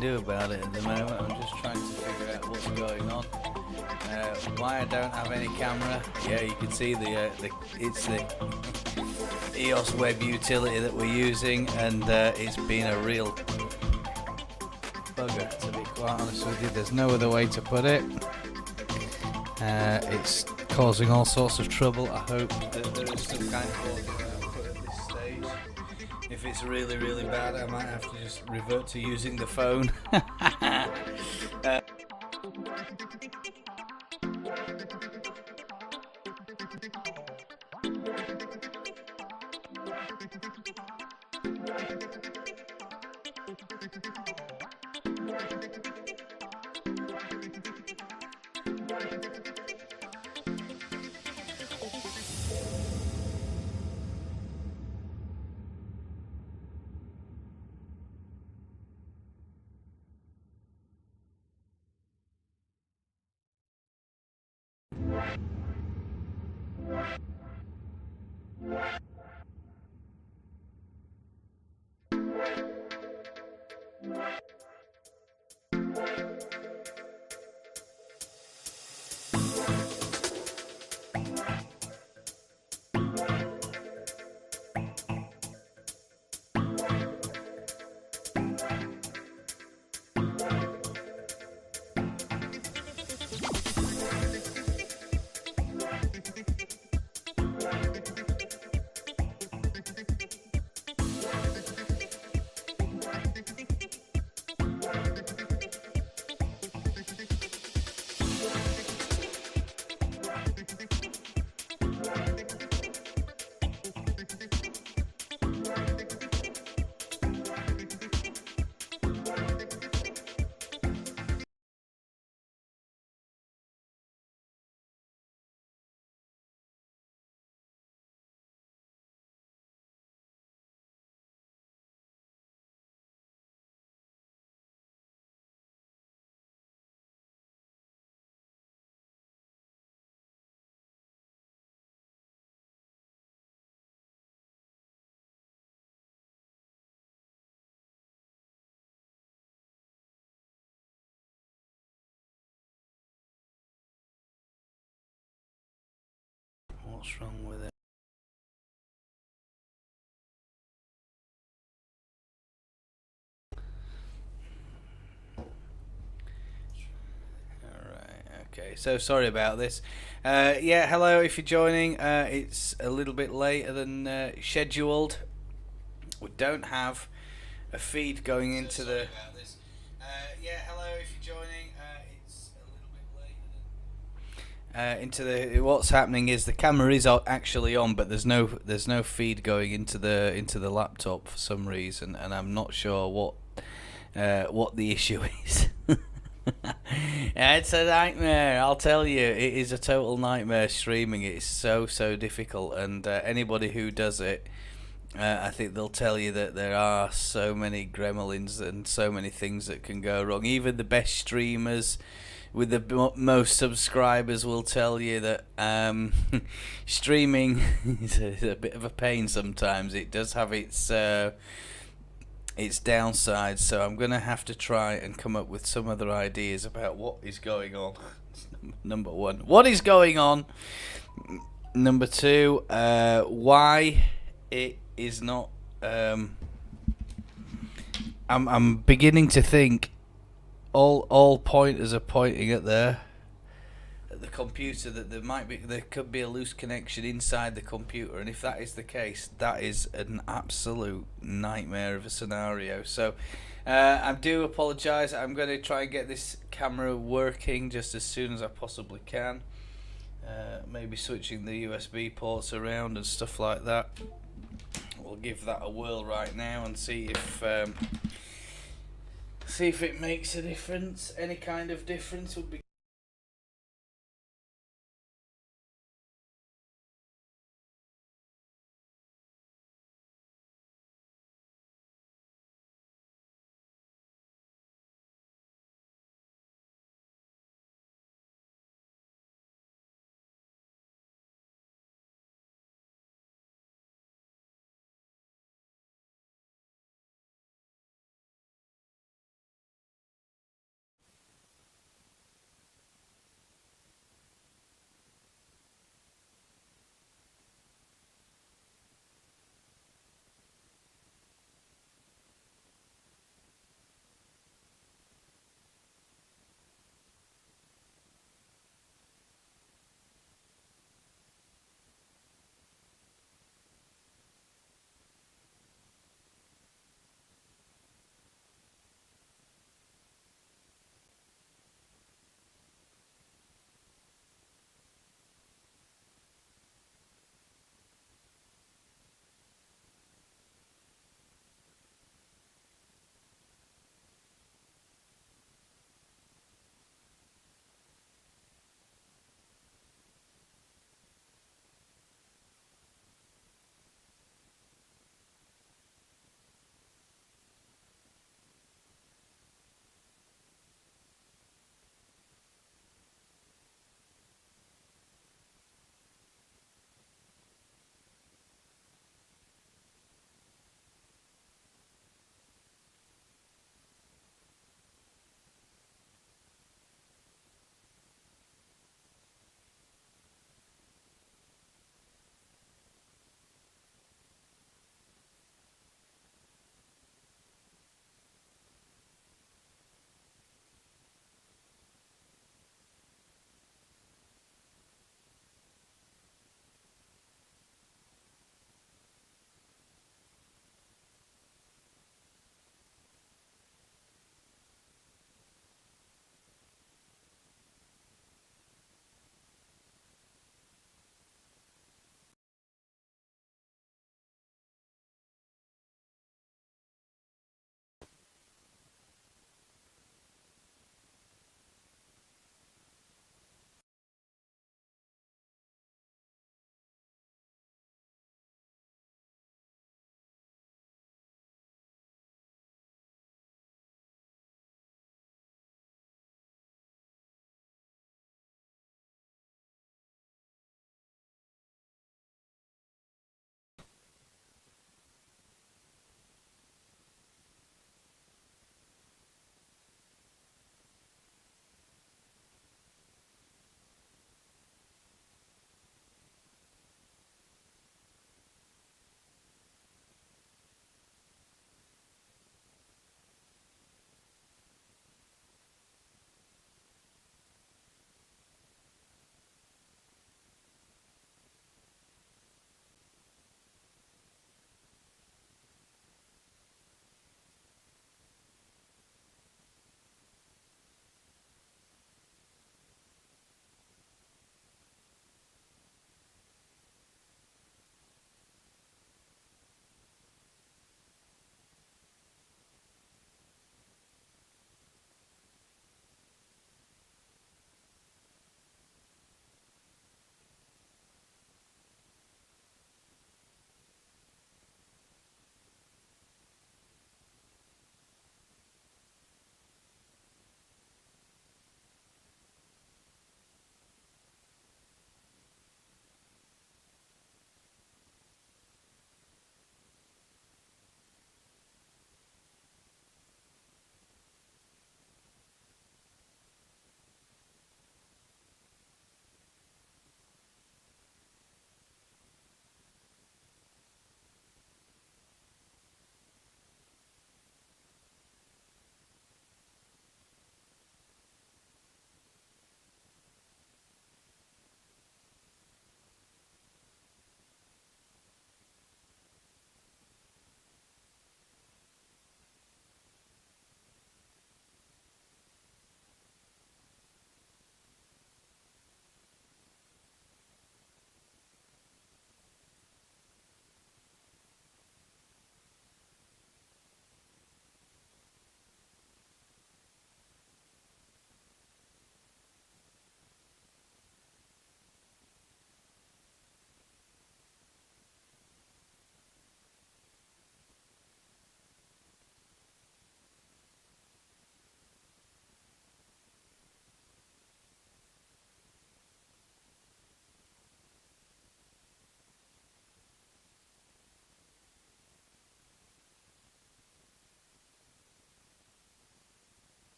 do about it at the moment. I'm just trying to figure out what's going on. Why I don't have any camera? Yeah, you can see it's the EOS web utility that we're using, and it's been a real bugger, to be quite honest with you. There's no other way to put it. It's causing all sorts of trouble. I hope that there is some kind of output at this stage. If it's really, really bad, I might have to just revert to using the phone. What's wrong with it? Okay, so sorry about this. Yeah, hello if you're joining. It's a little bit later than scheduled. We don't have a feed going into the. Yeah, hello if you're joining. It's a little bit later than. Into the what's happening is the camera is actually on, but there's no feed going into the laptop for some reason, and I'm not sure what the issue is. Yeah, it's a nightmare. I'll tell you, it is a total nightmare streaming. It's so difficult, and anybody who does it, I think they'll tell you that there are so many gremlins and so many things that can go wrong. Even the best streamers with the most subscribers will tell you that streaming is a bit of a pain sometimes. It does have its downsides, so I'm going to have to try and come up with some other ideas about what is going on. Number one, what is going on? Number two, why it is not. I'm beginning to think all pointers are pointing at the computer, that there could be a loose connection inside the computer, and if that is the case, that is an absolute nightmare of a scenario. So I do apologise. I'm going to try and get this camera working just as soon as I possibly can. Maybe switching the USB ports around and stuff like that. We'll give that a whirl right now and see if it makes a difference. Any kind of difference would be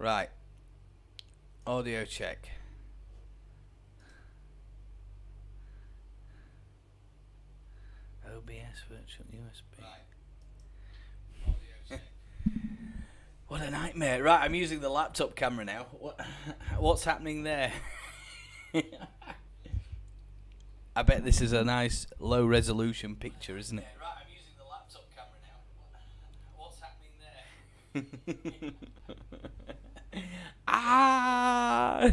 Right. Audio check. OBS virtual USB. Right. Audio check. What a nightmare. Right, I'm using the laptop camera now. What's happening there? I bet this is a nice low resolution picture, isn't it? Right, I'm using the laptop camera now. What's happening there? Ah!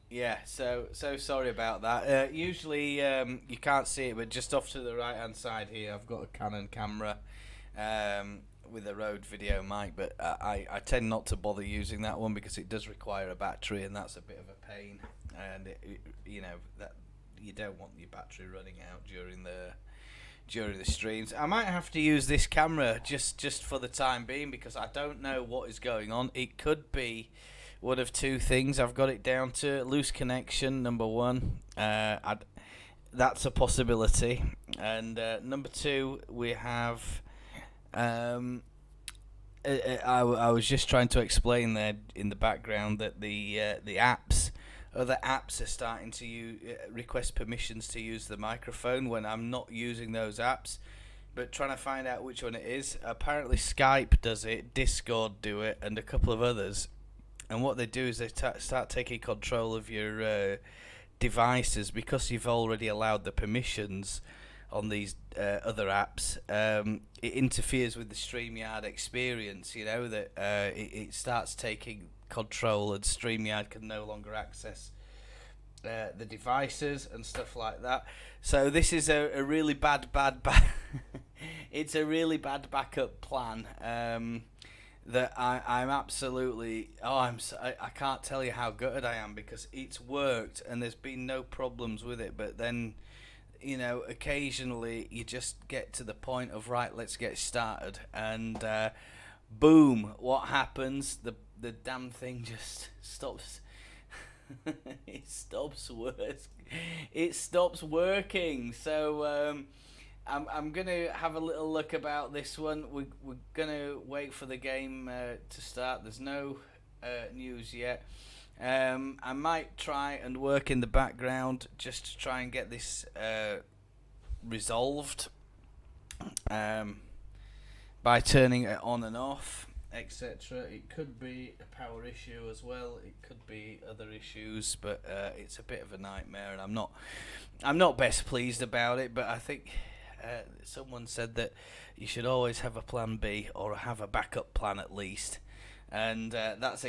Yeah, so sorry about that. Usually you can't see it, but just off to the right hand side here, I've got a Canon camera with a Rode video mic, but I tend not to bother using that one because it does require a battery, and that's a bit of a pain. And you know that you don't want your battery running out during the streams. I might have to use this camera just for the time being because I don't know what is going on. It could be one of two things. I've got it down to loose connection, number one. That's a possibility. And number two, we have... I was just trying to explain there in the background that the other apps are starting to request permissions to use the microphone when I'm not using those apps. But trying to find out which one it is. Apparently Skype does it, Discord do it, and a couple of others. And what they do is they start taking control of your devices because you've already allowed the permissions on these other apps. It interferes with the StreamYard experience, you know, that it starts taking control and StreamYard can no longer access the devices and stuff like that. So this is a really bad it's a really bad backup plan. That I'm absolutely I can't tell you how gutted I am because it's worked and there's been no problems with it, but then you know occasionally you just get to the point of right, let's get started, and boom, what happens? The damn thing just stops. It stops working. So I'm going to have a little look about this one. We're going to wait for the game to start. There's no news yet. I might try and work in the background just to try and get this resolved by turning it on and off, etc. It could be a power issue as well. It could be other issues, but it's a bit of a nightmare, and I'm not best pleased about it. But I think... someone said that you should always have a plan B or have a backup plan at least, and that's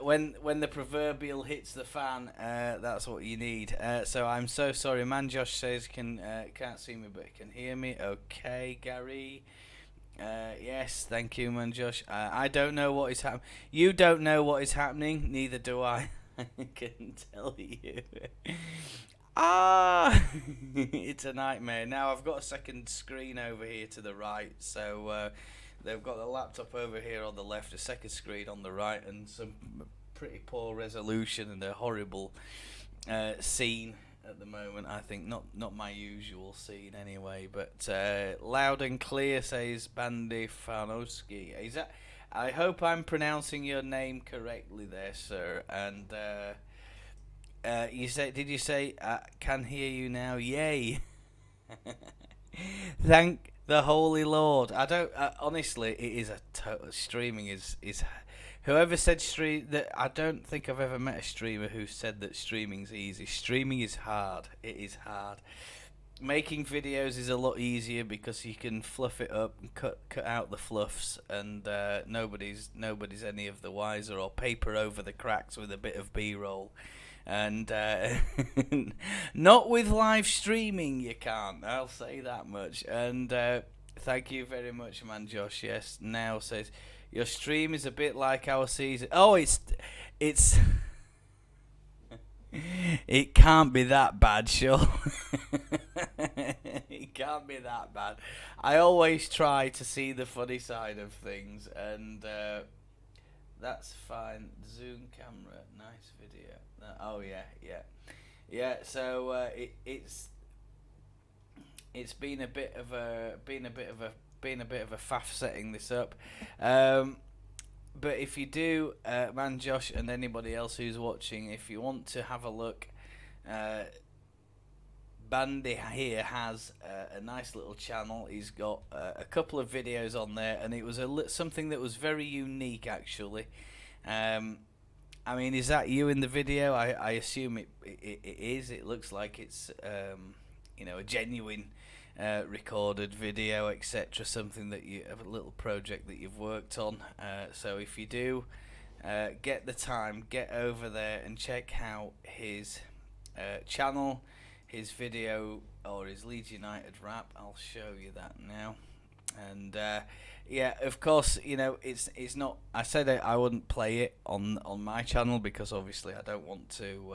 when the proverbial hits the fan, that's what you need. So I'm so sorry. Manjosh says can't see me but can hear me. Okay, Gary. Yes, thank you, Manjosh. I don't know what is happening. You don't know what is happening. Neither do I. I can tell you. It's a nightmare. Now I've got a second screen over here to the right, so they've got the laptop over here on the left, a second screen on the right, and some pretty poor resolution and a horrible scene at the moment. I think not my usual scene anyway, but loud and clear, says Bandy Farnowski. Is that? I hope I'm pronouncing your name correctly there, sir. And did you say can hear you now? Yay! Thank the Holy Lord. I don't honestly. It is a total streaming is. Whoever said stream that, I don't think I've ever met a streamer who said that streaming's easy. Streaming is hard. It is hard. Making videos is a lot easier because you can fluff it up and cut out the fluffs, and nobody's any of the wiser, or paper over the cracks with a bit of B-roll. And not with live streaming, you can't. I'll say that much. And thank you very much, man, Josh. Yes, now says your stream is a bit like our season. Oh, it's it can't be that bad, sure. It can't be that bad. I always try to see the funny side of things, and that's fine. Zoom camera, nice video. Oh yeah. So it's it's been a bit of a faff setting this up. Um, but if you do, man, Josh, and anybody else who's watching, if you want to have a look, uh, Bandy here has a nice little channel. He's got a couple of videos on there, and it was something that was very unique, actually. Um, I mean, is that you in the video? I assume it is. It looks like it's a genuine recorded video, etc. Something that you have, a little project that you've worked on. So if you do get the time, get over there and check out his channel, his video, or his Leeds United rap. I'll show you that now. And yeah, of course, it's not. I said I wouldn't play it on my channel because obviously I don't want to,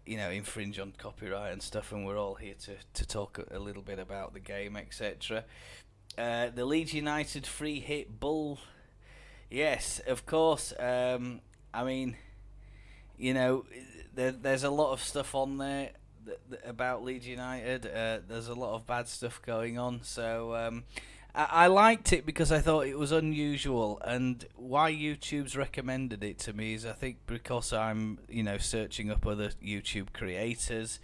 infringe on copyright and stuff. And we're all here to talk a little bit about the game, etc. The Leeds United free hit bull. Yes, of course. I mean, there's a lot of stuff on there about Leeds United. There's a lot of bad stuff going on, so I liked it because I thought it was unusual. And why YouTube's recommended it to me is I think because I'm searching up other YouTube creators,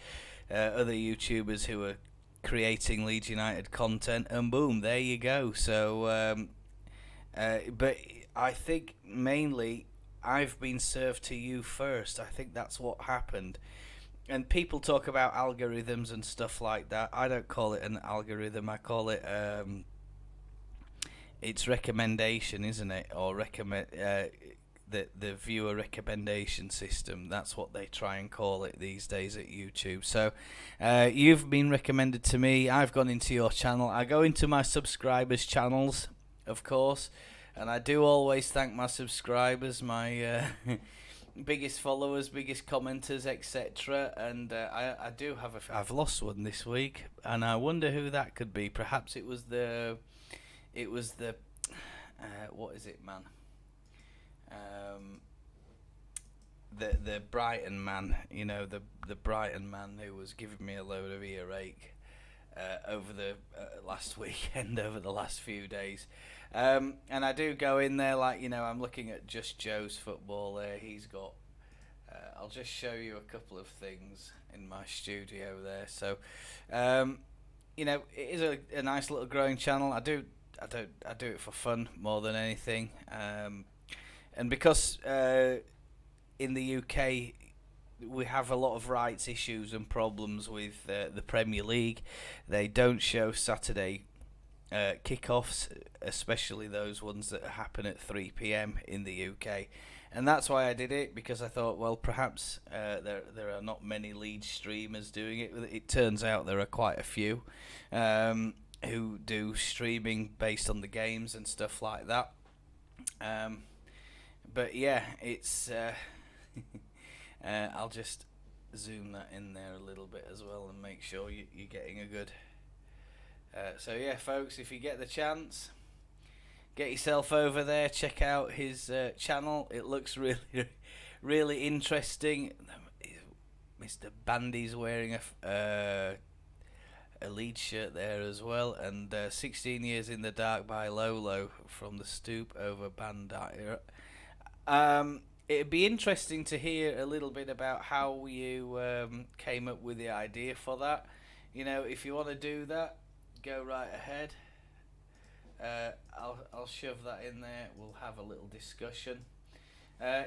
other YouTubers who are creating Leeds United content, and boom, there you go. So but I think mainly I've been served to you first. I think that's what happened. And people talk about algorithms and stuff like that. I don't call it an algorithm. I call it it's recommendation, isn't it? Or recommend the viewer recommendation system. That's what they try and call it these days at YouTube. So you've been recommended to me. I've gone into your channel. I go into my subscribers' channels, of course, and I do always thank my subscribers, my biggest followers, biggest commenters, etc. And I do have I've lost one this week, and I wonder who that could be. Perhaps it was the what is it, man? The Brighton man, the Brighton man who was giving me a load of earache over the last weekend, over the last few days. And I do go in there, I'm looking at Just Joe's football there. He's got I'll just show you a couple of things in my studio there. So it is a nice little growing channel. I do it for fun more than anything. And because in the UK we have a lot of rights issues and problems with the Premier League. They don't show Saturday kickoffs, especially those ones that happen at 3 p.m. in the UK. And that's why I did it, because I thought, well, perhaps there are not many Leeds streamers doing it. It turns out there are quite a few who do streaming based on the games and stuff like that. But yeah, it's I'll just zoom that in there a little bit as well and make sure you're getting a good so yeah, folks, if you get the chance, get yourself over there, check out his channel. It looks really really interesting. Mr. Bandy's wearing a Leeds shirt there as well, and 16 Years in the Dark by Lolo from the Stoop over Bandai. It'd be interesting to hear a little bit about how you came up with the idea for that. If you want to do that, go right ahead. I'll shove that in there. We'll have a little discussion.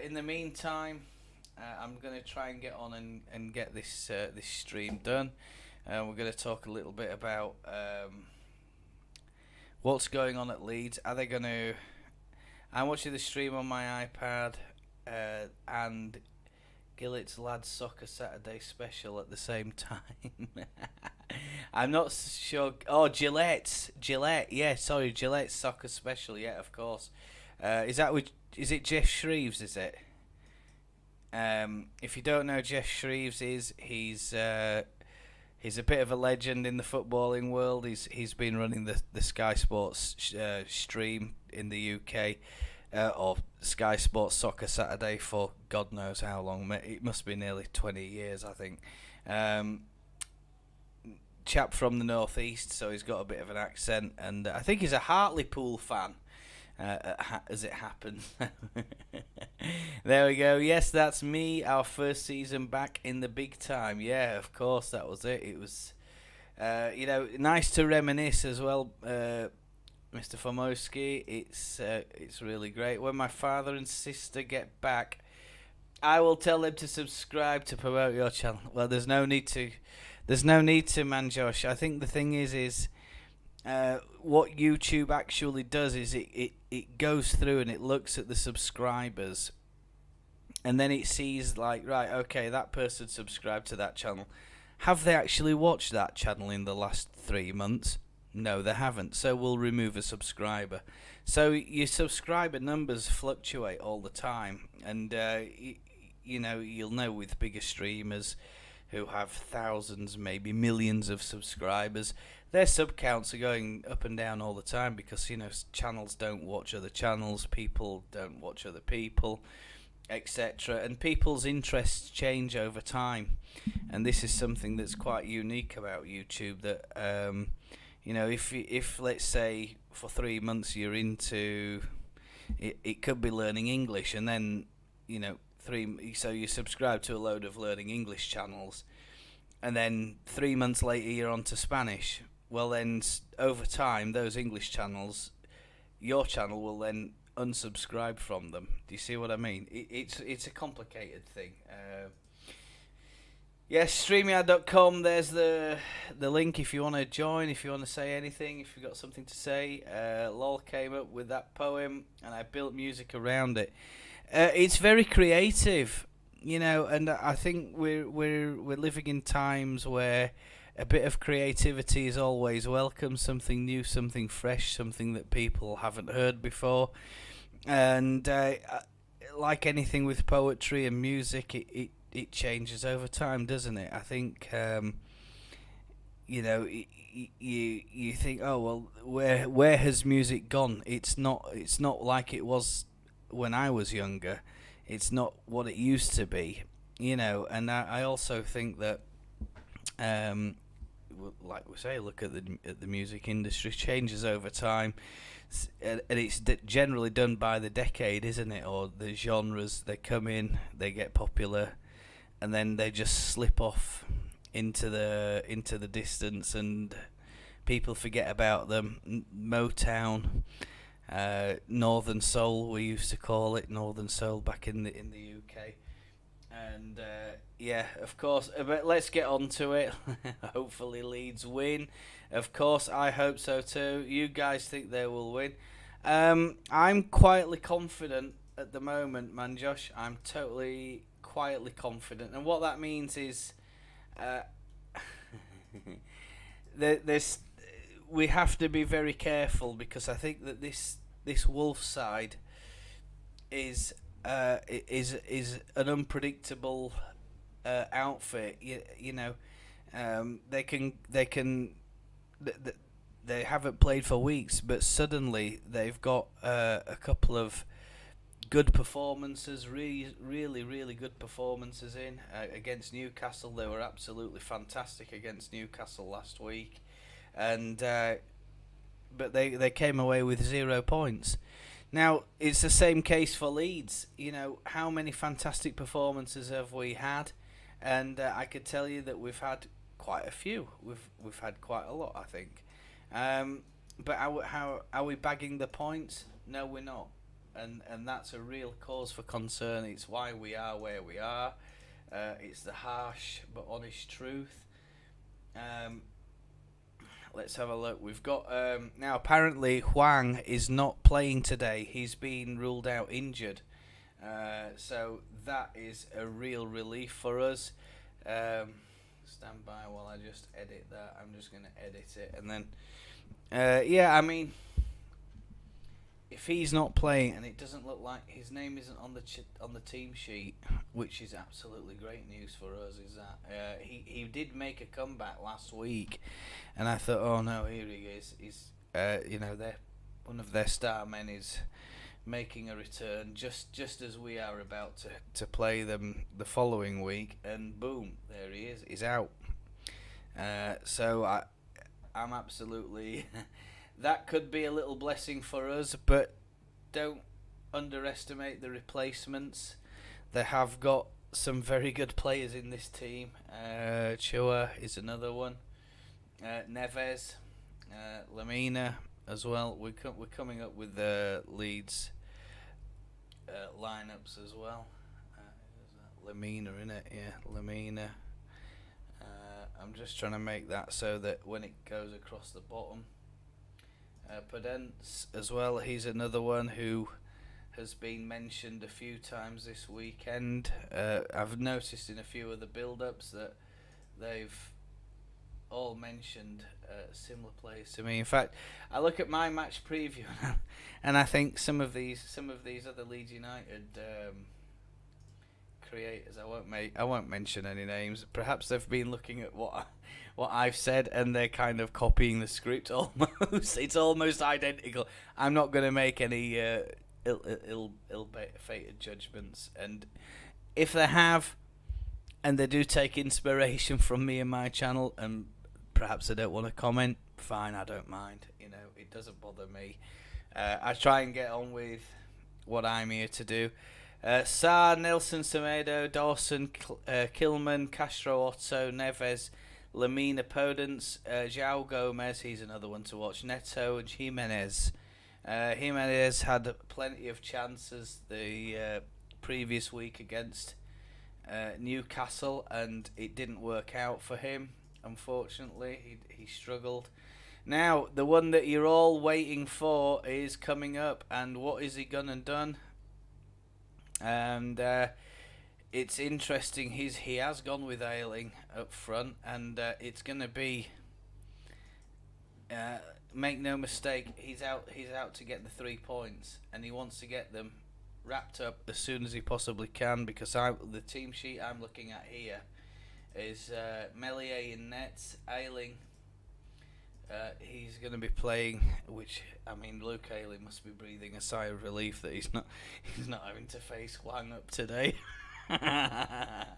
In the meantime, I'm going to try and get on and get this stream done. We're going to talk a little bit about what's going on at Leeds. Are they going to... I'm watching the stream on my iPad and Gillett's Lads Soccer Saturday special at the same time. I'm not sure. Oh, Gillette. Yeah, sorry, Gillette's Soccer Special. Yeah, of course. Is it Jeff Shreves? Is it? If you don't know, Jeff Shreves he's a bit of a legend in the footballing world. He's been running the Sky Sports stream in the UK, or Sky Sports Soccer Saturday for God knows how long. It must be nearly 20 years, I think. chap from the northeast, so he's got a bit of an accent, and I think he's a Hartlepool fan. As it happens. There we go. Yes, that's me. Our first season back in the big time. Yeah, of course, that was it. It was, nice to reminisce as well, Mr. Fomowski. It's really great. When my father and sister get back, I will tell them to subscribe to promote your channel. Well, there's no need to. There's no need to, man, Josh. I think the thing is. What YouTube actually does is it goes through and it looks at the subscribers, and then it sees like, right, okay, that person subscribed to that channel. Have they actually watched that channel in the last 3 months? No, they haven't. So we'll remove a subscriber. So your subscriber numbers fluctuate all the time, and you'll know with bigger streamers who have thousands, maybe millions of subscribers, their sub counts are going up and down all the time because, channels don't watch other channels, people don't watch other people, etc. And people's interests change over time. And this is something that's quite unique about YouTube, that, if let's say for 3 months you're into, it could be learning English, and then, so you subscribe to a load of learning English channels, and then 3 months later you're on to Spanish. Well, then over time, those English channels, your channel will then unsubscribe from them. Do you see what I mean? It's a complicated thing. Yes, StreamYard.com. There's the link if you want to join, if you want to say anything, if you've got something to say. Lol came up with that poem, and I built music around it. It's very creative, and I think we're living in times where a bit of creativity is always welcome. Something new, something fresh, something that people haven't heard before. And like anything with poetry and music, it changes over time, doesn't it? I think you think, oh well, where has music gone? It's not like it was when I was younger. It's not what it used to be, and I also think that like we say, look at the music industry, changes over time, and it's generally done by the decade, isn't it? Or the genres, they come in, they get popular, and then they just slip off into the distance, and people forget about them. Motown, Northern Soul, we used to call it Northern Soul back in the UK. And of course, but let's get on to it. Hopefully Leeds win. Of course, I hope so too. You guys think they will win? I'm quietly confident at the moment, man, Josh. I'm totally quietly confident, and what that means is, we have to be very careful, because I think that this Wolf side is an unpredictable outfit. They haven't played for weeks, but suddenly they've got a couple of good performances, really good performances in against Newcastle. They were absolutely fantastic against Newcastle last week, and but they came away with 0 points. Now, it's the same case for Leeds. How many fantastic performances have we had? And I could tell you that we've had quite a few. We've had quite a lot, I think. But how are we bagging the points? No, we're not. And that's a real cause for concern. It's why we are where we are. It's the harsh but honest truth. Let's have a look. We've got now, apparently Huang is not playing today. He's been ruled out injured. So that is a real relief for us. Stand by while I just edit that. I'm just going to edit it, and then I mean, if he's not playing, and it doesn't look like his name isn't on the team sheet, which is absolutely great news for us, is that he did make a comeback last week, and I thought, oh no, here he is. He's one of their star men is making a return just as we are about to play them the following week, and boom, there he is. He's out. So I'm absolutely. That could be a little blessing for us, but don't underestimate the replacements. They have got some very good players in this team. Chua is another one. Neves, Lamina as well. We're coming up with the Leeds lineups as well. Lamina in it, yeah, Lamina. I'm just trying to make that so that when it goes across the bottom. Podence as well. He's another one who has been mentioned a few times this weekend. I've noticed in a few of the build-ups that they've all mentioned similar players to me. In fact, I look at my match preview and I think some of these other Leeds United creators. I won't mention any names. Perhaps they've been looking at what I've said and they're kind of copying the script almost. It's almost identical. I'm not going to make any ill-fated judgments, and if they have, and they do take inspiration from me and my channel, and perhaps they don't want to comment, fine, I don't mind. It doesn't bother me. I try and get on with what I'm here to do. Sarr, Nelson Semedo, Dawson, Kilman, Castro, Otto, Neves, Lamina, Podence, João Gomez, he's another one to watch, Neto and Jimenez. Jimenez had plenty of chances the previous week against Newcastle, and it didn't work out for him, unfortunately. He struggled. Now, the one that you're all waiting for is coming up, and what is he gone and done? And it's interesting. He has gone with Ayling up front, and it's going to be. Make no mistake, he's out to get the 3 points, and he wants to get them wrapped up as soon as he possibly can. Because the team sheet I'm looking at here is Meslier in nets, Ayling. He's going to be playing, which Luke Ayling must be breathing a sigh of relief that he's not having to face Hwang up today. That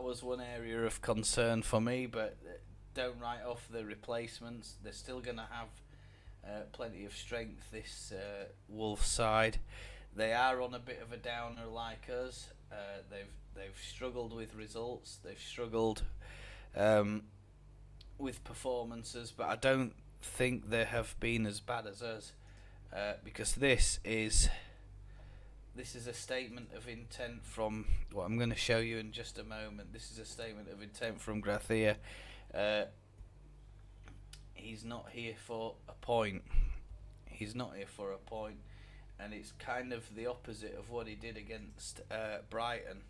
was one area of concern for me, but don't write off the replacements. They're still going to have plenty of strength, this Wolves side. They are on a bit of a downer like us. They've struggled with results. They've struggled with performances, but I don't think they have been as bad as us, because this is a statement of intent from what I'm going to show you in just a moment. This is a statement of intent from Gracia. He's not here for a point. And it's kind of the opposite of what he did against Brighton.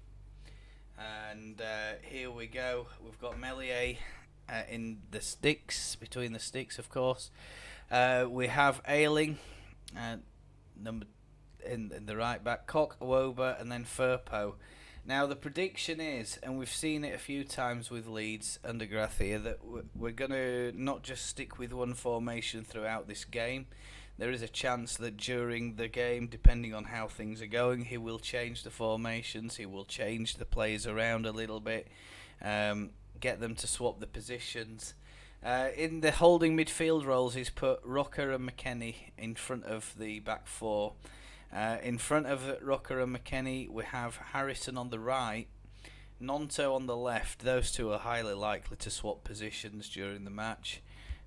And here we go. We've got Meslier in the sticks, between the sticks, of course. We have Ayling, number in the right back, Koch, Woba, and then Firpo. Now the prediction is, and we've seen it a few times with Leeds under Gracia, that we're going to not just stick with one formation throughout this game. There is a chance that during the game, depending on how things are going, he will change the formations, he will change the players around a little bit, get them to swap the positions. In the holding midfield roles, he's put Rocker and McKennie in front of the back four. In front of Rocker and McKennie, we have Harrison on the right, Nonto on the left. Those two are highly likely to swap positions during the match.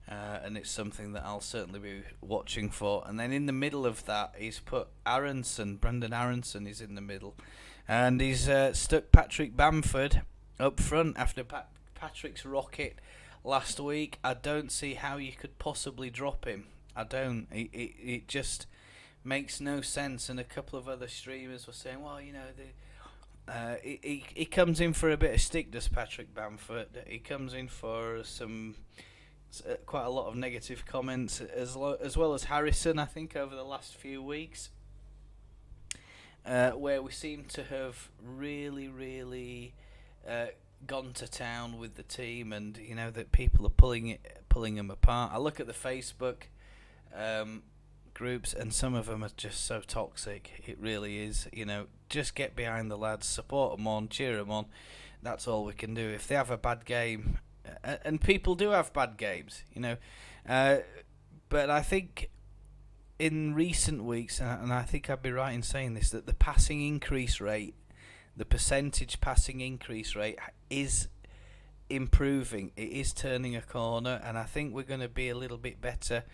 And it's something that I'll certainly be watching for. And then in the middle of that, he's put Aronson. Brendan Aronson is in the middle. And he's stuck Patrick Bamford up front after Patrick's rocket last week. I don't see how you could possibly drop him. I don't. It just makes no sense. And a couple of other streamers were saying, well, he comes in for a bit of stick, does Patrick Bamford. He comes in for some... quite a lot of negative comments, as well as Harrison, I think, over the last few weeks, where we seem to have really gone to town with the team, and that people are pulling them apart. I look at the Facebook groups, and some of them are just so toxic. It really is. Just get behind the lads, support them on, cheer them on. That's all we can do. If they have a bad game, and people do have bad games, but I think in recent weeks, and I think I'd be right in saying this, that the passing increase rate, the percentage passing increase rate is improving. It is turning a corner, and I think we're going to be a little bit better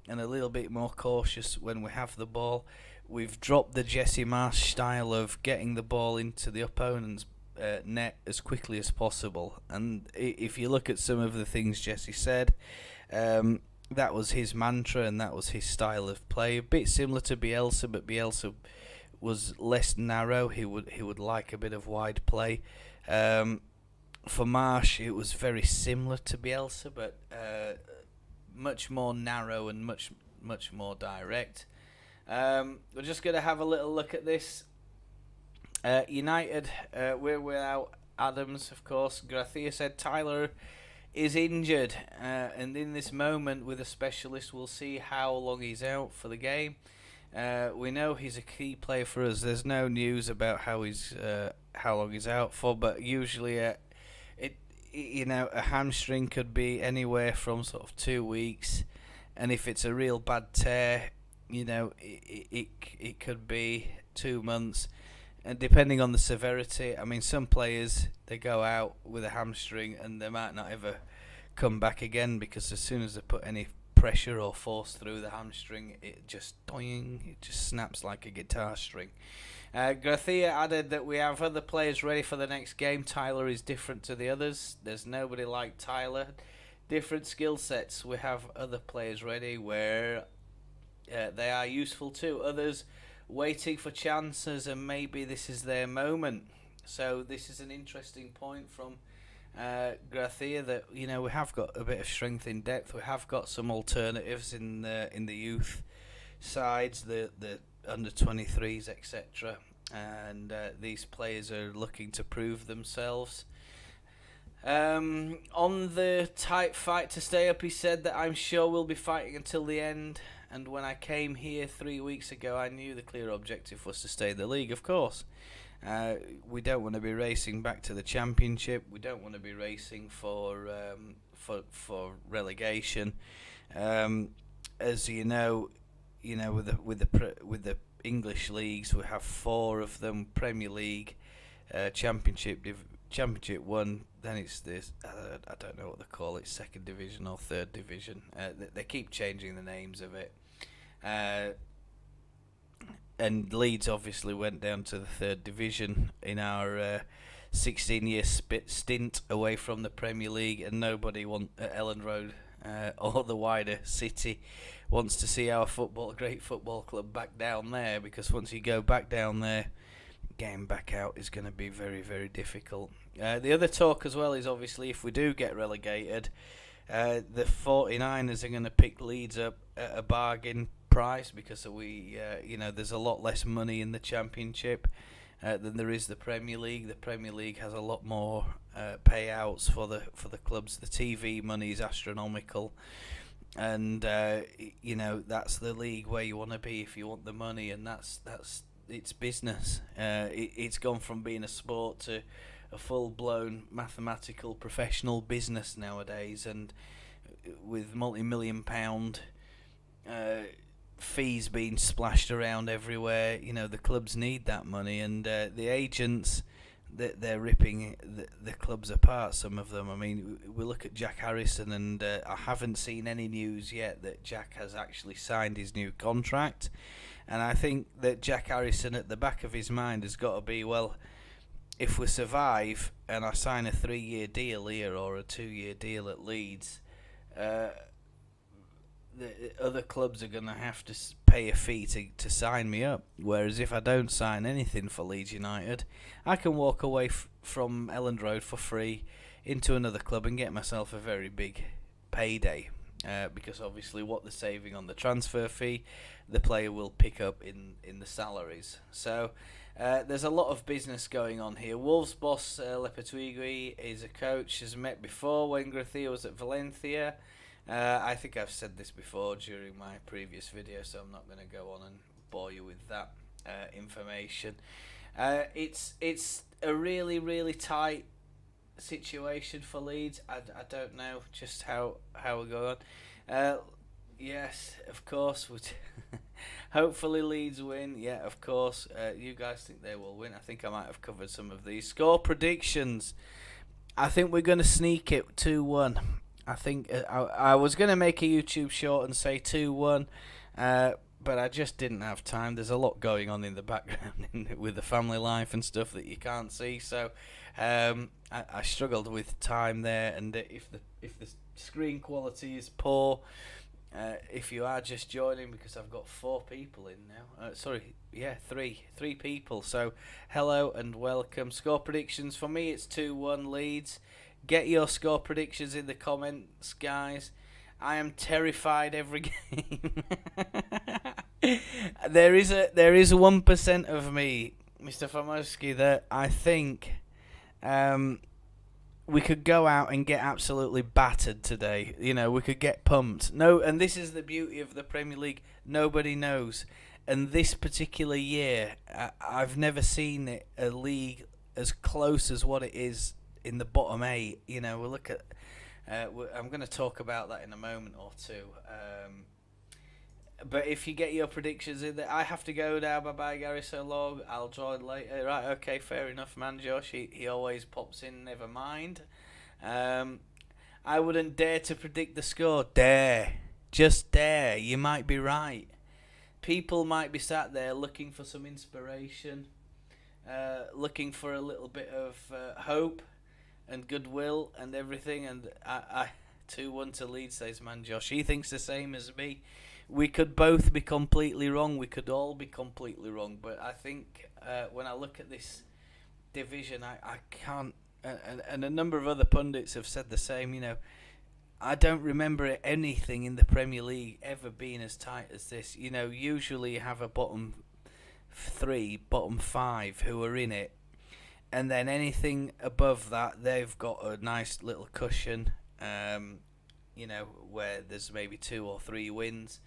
and a little bit more cautious when we have the ball. We've dropped the Jesse Marsh style of getting the ball into the opponent's net as quickly as possible. And if you look at some of the things Jesse said, that was his mantra and that was his style of play. A bit similar to Bielsa, but Bielsa was less narrow. He would like a bit of wide play. For Marsh, it was very similar to Bielsa, but much more narrow and much more direct. We're just going to have a little look at this. United, we're without Adams, of course. Gracia said Tyler is injured, and in this moment with a specialist, we'll see how long he's out for the game. We know he's a key player for us. There's no news about how long he's out for, but usually a hamstring could be anywhere from sort of 2 weeks, and if it's a real bad tear, it could be 2 months. And depending on the severity, I mean, some players, they go out with a hamstring and they might not ever come back again, because as soon as they put any pressure or force through the hamstring, it just snaps like a guitar string. Gracia added that we have other players ready for the next game. Tyler is different to the others. There's nobody like Tyler. Different skill sets. We have other players ready where they are useful too. Others waiting for chances, and maybe this is their moment. So this is an interesting point from Gracia, that we have got a bit of strength in depth. We have got some alternatives in the youth sides, the under 23s, etc. And these players are looking to prove themselves. On the tight fight to stay up, he said that I'm sure we'll be fighting until the end. And when I came here 3 weeks ago, I knew the clear objective was to stay in the league, of course. We don't want to be racing back to the Championship. We don't want to be racing for relegation. As you know, with the English leagues, we have 4 of them: Premier League, Championship 1. Then it's this. I don't know what they call it, 2nd division or 3rd division. They keep changing the names of it. And Leeds obviously went down to the 3rd division in our 16-year stint away from the Premier League, and nobody at Ellen Road or the wider city wants to see our great football club back down there, because once you go back down there, getting back out is going to be very, very difficult. The other talk as well is obviously if we do get relegated, the 49ers are going to pick Leeds up at a bargain price, because there's a lot less money in the Championship than there is the Premier League. The Premier League has a lot more payouts for the clubs. The TV money is astronomical, and that's the league where you want to be if you want the money, and that's it's business. It's gone from being a sport to a full-blown mathematical professional business nowadays, and with multi-million-pound fees being splashed around everywhere, the clubs need that money, and the agents, they're ripping the clubs apart, some of them. I mean, we look at Jack Harrison, and I haven't seen any news yet that Jack has actually signed his new contract. And I think that Jack Harrison, at the back of his mind, has got to be, well, if we survive and I sign a 3-year deal here or a 2-year deal at Leeds, the other clubs are going to have to pay a fee to sign me up. Whereas if I don't sign anything for Leeds United, I can walk away from Elland Road for free into another club and get myself a very big payday. Because obviously what they're saving on the transfer fee, the player will pick up in the salaries. So there's a lot of business going on here. Wolves boss Lopetegui is a coach, has met before when Gracia was at Valencia. I think I've said this before during my previous video, so I'm not going to go on and bore you with that information. It's a really, really tight situation for Leeds. I don't know just how we're going on. Yes, of course. Hopefully Leeds win. Yeah, of course. You guys think they will win? I think I might have covered some of these score predictions. I think we're going to sneak it 2-1. I think I was going to make a YouTube short and say 2-1, but I just didn't have time. There's a lot going on in the background with the family life and stuff that you can't see. So I struggled with time there, and if the screen quality is poor, if you are just joining, because I've got 4 people in now. Three people. So hello and welcome. Score predictions for me, it's 2-1 Leeds. Get your score predictions in the comments, guys. I am terrified every game. There is 1% of me, Mr. Famowski, that I think we could go out and get absolutely battered today. You know, we could get pumped. No, and this is the beauty of the Premier League. Nobody knows. And this particular year, I've never seen a league as close as what it is in the bottom 8. You know, we'll look at. I'm going to talk about that in a moment or two. But if you get your predictions in there, I have to go now. Bye-bye, Gary, so long. I'll join later. Right, okay, fair enough, man, Josh. He always pops in, never mind. I wouldn't dare to predict the score. Dare. Just dare. You might be right. People might be sat there looking for some inspiration, looking for a little bit of hope and goodwill and everything. And I 2-1 to Leeds, says man Josh. He thinks the same as me. We could both be completely wrong. We could all be completely wrong. But I think when I look at this division, I can't. And a number of other pundits have said the same. You know, I don't remember anything in the Premier League ever being as tight as this. You know, usually you have a bottom 3, bottom 5 who are in it. And then anything above that, they've got a nice little cushion. You know, where there's maybe 2 or 3 wins.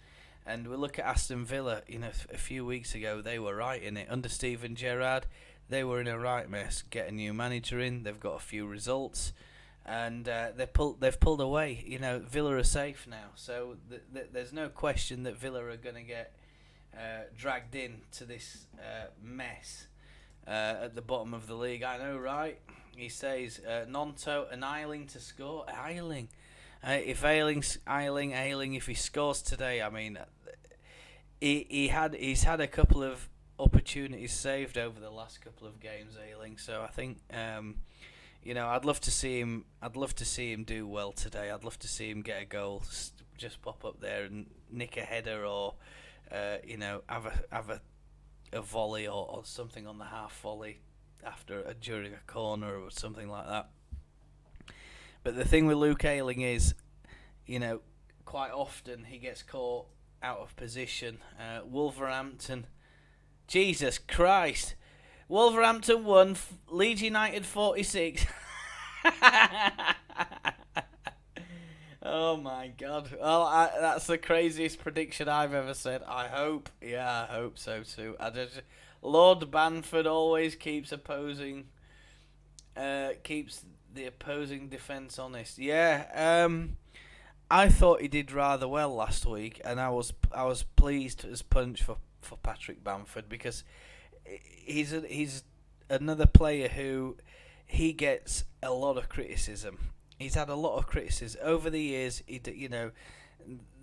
And we look at Aston Villa, you know, a few weeks ago, they were right in it. Under Steven Gerrard, they were in a right mess. Get a new manager in, they've got a few results, and they've pulled away. You know, Villa are safe now, so there's no question that Villa are going to get dragged into this mess at the bottom of the league. I know, right? He says, Nonto and Ayling to score. Ayling. If Ayling, if he scores today, I mean, he's had a couple of opportunities saved over the last couple of games, Ayling. So I think, you know, I'd love to see him. I'd love to see him do well today. I'd love to see him get a goal, just pop up there and nick a header, or you know, have a volley or something on the half volley during a corner or something like that. But the thing with Luke Ayling is, you know, quite often he gets caught out of position. Wolverhampton, Jesus Christ, Wolverhampton won, Leeds United 46. Oh my God! Well, that's the craziest prediction I've ever said. I hope so too. Lord Bamford always keeps the opposing defence honest. Yeah, I thought he did rather well last week, and I was pleased as punch for Patrick Bamford, because he's another player who he gets a lot of criticism. He's had a lot of criticism over the years. You know,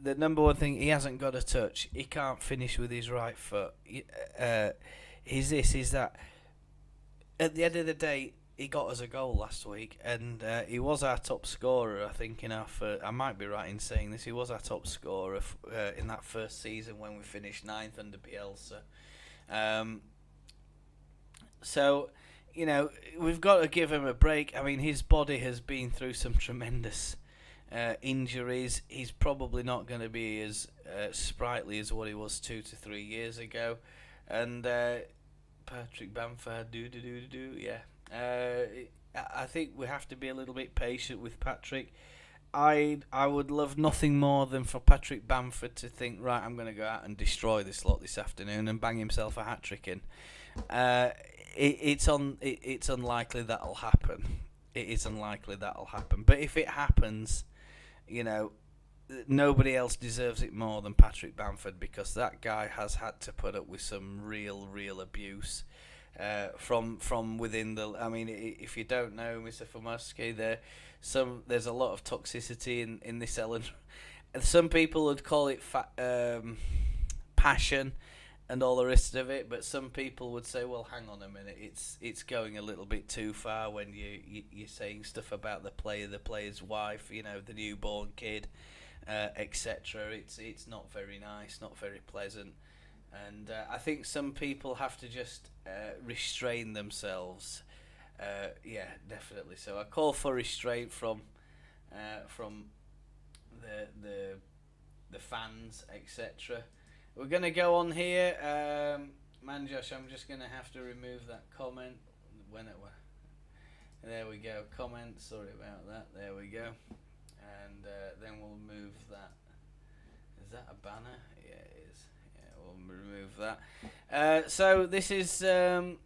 the number one thing, he hasn't got a touch. He can't finish with his right foot. He's this, he's that. At the end of the day, he got us a goal last week, and he was our top scorer, I think, in our first, I might be right in saying this, he was our top scorer in that first season when we finished 9th under Bielsa. So, you know, we've got to give him a break. I mean, his body has been through some tremendous injuries. He's probably not going to be as sprightly as what he was 2 to 3 years ago. And Patrick Bamford, yeah. I think we have to be a little bit patient with Patrick. I would love nothing more than for Patrick Bamford to think, right, I'm going to go out and destroy this lot this afternoon and bang himself a hat-trick in. It's unlikely that'll happen. it is unlikely that'll happen. But if it happens, you know, nobody else deserves it more than Patrick Bamford, because that guy has had to put up with some real abuse from within the. I mean, if you don't know Mr. Fomusky, there's a lot of toxicity in this element. Some people would call it passion and all the rest of it, but some people would say, well, hang on a minute, it's going a little bit too far when you're saying stuff about the player's wife, the newborn kid, etc. It's not very nice, not very pleasant, and I think some people have to just restrain themselves. Yeah, definitely. So I call for restraint from the fans, etc. We're going to go on here. Man, Josh, I'm just going to have to remove that comment. There we go. Comment. Sorry about that. There we go. And then we'll move that. Is that a banner? Yeah, it is. Yeah, we'll remove that. So this is the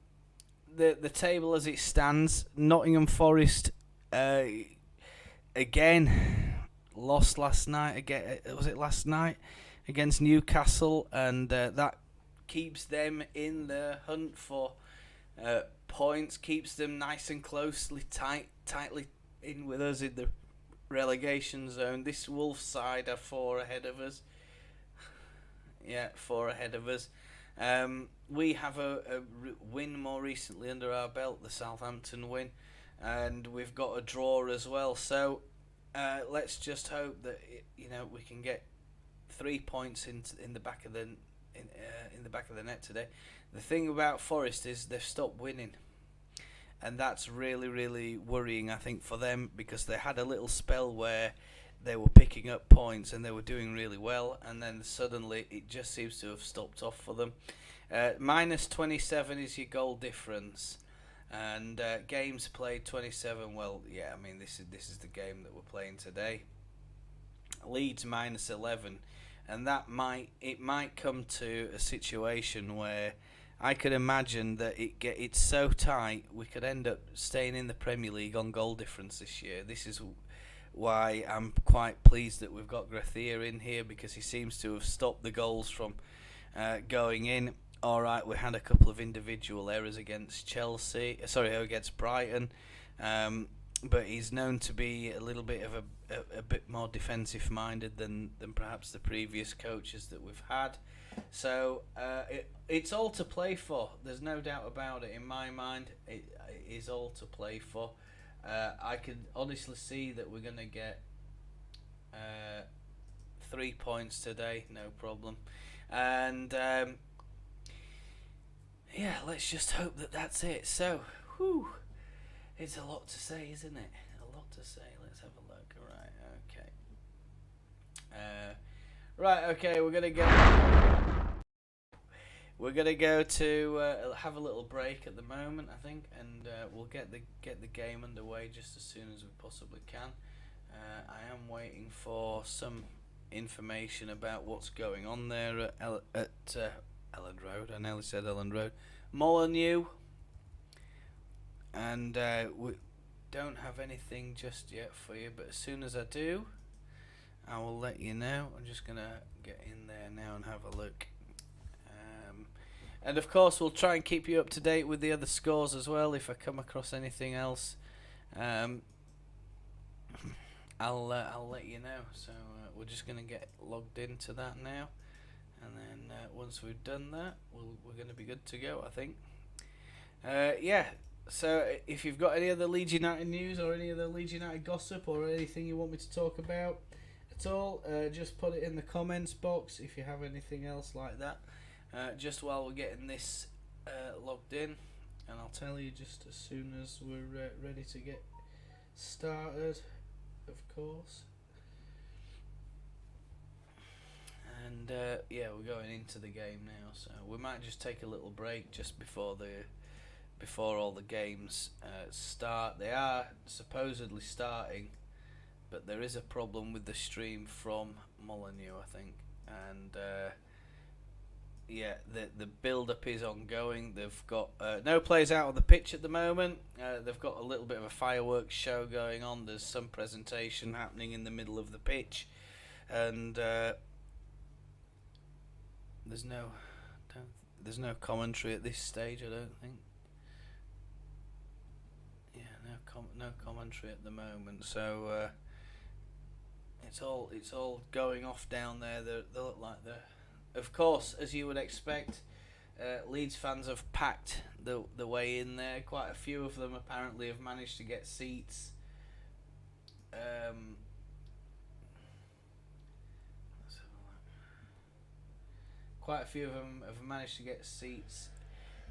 table as it stands. Nottingham Forest again lost last night. Again, was it last night? Against Newcastle, and that keeps them in the hunt for points, keeps them nice and tightly in with us in the relegation zone. This Wolves side are 4 ahead of us. Yeah, 4 ahead of us. We have a win more recently under our belt, the Southampton win, and we've got a draw as well. So let's just hope that we can get 3 points in the back of the in the back of the net today. The thing about Forest is they've stopped winning, and that's really worrying, I think, for them, because they had a little spell where they were picking up points and they were doing really well, and then suddenly it just seems to have stopped off for them. Minus 27 is your goal difference, and games played 27. Well, yeah, I mean this is the game that we're playing today. Leeds minus 11. And it might come to a situation where I could imagine that it's so tight we could end up staying in the Premier League on goal difference this year. This is why I'm quite pleased that we've got Grathia in here, because he seems to have stopped the goals from going in. All right, we had a couple of individual errors against against Brighton. But he's known to be a little bit of a bit more defensive minded than perhaps the previous coaches that we've had. So it's all to play for. There's no doubt about it in my mind. It is all to play for. I can honestly see that we're going to get 3 points today, no problem. And yeah, let's just hope that that's it. So, whew. It's a lot to say, isn't it? A lot to say. Let's have a look. Right, okay. We're gonna go to have a little break at the moment, I think, and we'll get the game underway just as soon as we possibly can. I am waiting for some information about what's going on there at Elland Road. I nearly said Elland Road. Molineux. And we don't have anything just yet for you, but as soon as I do, I will let you know. I'm just going to get in there now and have a look. And of course, we'll try and keep you up to date with the other scores as well. If I come across anything else, I'll let you know. So we're just going to get logged into that now, and then once we've done that, we're going to be good to go, I think. Yeah. So if you've got any other Leeds United news or any other Leeds United gossip or anything you want me to talk about at all, just put it in the comments box if you have anything else like that. Just while we're getting this logged in, and I'll tell you just as soon as we're ready to get started, of course. And yeah, we're going into the game now, so we might just take a little break just before all the games start. They are supposedly starting, but there is a problem with the stream from Molineux, I think, and yeah, the build up is ongoing. They've got no players out on the pitch at the moment. They've got a little bit of a fireworks show going on. There's some presentation happening in the middle of the pitch, and there's no commentary at this stage. I don't think. Yeah, no commentary at the moment. So it's all going off down there. They look like they're. Of course, as you would expect, Leeds fans have packed the way in there. Quite a few of them apparently have managed to get seats. Quite a few of them have managed to get seats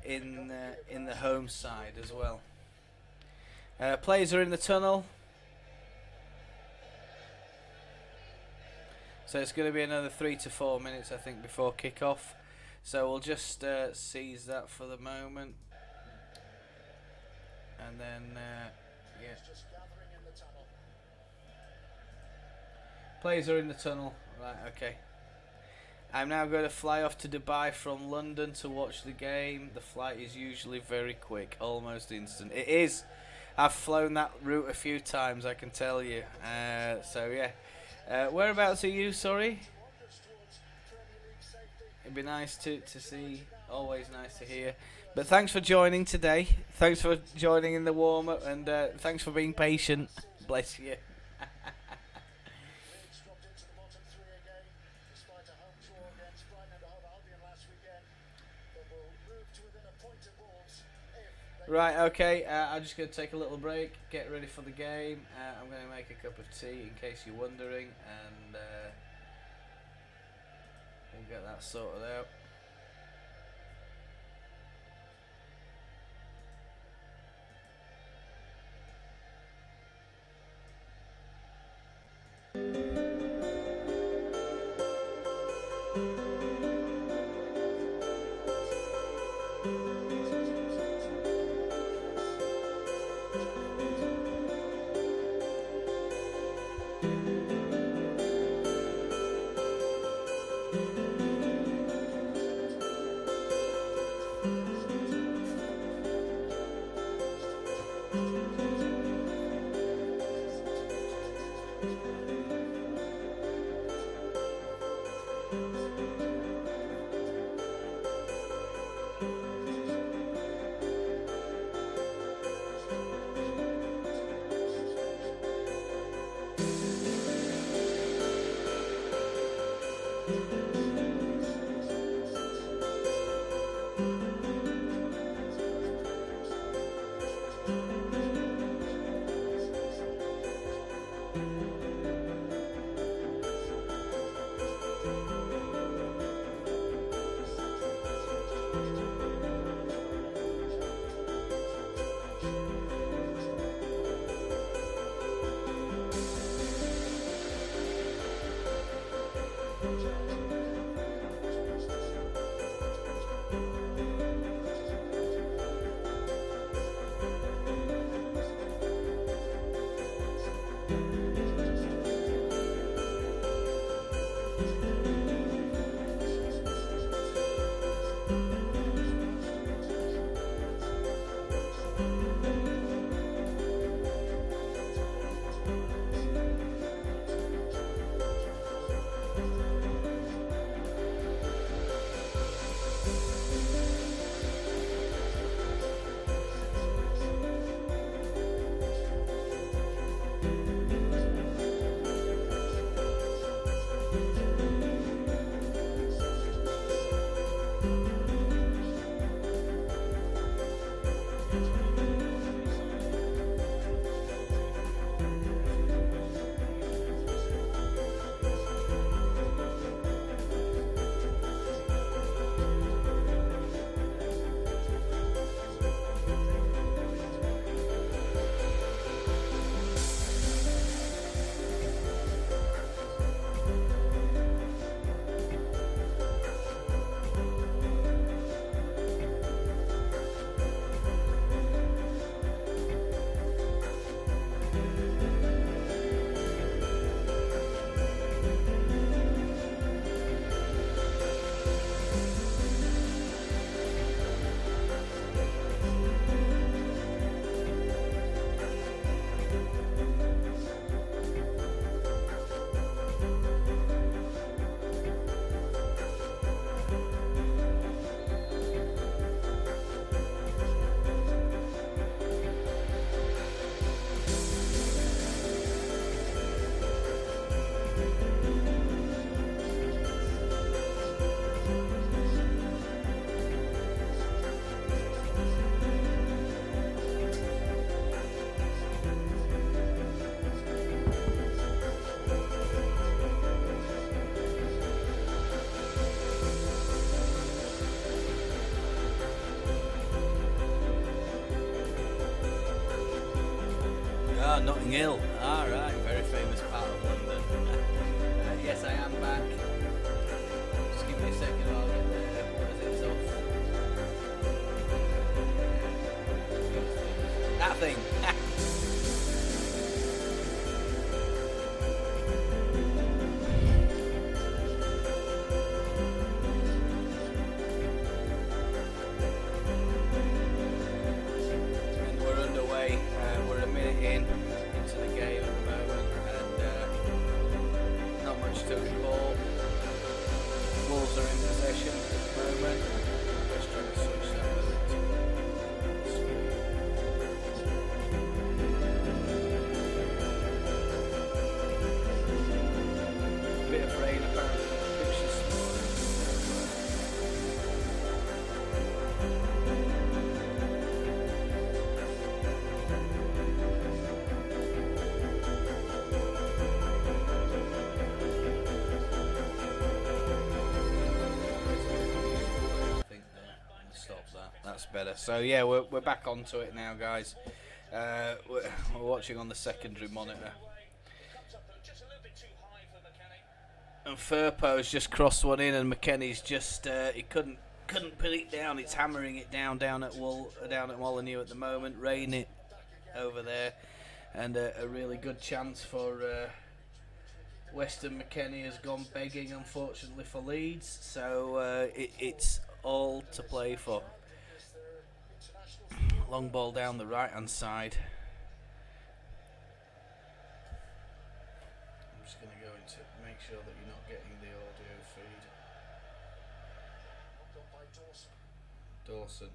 in the home side as well. Players are in the tunnel. So it's going to be another 3 to 4 minutes, I think, before kick-off. So we'll just seize that for the moment. And then, yeah. Players are in the tunnel. Right, okay. I'm now going to fly off to Dubai from London to watch the game. The flight is usually very quick, almost instant. It is. I've flown that route a few times, I can tell you. So, yeah. Whereabouts are you, sorry? It'd be nice to see, always nice to hear. But thanks for joining today. Thanks for joining in the warm-up, and thanks for being patient. Bless you. Right, okay, I'm just going to take a little break, get ready for the game. I'm going to make a cup of tea in case you're wondering, and we'll get that sorted out. Ah, Notting Hill. All right, very famous part of London. Yes, I am back. Just give me a second, I'll get there. What is it? So that thing. And we're underway. We're a minute into the game at the moment, and not much to report. Wolves are in possession at the moment. Just trying to switch that over to bit of rain apparently. Pictures. I think stop that. That's better. So yeah, we're back onto it now, guys. We're watching on the secondary monitor. And Firpo's just crossed one in, and McKennie's just he couldn't put it down. It's hammering it down at Molineux at the moment. Rain it over there, and a really good chance for Weston McKennie has gone begging, unfortunately, for Leeds. So it's all to play for. Long ball down the right hand side. I'm just going to go into make sure that you're not getting the audio feed. Dawson.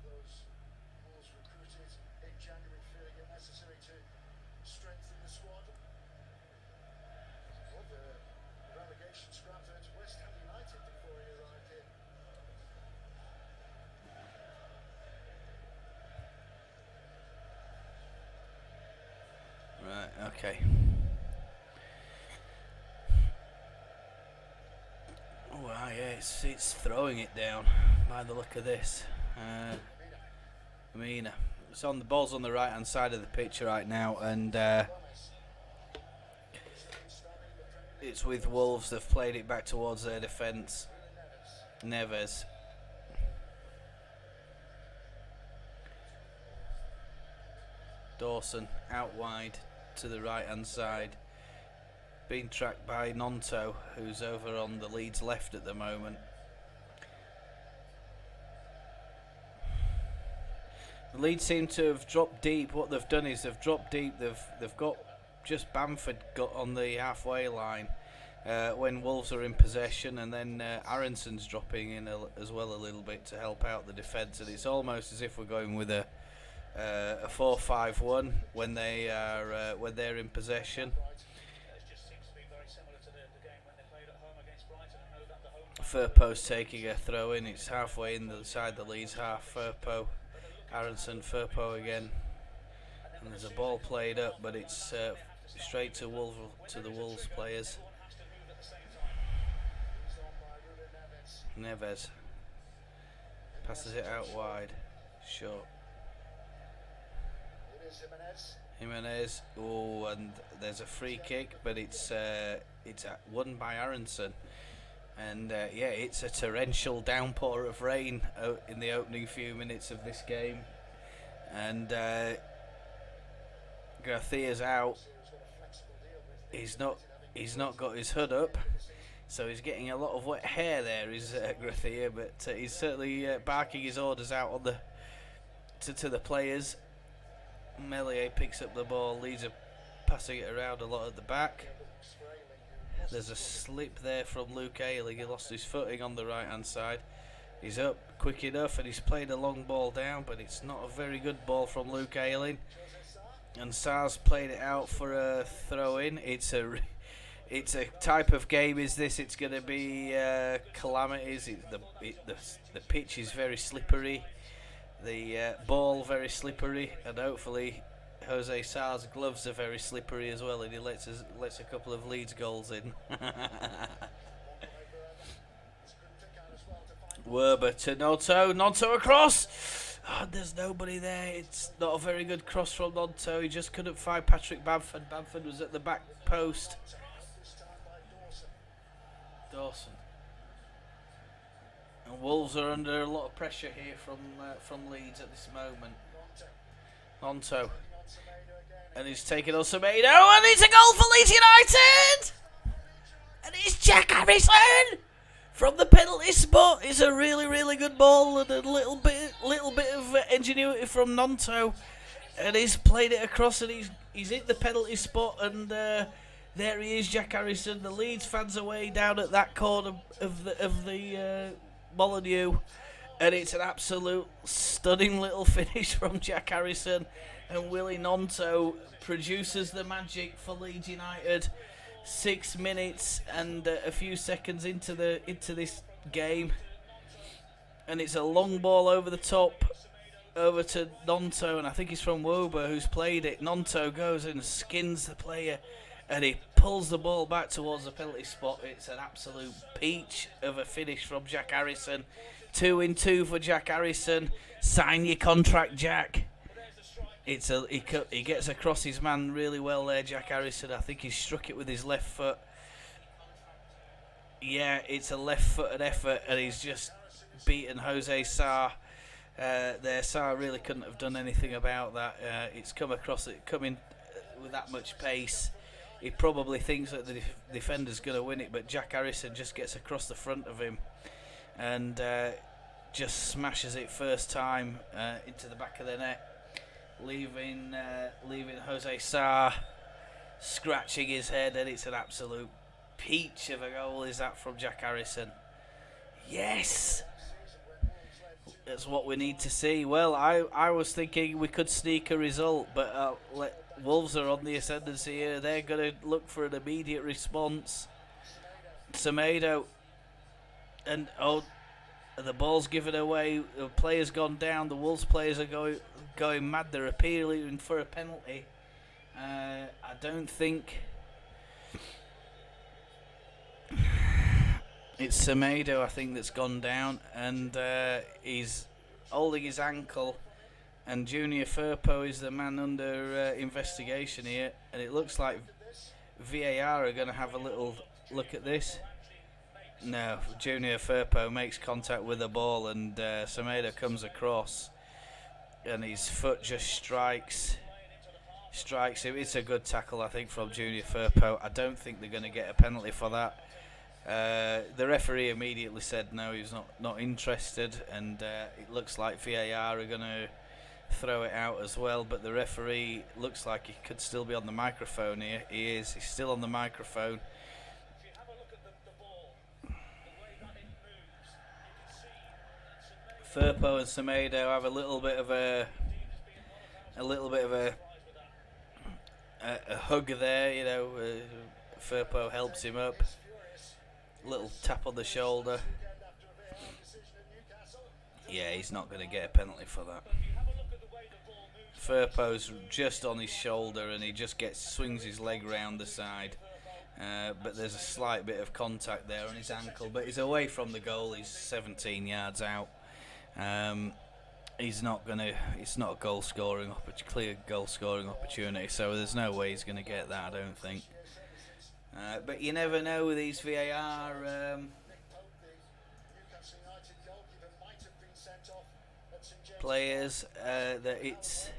Right, okay. Oh wow, yeah, it's throwing it down by the look of this. Mina. It's on the ball's on the right hand side of the pitch right now, and it's with Wolves. They've played it back towards their defence. Neves. Dawson out wide to the right hand side, being tracked by Nonto, who's over on the Leeds left at the moment. The Leeds seem to have dropped deep. What they've done is they've dropped deep. They've got just Bamford got on the halfway line when Wolves are in possession, and then Aronson's dropping in as well a little bit to help out the defence. And it's almost as if we're going with a 4-5-1 when they're in possession. Firpo's taking a throw in. It's halfway inside the Leeds half. Firpo, Aronson, Firpo again, and there's a ball played up, but it's straight to the Wolves players. Neves passes it out wide, short. Jimenez. Oh, and there's a free kick, but it's won by Aronson. And yeah, it's a torrential downpour of rain in the opening few minutes of this game, and Garcia's out. He's not got his hood up, so he's getting a lot of wet hair there. Is Garcia, but he's certainly barking his orders out on to the players. Melier picks up the ball. Leeds are passing it around a lot at the back. There's a slip there from Luke Ayling. He lost his footing on the right hand side. He's up quick enough, and he's played a long ball down, but it's not a very good ball from Luke Ayling. And Sars played it out for a throw in. It's a type of game. Is this? It's going to be calamities. The pitch is very slippery. The ball very slippery, and hopefully Jose Sar's gloves are very slippery as well, and he lets a couple of Leeds goals in. Werber to Nonto across, Oh, there's nobody there. It's not a very good cross from Nonto. He just couldn't find Patrick Bamford. Bamford was at the back post. Dawson. And Wolves are under a lot of pressure here from Leeds at this moment. Nonto. And he's taken on Semedo, and it's a goal for Leeds United! And it's Jack Harrison from the penalty spot. It's a really, really good ball and a little bit of ingenuity from Nonto, and he's played it across, and he's hit the penalty spot, and there he is, Jack Harrison. The Leeds fans away down at that corner of the Molineux, and it's an absolute stunning little finish from Jack Harrison, and Willie Nonto produces the magic for Leeds United. 6 minutes and a few seconds into this game, and it's a long ball over the top over to Nonto, and I think he's from Woba who's played it. Nonto goes and skins the player, and he pulls the ball back towards the penalty spot. It's an absolute peach of a finish from Jack Harrison. 2 in 2 for Jack Harrison. Sign your contract, Jack. He gets across his man really well there, Jack Harrison. I think he struck it with his left foot. Yeah, it's a left-footed effort, and he's just beaten Jose Sarr. Sarr really couldn't have done anything about that. It's come in with that much pace. He probably thinks that the defender's going to win it, but Jack Harrison just gets across the front of him and just smashes it first time into the back of the net. Leaving Jose Sarr scratching his head, and it's an absolute peach of a goal. Is that from Jack Harrison? Yes, that's what we need to see. Well, I was thinking we could sneak a result, but Wolves are on the ascendancy here. They're going to look for an immediate response. Semedo, and the ball's given away. The player's gone down. The Wolves players are going mad. They're appealing for a penalty. I don't think it's Semedo, I think, that's gone down, and he's holding his ankle, and Junior Firpo is the man under investigation here, and it looks like VAR are going to have a little look at this. No, Junior Firpo makes contact with the ball, and Semedo comes across, and his foot just strikes him. It's a good tackle, I think, from Junior Firpo. I don't think they're going to get a penalty for that. The referee immediately said no, he's not interested, and it looks like VAR are going to throw it out as well, but the referee looks like he could still be on the microphone here. He's still on the microphone. Firpo and Semedo have a little bit of a hug there, you know. Firpo helps him up. Little tap on the shoulder. Yeah, he's not going to get a penalty for that. Firpo's just on his shoulder, and he just swings his leg round the side. But there's a slight bit of contact there on his ankle, but he's away from the goal. He's 17 yards out. It's not a clear goal scoring opportunity, so there's no way he's going to get that, I don't think. But you never know with these VAR players that it's.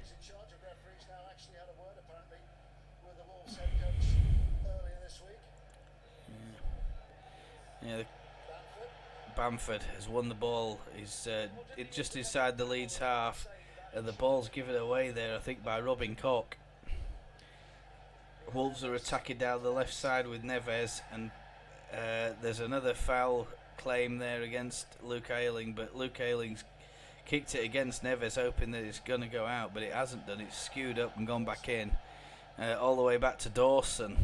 Yeah, Bamford has won the ball. He's just inside the Leeds half, and the ball's given away there, I think, by Robin Koch. Wolves are attacking down the left side with Neves, and there's another foul claim there against Luke Ayling, but Luke Ayling's kicked it against Neves, hoping that it's going to go out, but it hasn't done. It's skewed up and gone back in, all the way back to Dawson.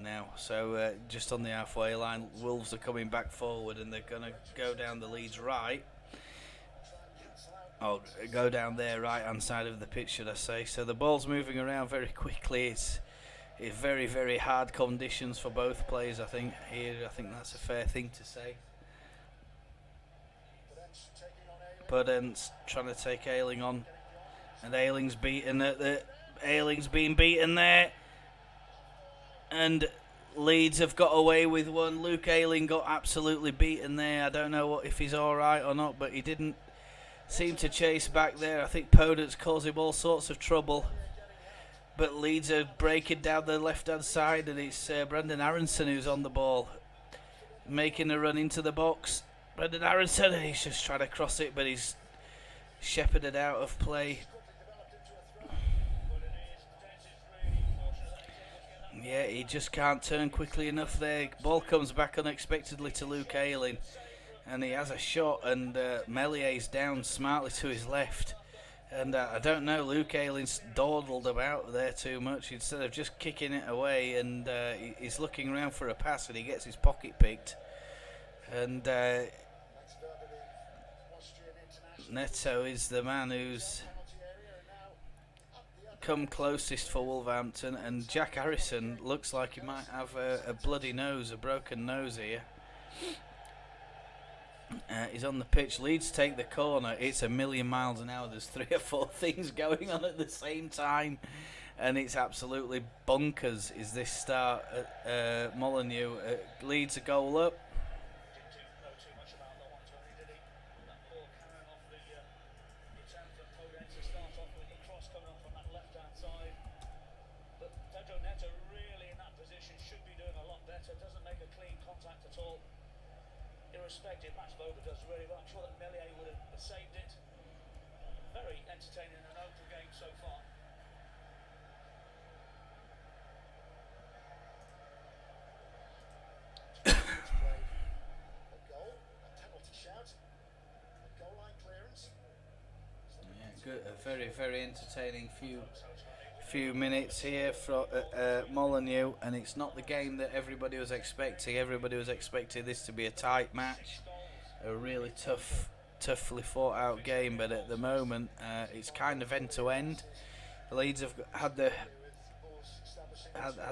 Now, so just on the halfway line, Wolves are coming back forward, and they're going to go down the Leeds right. Oh, go down their right hand side of the pitch, should I say. So the ball's moving around very quickly. It's very, very hard conditions for both players, I think. Here, I think that's a fair thing to say. Puddent's trying to take Ayling on, and Ayling's beaten at the. Ayling's being beaten there, and Leeds have got away with one. Luke Ayling got absolutely beaten there. I don't know if he's all right or not, but he didn't seem to chase back there. I think Podent's caused him all sorts of trouble. But Leeds are breaking down the left-hand side, and it's Brendan Aronson who's on the ball, making a run into the box. Brendan Aronson, and he's just trying to cross it, but he's shepherded out of play. Yeah, he just can't turn quickly enough there. Ball comes back unexpectedly to Luke Ayling, and he has a shot, and Mellier's down smartly to his left. And I don't know, Luke Ayling's dawdled about there too much instead of just kicking it away, and he's looking around for a pass, and he gets his pocket picked. And Neto is the man who's come closest for Wolverhampton, and Jack Harrison looks like he might have a bloody nose, a broken nose here. He's on the pitch. Leeds take the corner. It's a million miles an hour. There's 3 or 4 things going on at the same time, and it's absolutely bonkers. Is this start at Molineux? Leeds a goal up. Irrespective, Matchlover does really well. I'm sure that Melier would have saved it. Very entertaining and open game so far. A goal, a penalty shout, a goal line clearance. Yeah, good. A very, very entertaining few minutes here for Molineux, and it's not the game that everybody was expecting. Everybody was expecting this to be a tight match, a really toughly fought out game, but at the moment it's kind of end to end. Leeds have had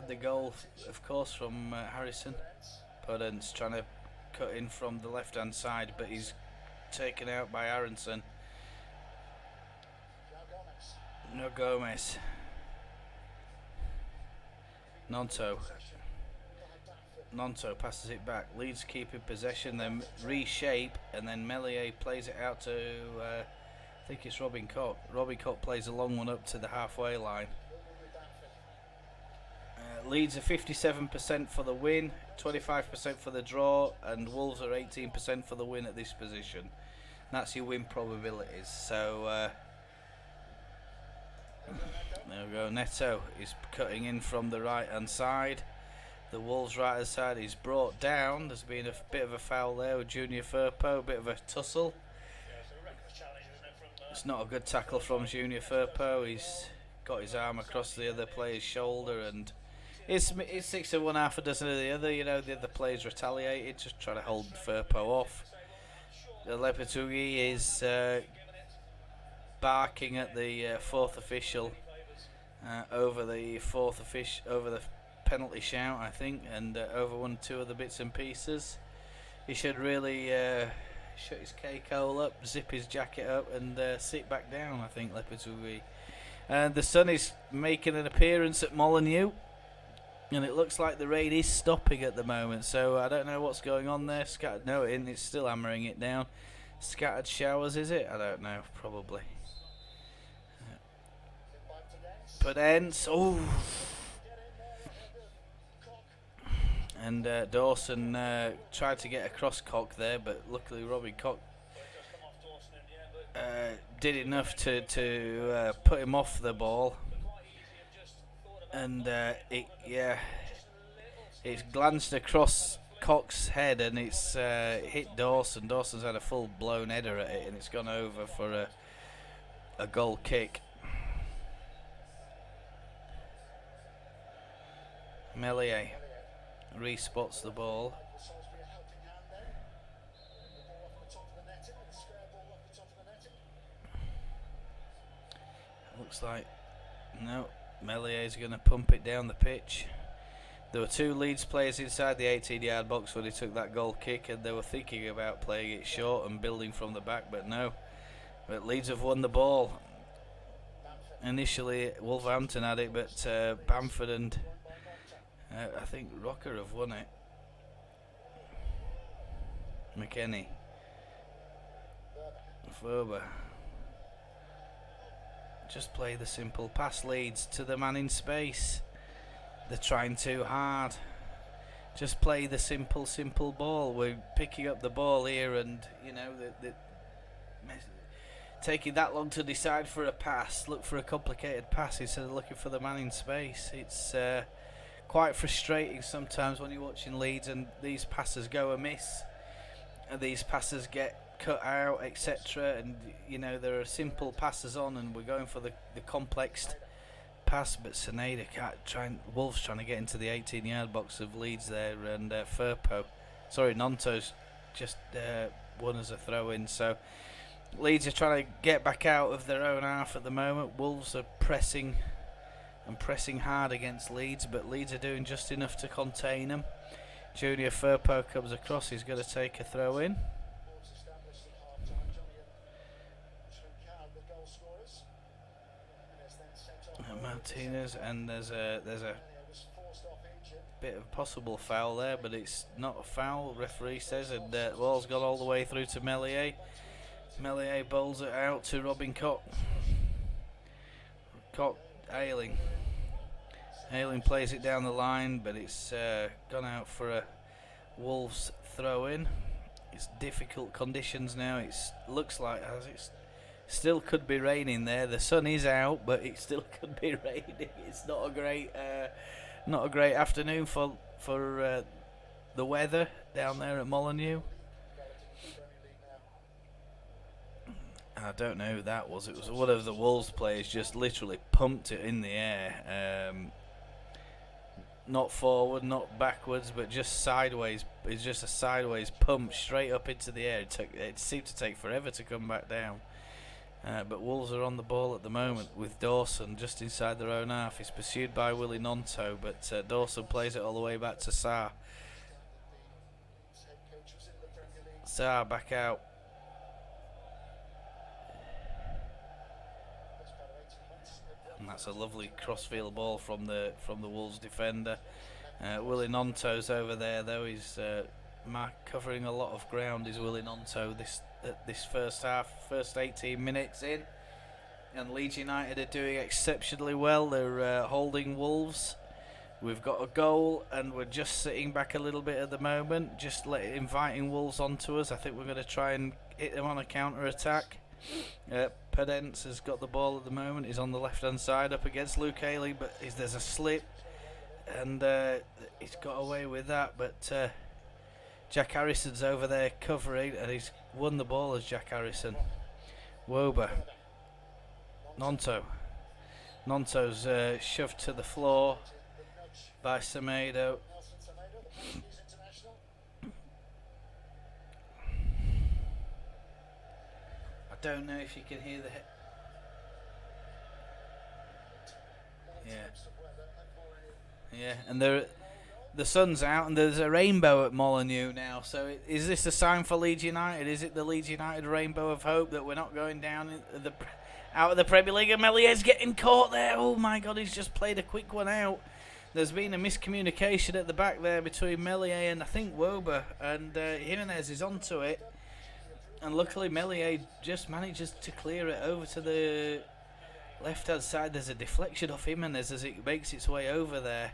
the goal, of course, from Harrison. Puddent's trying to cut in from the left hand side, but he's taken out by Aronson. No Gomez. Nonto passes it back. Leeds keeping possession, then reshape, and then Melier plays it out to I think it's Robin Koch. Robin Koch plays a long one up to the halfway line. Leeds are 57% for the win, 25% for the draw, and Wolves are 18% for the win at this position. That's your win probabilities. So there we go. Neto is cutting in from the right hand side. The Wolves right hand side is brought down. There's been a bit of a foul there with Junior Firpo, a bit of a tussle. It's not a good tackle from Junior Firpo. He's got his arm across the other player's shoulder, and it's 6 of one, half a dozen of the other. You know, the other players retaliated, just trying to hold Firpo off. The Lepetugi is barking at the fourth official over the penalty shout, I think, and over 1 or 2 other bits and pieces. He should really shut his cake hole up, zip his jacket up, and sit back down, I think, Lepetugi. And the sun is making an appearance at Molineux, and it looks like the rain is stopping at the moment, so I don't know what's going on there. No, it's still hammering it down. Scattered showers, is it? I don't know, probably. But ends, oh, and Dawson tried to get across Koch there, but luckily Robbie Koch did enough to put him off the ball, and it's glanced across Koch's head, and it's hit Dawson. Dawson's had a full blown header at it, and it's gone over for a goal kick. Melier re-spots the ball. Looks like no, Melier's going to pump it down the pitch. There were two Leeds players inside the 18-yard box when he took that goal kick, and they were thinking about playing it short and building from the back, but no. But Leeds have won the ball. Initially, Wolverhampton had it, but Bamford and I think Rocker have won it. McKennie. Ferber. Just play the simple pass, Leeds, to the man in space. They're trying too hard. Just play the simple ball. We're picking up the ball here, and you know, taking that long to decide for a pass. Look for a complicated pass instead of looking for the man in space. It's quite frustrating sometimes when you're watching Leeds and these passes go amiss, and these passes get cut out, etc. And you know, there are simple passes on, and we're going for the complex pass, but Seneda can't. Wolves trying to get into the 18-yard box of Leeds there, and Nonto's just won as a throw-in. So Leeds are trying to get back out of their own half at the moment. Wolves are pressing hard against Leeds, but Leeds are doing just enough to contain them. Junior Firpo comes across. He's going to take a throw-in. Martinez, and there's a bit of possible foul there, but it's not a foul, referee says, and ball's gone all the way through to Meslier. Meslier bowls it out to Robin Koch. Ayling plays it down the line, but it's gone out for a Wolves throw-in. It's difficult conditions now. It looks like as it's still could be raining there. The sun is out, but it still could be raining. It's not a great afternoon for the weather down there at Molineux. I don't know who that was. It was one of the Wolves players just literally pumped it in the air. Not forward, not backwards, but just sideways. It's just a sideways pump straight up into the air. It seemed to take forever to come back down. But Wolves are on the ball at the moment with Dawson just inside their own half. He's pursued by Willie Nonto, but Dawson plays it all the way back to Sarr. Sarr back out. And that's a lovely crossfield ball from the Wolves defender. Willie Nonto's over there though. He's covering a lot of ground. Is Willie Nonto this first half, first 18 minutes in, and Leeds United are doing exceptionally well. They're holding Wolves. We've got a goal, and we're just sitting back a little bit at the moment, just inviting Wolves onto us. I think we're going to try and hit them on a counter attack. Pedence has got the ball at the moment. He's on the left hand side up against Luke Haley, but there's a slip, and he's got away with that. But Jack Harrison's over there covering, and he's won the ball as Jack Harrison. Wober. Nonto's shoved to the floor by Semedo. I don't know if you can hear the yeah, and the sun's out, and there's a rainbow at Molineux now. So is this a sign for Leeds United? Is it the Leeds United rainbow of hope that we're not going down out of the Premier League? And Mellier's getting caught there. Oh my God, he's just played a quick one out. There's been a miscommunication at the back there between Meslier and I think Wober, and Jimenez is onto it. And luckily Meslier just manages to clear it over to the left-hand side. There's a deflection off Jimenez as it makes its way over there.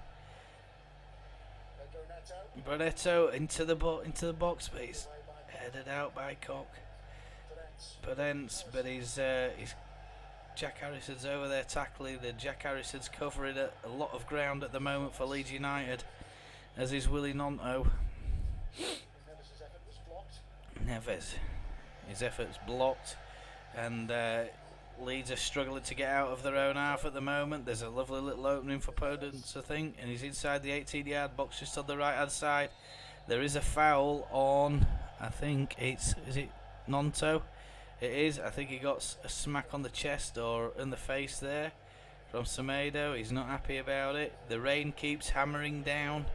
Brunetto into the box space, headed out by Koch. Pedence, but he's Jack Harrison's over there tackling. The Jack Harrison's covering a lot of ground at the moment for Leeds United, as is Willie Nonto. Neves, his effort's blocked, and Leeds are struggling to get out of their own half at the moment. There's a lovely little opening for Podence, I think, and he's inside the 18-yard box just on the right-hand side. There is a foul on, I think is it Nonto? It is. I think he got a smack on the chest or in the face there. from Semedo. He's not happy about it. The rain keeps hammering down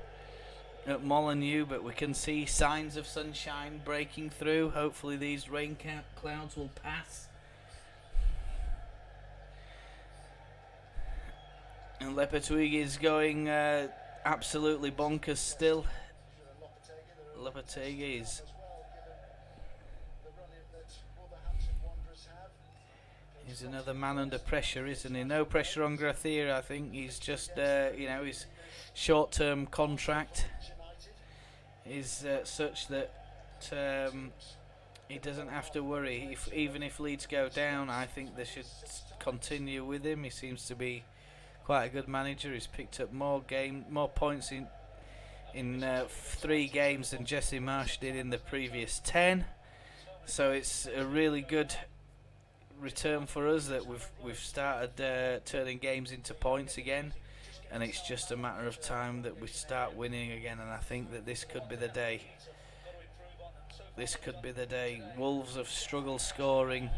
at Molineux, but we can see signs of sunshine breaking through. Hopefully these rain clouds will pass. And Lopetegui is going absolutely bonkers still. Lopetegui is... He's another man under pressure, isn't he? No pressure on Gracia, I think. He's just, his short-term contract is such that he doesn't have to worry. Even if Leeds go down, I think they should continue with him. He seems to be quite a good manager. He's picked up more points in 3 games than Jesse Marsh did in the previous 10. So it's a really good return for us that we've started turning games into points again, and it's just a matter of time that we start winning again. And I think that this could be the day. This could be the day. Wolves have struggled scoring.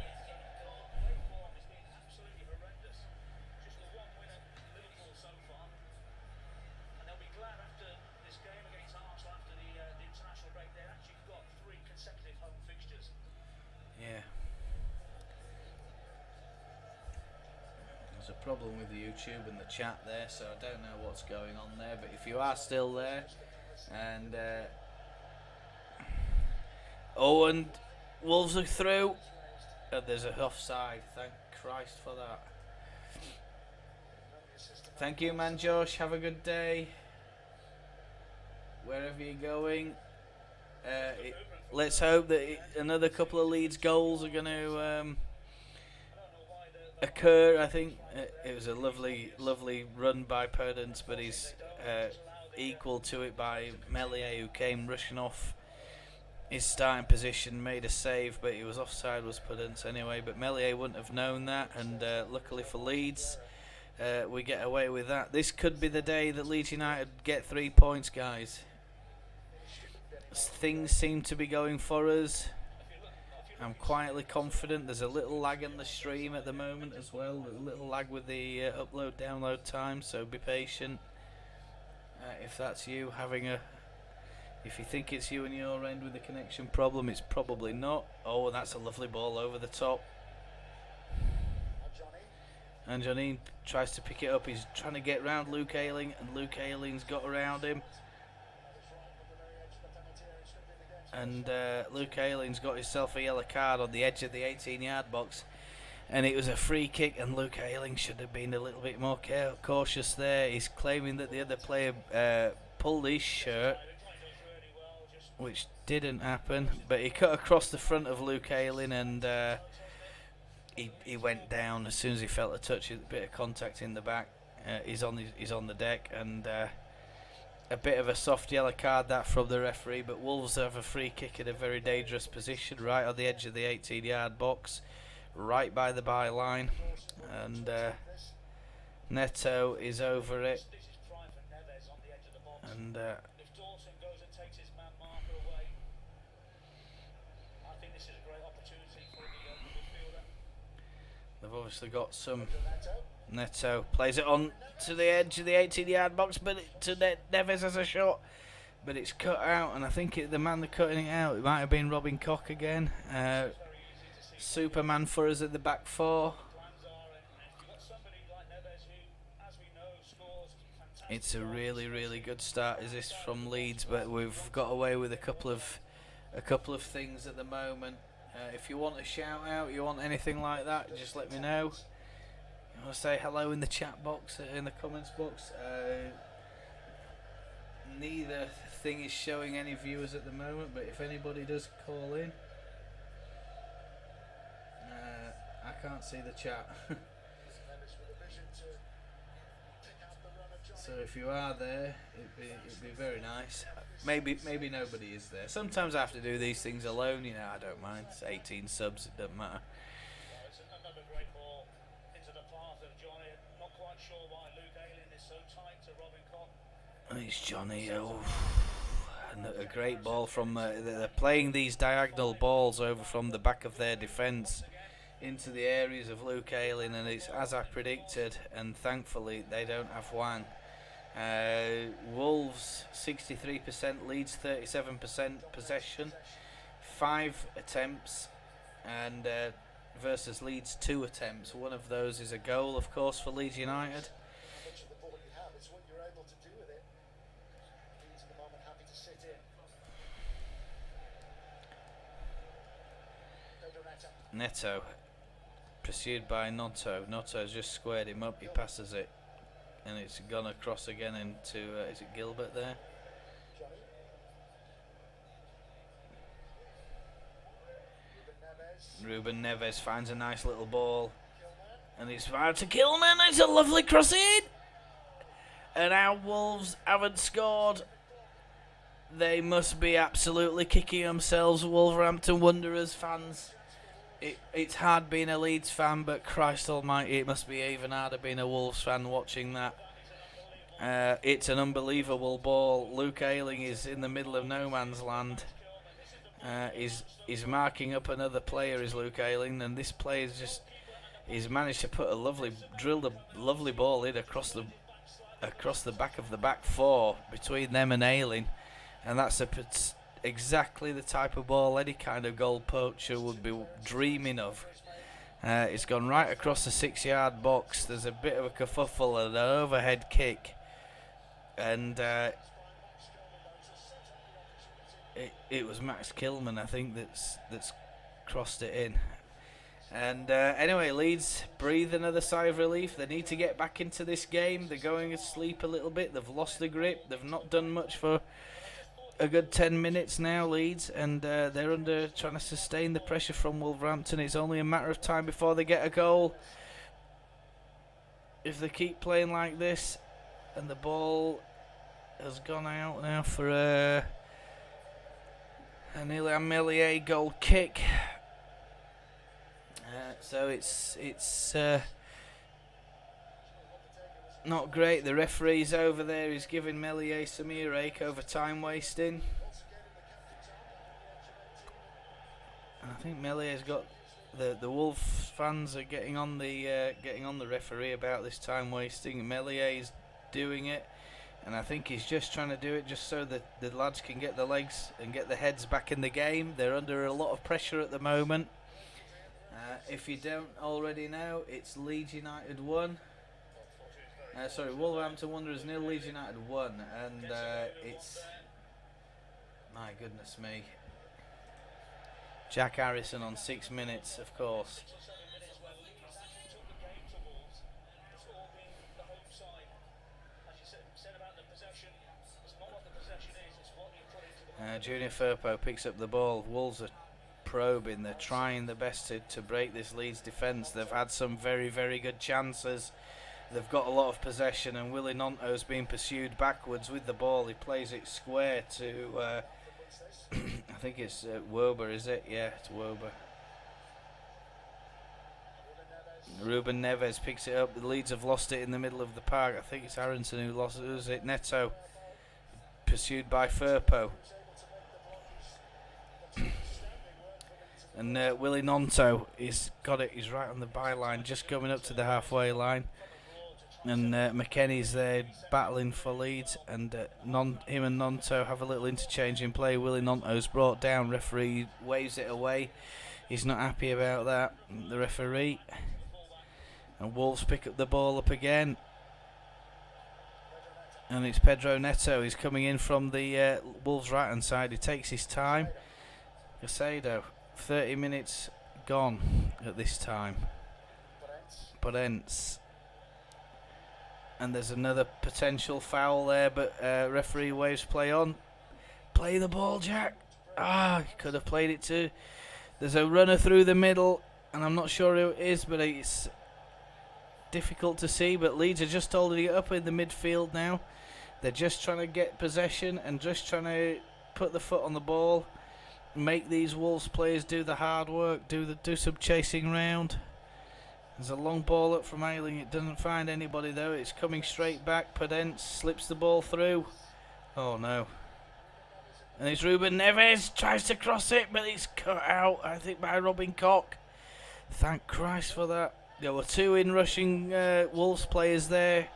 There's a problem with the YouTube and the chat there, so I don't know what's going on there, but if you are still there, and and Wolves are through, and there's an offside. Thank Christ for that. Thank you, man, Josh. Have a good day wherever you're going. Let's hope that another couple of Leeds goals are going to occur. I think it was a lovely run by Perdance, but he's equal to it by Meslier, who came rushing off his starting position, made a save, but he was offside, was Perdance anyway. But Meslier wouldn't have known that, and luckily for Leeds, we get away with that. This could be the day that Leeds United get 3 points, guys. Things seem to be going for us. I'm quietly confident. There's a little lag in the stream at the moment as well, a little lag with the upload download time, so be patient. If that's you if you think it's you and your end with the connection problem, it's probably not. Oh, that's a lovely ball over the top, and Johnny tries to pick it up. He's trying to get round Luke Ayling, and Luke Ayling's got around him. And Luke Ayling's got himself a yellow card on the edge of the 18-yard box, and it was a free kick, and Luke Ayling should have been a little bit more cautious there. He's claiming that the other player pulled his shirt, which didn't happen, but he cut across the front of Luke Ayling, and he went down as soon as he felt a touch, a bit of contact in the back. He's on the deck, and a bit of a soft yellow card that from the referee, but Wolves have a free kick in a very dangerous position right on the edge of the 18-yard box, right by the byline, and Neto is over it, and they've obviously got some. Neto plays it on to the edge of the 18-yard box, but Neves has a shot, but it's cut out, and I think the man that's cutting it out, it might have been Robin Koch again. Superman for us at the back four. It's a really good start is this from Leeds, but we've got away with a couple of things at the moment. If you want a shout out, you want anything like that, just let me know. You want to say hello in the chat box, in the comments box. Neither thing is showing any viewers at the moment, but if anybody does call in, I can't see the chat. So if you are there, it'd be very nice. Maybe nobody is there. Sometimes I have to do these things alone, I don't mind. It's 18 subs, it doesn't matter. And it's Johnny. Oh, and a great ball from. They're playing these diagonal balls over from the back of their defence into the areas of Luke Ayling, and it's as I predicted, and thankfully they don't have Wang. Wolves 63%, Leeds 37% possession, 5 attempts, and versus Leeds 2 attempts. One of those is a goal, of course, for Leeds United. Neto, pursued by Noto. Noto's just squared him up, he passes it, and it's gone across again into, is it Gilbert there? Ruben Neves finds a nice little ball, and he's fired to Kilman. It's a lovely cross in, and our Wolves haven't scored. They must be absolutely kicking themselves, Wolverhampton Wanderers fans. It's hard being a Leeds fan, but Christ almighty, it must be even harder being a Wolves fan watching that. It's an unbelievable ball. Luke Ayling is in the middle of no man's land. He's marking up another player, is Luke Ayling, and this player's just, he's managed to put drilled a lovely ball in across the back of the back four between them and Ayling, and that's exactly the type of ball any kind of goal poacher would be dreaming of. It's gone right across the 6-yard box. There's a bit of a kerfuffle and an overhead kick, and it was Max Kilman, I think, that's crossed it in. And anyway, Leeds breathe another sigh of relief. They need to get back into this game. They're going asleep a little bit. They've lost the grip. They've not done much for a good 10 minutes now, Leeds, and they're trying to sustain the pressure from Wolverhampton. It's only a matter of time before they get a goal. If they keep playing like this, and the ball has gone out now for a Ilya Meslier goal kick. So it's not great. The referee's over there. He's giving Meslier some earache over time wasting. And I think Mellier's got the Wolves fans are getting on the referee about this time wasting. Mellier's doing it, and I think he's just trying to do it just so that the lads can get the legs and get the heads back in the game. They're under a lot of pressure at the moment. If you don't already know, it's Leeds United 1. Wolverhampton Wanderers 0, Leeds United 1, and it's, my goodness me, Jack Harrison on 6 minutes, of course. Junior Firpo picks up the ball. Wolves are probing. They're trying their best to break this Leeds defence. They've had some very, very good chances. They've got a lot of possession, and Willie Nonto's being pursued backwards with the ball. He plays it square to, I think it's Wober, is it? Yeah, it's Wober. Ruben Neves picks it up. The Leeds have lost it in the middle of the park. I think it's Aronson who lost it. Was it Neto? Pursued by Firpo. And Willie Nonto, he's got it. He's right on the byline, just coming up to the halfway line. And McKennie's there battling for Leeds, and him and Nonto have a little interchange in play. Willie Nonto's brought down. Referee waves it away. He's not happy about that, the referee. And Wolves pick up the ball up again. And it's Pedro Neto. He's coming in from the Wolves' right-hand side. He takes his time. Casado, 30 minutes gone at this time. Podence. And there's another potential foul there, but referee waves play on. Play the ball, Jack. He could have played it too. There's a runner through the middle, and I'm not sure who it is, but it's difficult to see. But Leeds are just holding it up in the midfield now. They're just trying to get possession and just trying to put the foot on the ball, make these Wolves players do the hard work, do some chasing round. There's a long ball up from Ayling. It doesn't find anybody though. It's coming straight back. Podence slips the ball through. Oh no. And it's Ruben Neves. Tries to cross it, but it's cut out, I think, by Robin Koch. Thank Christ for that. There were two in-rushing Wolves players there.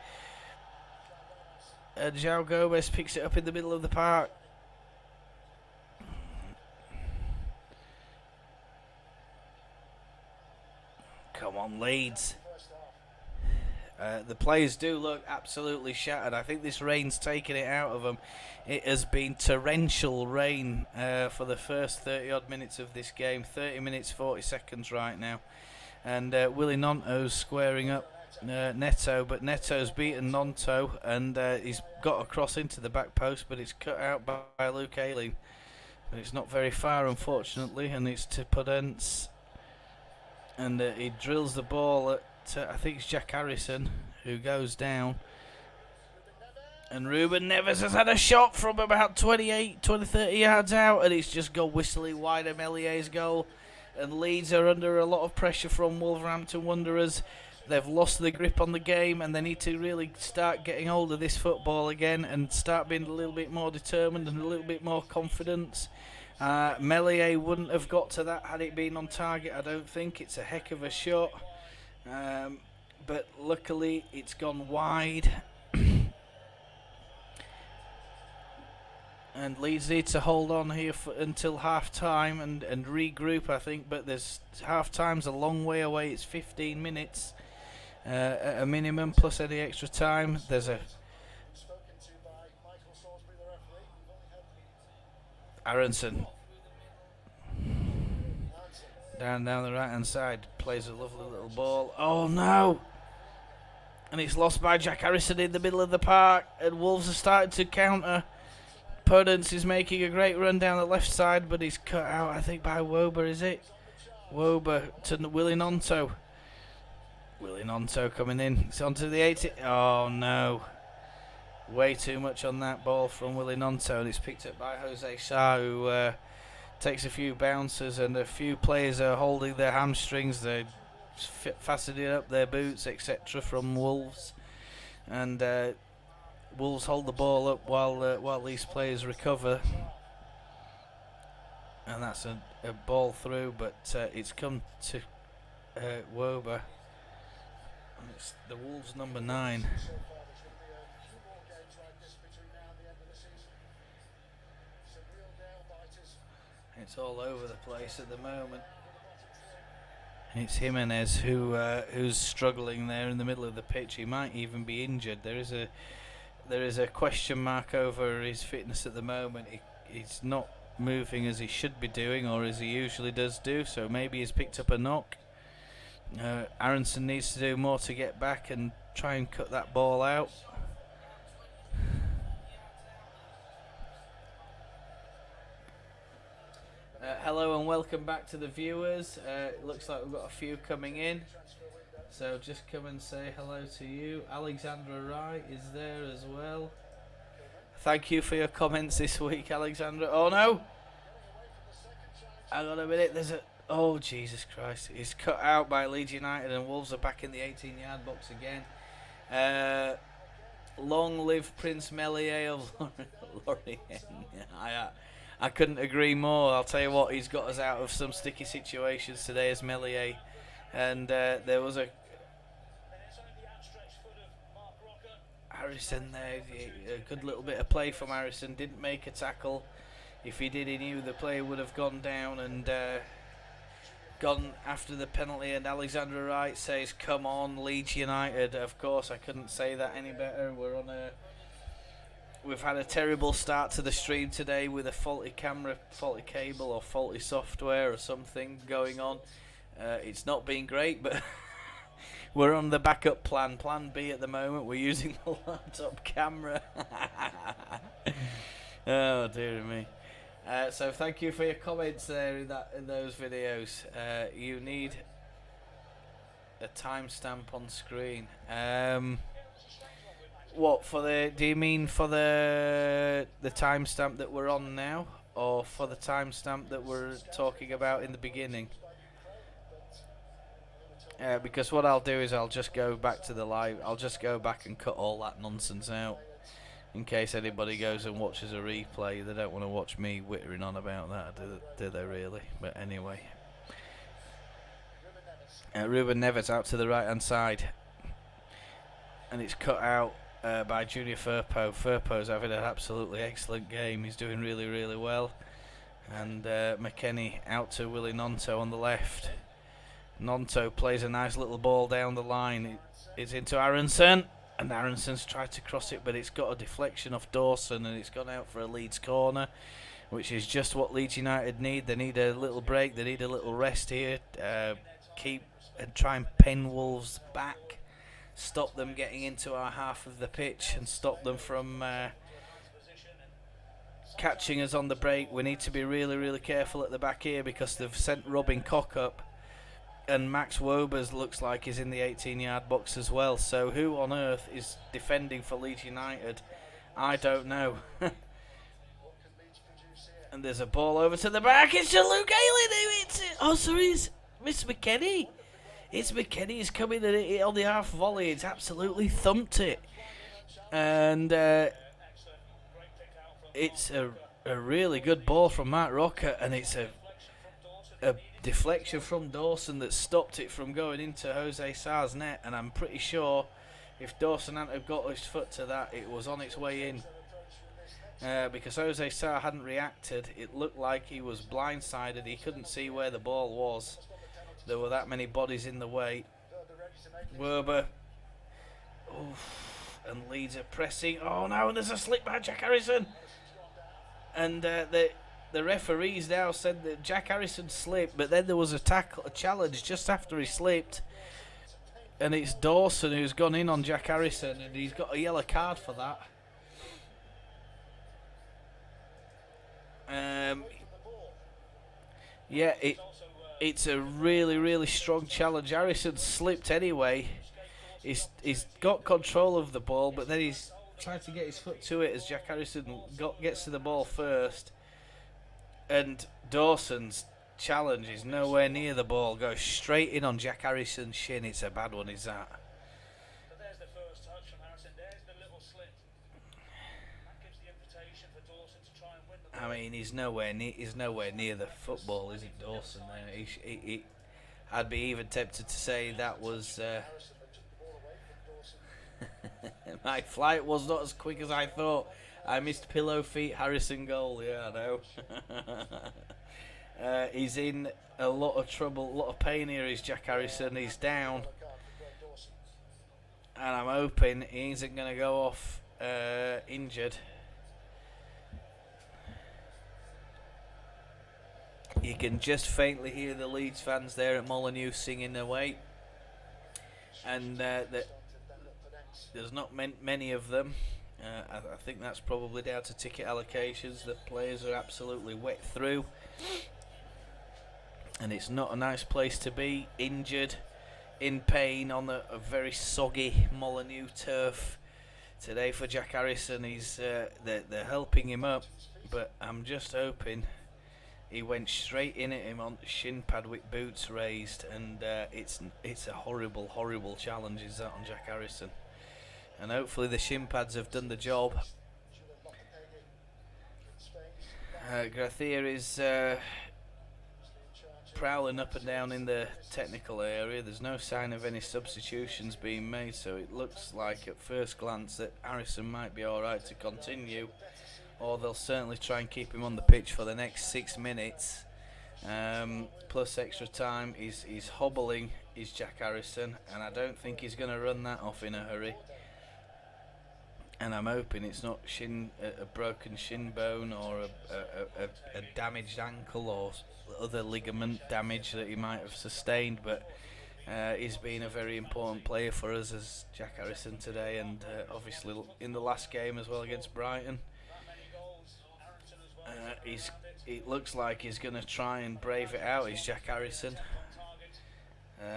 João Gomez picks it up in the middle of the park. Come on, Leeds. The players do look absolutely shattered. I think this rain's taken it out of them. It has been torrential rain for the first 30-odd minutes of this game. 30 minutes, 40 seconds right now. And Willie Nonto's squaring up Neto, but Neto's beaten Nonto, and he's got a cross into the back post, but it's cut out by Luke Ayling. But it's not very far, unfortunately, and it's to Podence. And he drills the ball at, I think it's Jack Harrison, who goes down. And Ruben Neves has had a shot from about 30 yards out, and it's just gone whistling wide of Mellier's goal. And Leeds are under a lot of pressure from Wolverhampton Wanderers. They've lost the grip on the game, and they need to really start getting hold of this football again and start being a little bit more determined and a little bit more confidence. Meslier wouldn't have got to that had it been on target, I don't think. It's a heck of a shot. But luckily it's gone wide. And Leeds need to hold on here until half time and regroup, I think. But there's half time's a long way away. It's 15 minutes at a minimum, plus any extra time. There's a Aronson down the right hand side, plays a lovely little ball. Oh no! And it's lost by Jack Harrison in the middle of the park, and Wolves are starting to counter. Podence is making a great run down the left side, but he's cut out, I think, by Wober, is it? Wober to Willie Nonto. Willie Nonto coming in. It's onto the 80. Oh no. Way too much on that ball from Willie Nonto, and it's picked up by Jose Sa, who takes a few bounces, and a few players are holding their hamstrings. They're fastening up their boots, etc. from Wolves. And Wolves hold the ball up while these players recover, and that's a ball through, but it's come to Wober, and it's the Wolves number 9. It's all over the place at the moment. It's Jimenez who's struggling there in the middle of the pitch. He might even be injured. There is a question mark over his fitness at the moment. He's not moving as he should be doing, or as he usually does do, so maybe he's picked up a knock. Aronson needs to do more to get back and try and cut that ball out. Hello and welcome back to the viewers. It looks like we've got a few coming in, so just come and say hello to you. Alexandra Wright is there as well. Thank you for your comments this week, Alexandra. Oh no! Hang on a minute, there's a... Oh Jesus Christ, he's cut out by Leeds United, and Wolves are back in the 18-yard box again. Long live Prince Meslier of Lorient. I couldn't agree more. I'll tell you what, he's got us out of some sticky situations today as Meslier. And there was a Harrison there, a good little bit of play from Harrison. Didn't make a tackle. If he did, he knew the player would have gone down and gone after the penalty. And Alexander Wright says, "Come on, Leeds United." Of course, I couldn't say that any better. We've had a terrible start to the stream today with a faulty camera, faulty cable, or faulty software or something going on. It's not been great, but we're on the backup plan B at the moment. We're using the laptop camera. Oh dear me. So thank you for your comments there in those videos. You need a timestamp on screen. What for the? Do you mean for the timestamp that we're on now, or for the timestamp that we're talking about in the beginning? Because what I'll do is I'll just go back to the live. I'll just go back and cut all that nonsense out, in case anybody goes and watches a replay. They don't want to watch me wittering on about that, do they really? But anyway. Ruben Neves out to the right hand side, and it's cut out by Junior Firpo. Firpo's having an absolutely excellent game. He's doing really, really well. And McKennie out to Willie Nonto on the left. Nonto plays a nice little ball down the line. It's into Aronson, and Aronson's tried to cross it, but it's got a deflection off Dawson, and it's gone out for a Leeds corner, which is just what Leeds United need. They need a little break. They need a little rest here. Keep and try and pen Wolves back. Stop them getting into our half of the pitch and stop them from catching us on the break. We need to be really, really careful at the back here because they've sent Robin Koch up, and Max Wobers looks like he's in the 18-yard box as well. So who on earth is defending for Leeds United? I don't know. And there's a ball over to the back. It's to Luke Ayling. Sorry, it's Miss McKennie. It's McKennie. He's coming on the half volley. It's absolutely thumped it. And it's a really good ball from Mark Rocker, and it's a deflection from Dawson that stopped it from going into Jose Sar's net, and I'm pretty sure if Dawson hadn't have got his foot to that, it was on its way in. Because Jose Sar hadn't reacted, it looked like he was blindsided. He couldn't see where the ball was. There were that many bodies in the way. Werber. Oof. And Leeds are pressing. Oh no, and there's a slip by Jack Harrison. And the referees now said that Jack Harrison slipped, but then there was a challenge just after he slipped. And it's Dawson who's gone in on Jack Harrison, and he's got a yellow card for that. Yeah, it's a really, really strong challenge. Harrison slipped anyway. He's got control of the ball, but then he's trying to get his foot to it as Jack Harrison gets to the ball first. And Dawson's challenge is nowhere near the ball. Goes straight in on Jack Harrison's shin. It's a bad one, is that? But there's the first touch from Harrison. There's the little slip. That gives the invitation for Dawson to try and win the ball. I mean, he's nowhere near the football, is it, Dawson? There, I'd be even tempted to say that was. My flight was not as quick as I thought. I missed pillow feet Harrison goal. Yeah, I know. He's in a lot of trouble, a lot of pain here. Is Jack Harrison? He's down, and I'm hoping he isn't going to go off injured. You can just faintly hear the Leeds fans there at Molineux singing away, and there's not many of them. I think that's probably down to ticket allocations. The players are absolutely wet through, and it's not a nice place to be, injured, in pain on a very soggy Molineux turf today for Jack Harrison. They're helping him up, but I'm just hoping he went straight in at him on shin pad with boots raised, and it's a horrible challenge, is that, on Jack Harrison. And hopefully the shin pads have done the job. Grathia is prowling up and down in the technical area. There's no sign of any substitutions being made, so it looks like at first glance that Harrison might be alright to continue, or they'll certainly try and keep him on the pitch for the next 6 minutes. Plus extra time. He's hobbling, is Jack Harrison, and I don't think he's going to run that off in a hurry. And I'm hoping it's not a broken shin bone or a damaged ankle or other ligament damage that he might have sustained. But he's been a very important player for us as Jack Harrison today, and obviously in the last game as well against Brighton. It looks like he's going to try and brave it out, is Jack Harrison.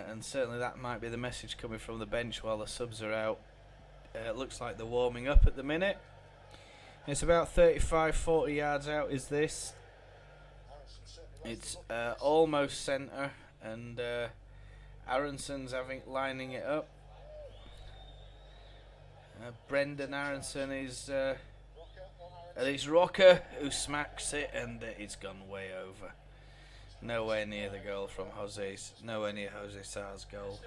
And certainly that might be the message coming from the bench while the subs are out. It looks like they're warming up at the minute. It's about 35-40 yards out is this. It's almost centre, and Aronson's lining it up. Brendan Aronson is and it's Rocker who smacks it, and it's gone way over. Nowhere near the goal from Jose's. Nowhere near Jose Sar's goal.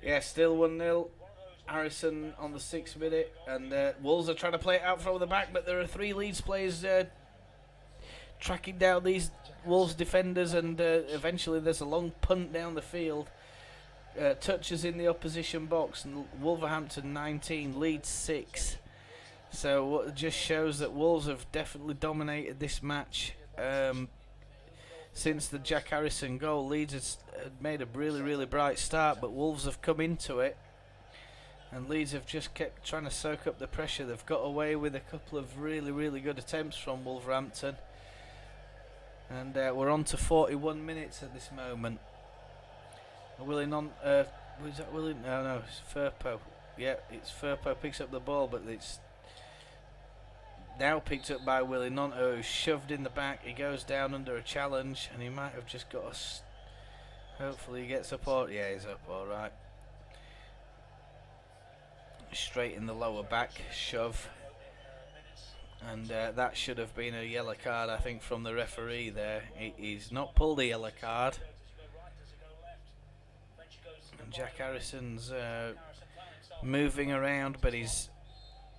Yeah, still 1-0. Harrison on the 6th minute, and Wolves are trying to play it out from the back, but there are 3 Leeds players tracking down these Wolves defenders, and eventually there's a long punt down the field. Touches in the opposition box, and Wolverhampton 19, Leeds 6. So what just shows that Wolves have definitely dominated this match. Since the Jack Harrison goal, Leeds has made a really, really bright start, but Wolves have come into it. And Leeds have just kept trying to soak up the pressure. They've got away with a couple of really, really good attempts from Wolverhampton. And we're on to 41 minutes at this moment. Was that Willie? No, it's Firpo. Yeah, it's Firpo picks up the ball, but it's now picked up by Willie Nonto, who's shoved in the back. He goes down under a challenge, and he might have just got hopefully he gets up. Yeah, he's up all right. Straight in the lower back shove, and that should have been a yellow card, I think, from the referee there. He's not pulled a yellow card, and Jack Harrison's moving around, but he's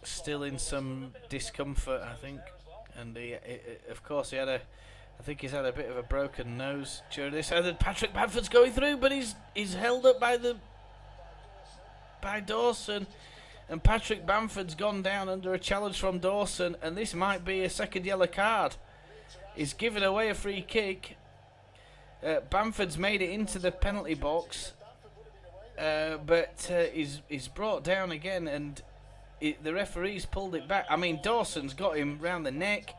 still in some discomfort, I think, and of course I think he's had a bit of a broken nose during this. And then Patrick Bamford's going through, but he's held up by Dawson. And Patrick Bamford's gone down under a challenge from Dawson, and this might be a second yellow card. He's given away a free kick. Bamford's made it into the penalty box, but he's brought down again, and the referee's pulled it back. I mean, Dawson's got him round the neck,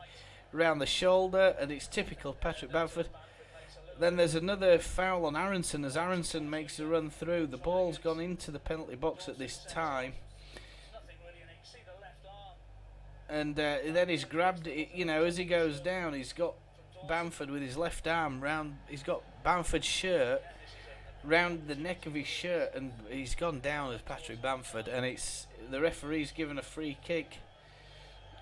round the shoulder, and it's typical Patrick Bamford. Then there's another foul on Aronson as Aronson makes a run through. The ball's gone into the penalty box at this time. And then he's grabbed it, as he goes down, he's got Bamford with his left arm round, he's got Bamford's shirt round the neck of his shirt, and he's gone down as Patrick Bamford, and the referee's given a free kick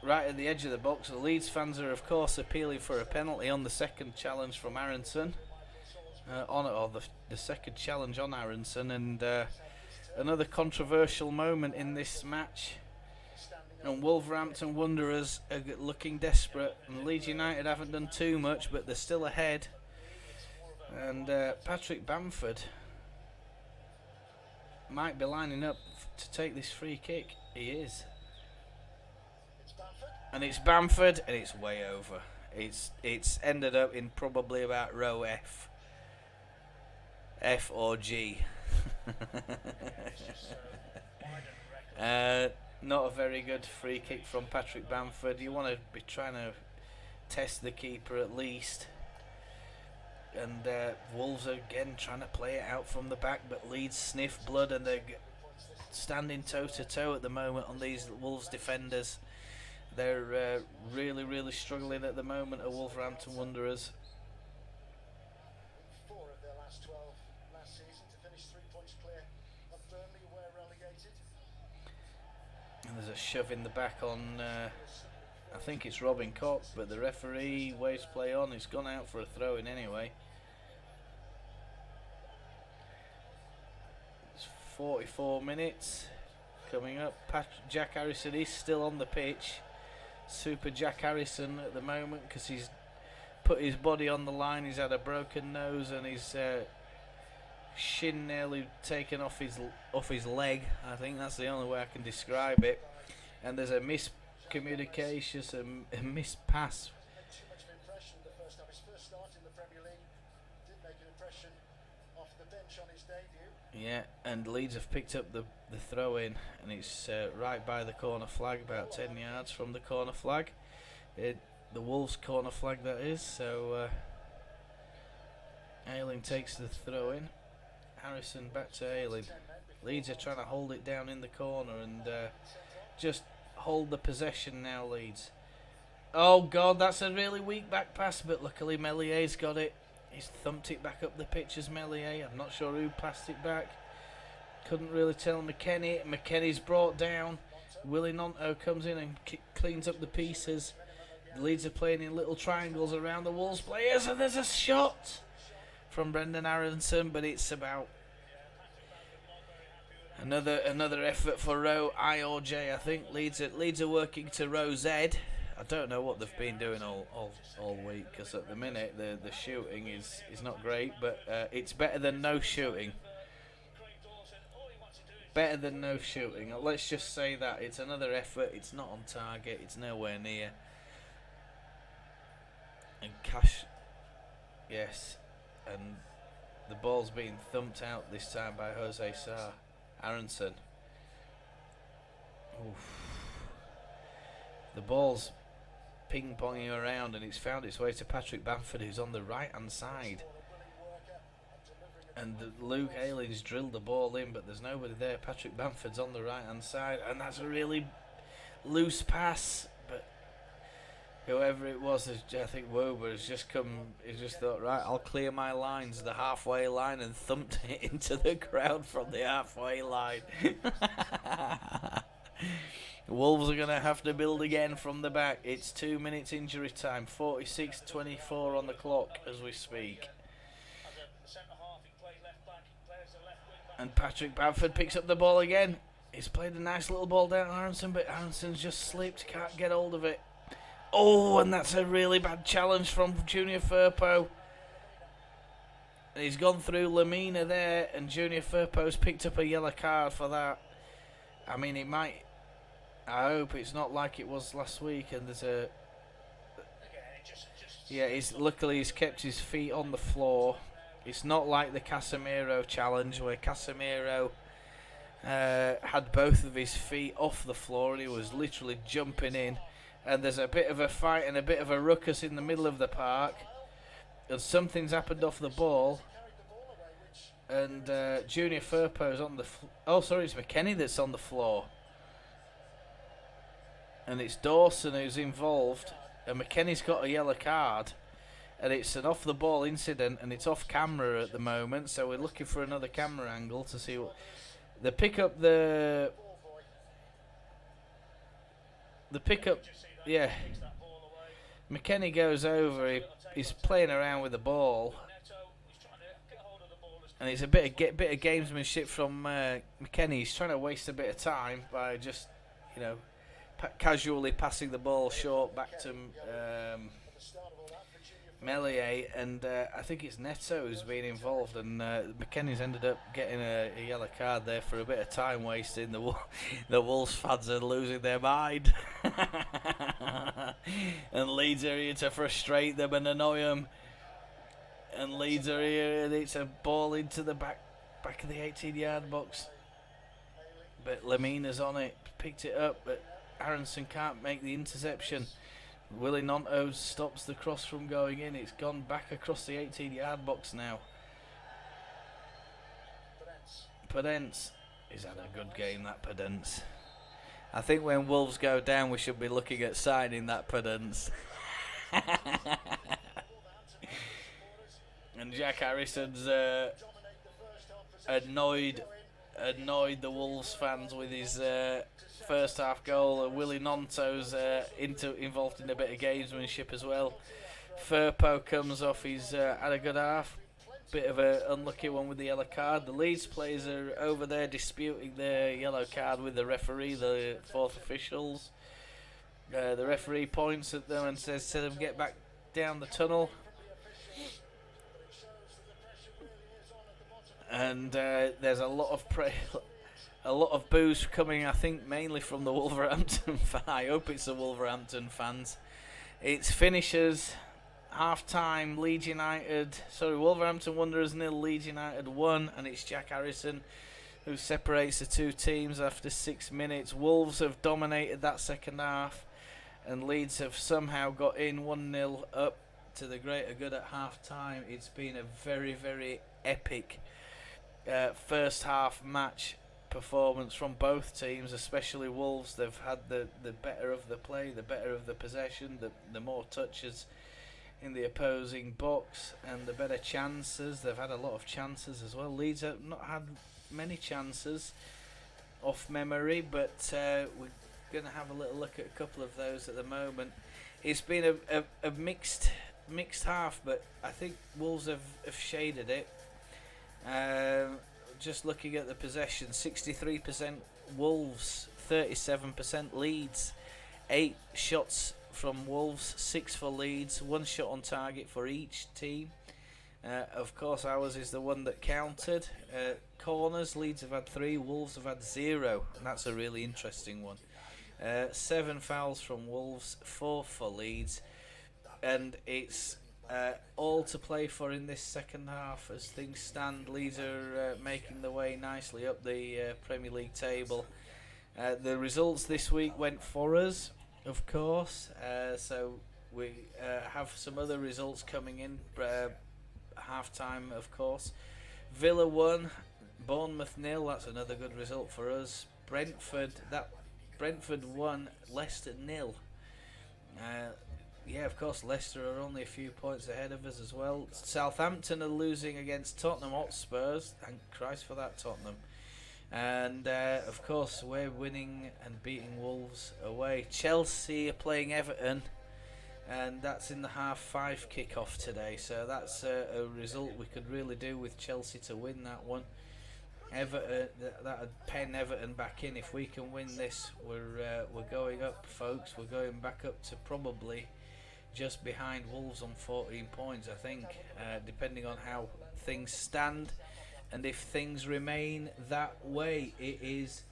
right at the edge of the box. The Leeds fans are, of course, appealing for a penalty on the second challenge from Aronson, the second challenge on Aronson, and another controversial moment in this match. And Wolverhampton Wanderers are looking desperate, and Leeds United haven't done too much, but they're still ahead. And Patrick Bamford might be lining up to take this free kick. He is. And it's Bamford, and it's way over. It's ended up in probably about row F or G. Not a very good free kick from Patrick Bamford. You want to be trying to test the keeper at least. And Wolves are again trying to play it out from the back, but Leeds sniff blood, and they're standing toe to toe at the moment on these Wolves defenders. They're really, really struggling at the moment, at Wolverhampton Wanderers. 4 of their last 12 last season to finish 3 points clear of Burnley, who were relegated. And there's a shove in the back on, I think it's Robin Koch, but the referee waves play on. He's gone out for a throw-in anyway. It's 44 minutes coming up. Jack Harrison is still on the pitch. Super Jack Harrison at the moment, because he's put his body on the line. He's had a broken nose, and his shin nearly taken off his leg. I think that's the only way I can describe it. And there's a miscommunication, a missed pass. Too much of an impression the first time. His first start in the Premier League did make an impression off the bench on his debut. Yeah, and Leeds have picked up the throw in, and it's right by the corner flag, about 10 yards from the corner flag. The Wolves corner flag, that is. So Ayling takes the throw in. Harrison back to Ayling. Leeds are trying to hold it down in the corner and just hold the possession now, Leeds. Oh God, that's a really weak back pass, but luckily Mellier's got it. He's thumped it back up the pitch as Melier. I'm not sure who passed it back. Couldn't really tell. McKennie's brought down. Willie Nonto comes in and cleans up the pieces. Leeds are playing in little triangles around the Wolves players, and there's a shot from Brendan Aronson, but it's about another effort for row I or J. I think Leeds are working to row Z. I don't know what they've been doing all week, because at the minute the shooting is not great, but it's better than no shooting. Better than no shooting. Let's just say that it's another effort. It's not on target. It's nowhere near. And Cash, yes, and the ball's being thumped out this time by Jose Sarr. Aronson. Oof. The ball's ping-ponging around, and it's found its way to Patrick Bamford, who's on the right-hand side. And Luke Ayling's drilled the ball in, but there's nobody there. Patrick Bamford's on the right-hand side, and that's a really loose pass. But whoever it was, I think Wober has just come. He's just thought, right, I'll clear my lines, the halfway line, and thumped it into the crowd from the halfway line. Wolves are going to have to build again from the back. It's 2 minutes injury time, 46:24 on the clock as we speak. And Patrick Bamford picks up the ball again. He's played a nice little ball down Aronson, but Aronson's just slipped, can't get hold of it. Oh, and that's a really bad challenge from Junior Firpo. He's gone through Lamina there, and Junior Firpo's picked up a yellow card for that. I mean, it might... I hope it's not like it was last week, and there's a... Yeah, luckily he's kept his feet on the floor. It's not like the Casemiro challenge, where Casemiro had both of his feet off the floor and he was literally jumping in. And there's a bit of a fight and a bit of a ruckus in the middle of the park, and something's happened off the ball. And Junior Firpo's on the... Oh, sorry, it's McKennie that's on the floor. And it's Dawson who's involved, and McKennie's got a yellow card. And it's an off-the-ball incident, and it's off camera at the moment, so we're looking for another camera angle to see what... The pickup, yeah. McKennie goes over, he's playing around with the ball. And it's a bit of gamesmanship from McKennie. He's trying to waste a bit of time by just, casually passing the ball short back to... Melier, and I think it's Neto who's been involved, and McKennie's ended up getting a yellow card there for a bit of time wasting. The Wolves fans are losing their mind. And Leeds are here to frustrate them and annoy them. And Leeds are here, and it's a ball into the back of the 18-yard box. But Lamina's on it, picked it up, but Aronson can't make the interception. Willie Nonto stops the cross from going in. It's gone back across the 18-yard box now. Podence. He's had a good game, that Podence. I think when Wolves go down, we should be looking at signing that Podence. And Jack Harrison's annoyed the Wolves fans with his first half goal. Willie Nonto's involved in a bit of gamesmanship as well. Firpo comes off, he's had a good half. Bit of an unlucky one with the yellow card. The Leeds players are over there disputing their yellow card with the referee, the fourth officials. The referee points at them and says to them, get back down the tunnel. And there's a lot of boos coming, I think, mainly from the Wolverhampton fans. I hope it's the Wolverhampton fans. It's finishers, half-time, Wolverhampton Wanderers 0, Leeds United 1, and it's Jack Harrison who separates the two teams after 6 minutes. Wolves have dominated that second half, and Leeds have somehow got in 1-0 up to the greater good at half-time. It's been a very, very epic first half match performance from both teams, especially Wolves. They've had the better of the play, the better of the possession, the more touches in the opposing box, and the better chances. They've had a lot of chances as well. Leeds have not had many chances off memory, but we're going to have a little look at a couple of those at the moment. it's been a mixed half, but I think Wolves have shaded it. Just looking at the possession, 63% Wolves, 37% Leeds. 8 shots from Wolves, 6 for Leeds, 1 shot on target for each team. Of course, ours is the one that counted. Corners, Leeds have had 3, Wolves have had 0, and that's a really interesting one. 7 fouls from Wolves, 4 for Leeds, and it's all to play for in this second half as things stand. Leeds are making their way nicely up the Premier League table. The results this week went for us, of course, so we have some other results coming in. Half time, of course. Villa 1, Bournemouth 0. That's another good result for us. Brentford 1, Leicester 0. Yeah, of course, Leicester are only a few points ahead of us as well. Southampton are losing against Tottenham Hotspurs. Thank Christ for that, Tottenham. And of course, we're winning and beating Wolves away. Chelsea are playing Everton, and that's in the half-5 kick-off today. So that's a result we could really do with Chelsea to win that one. Everton, that'd pen Everton back in. If we can win this, we're going up, folks. We're going back up to probably just behind Wolves on 14 points, I think, depending on how things stand. And if things remain that way, it is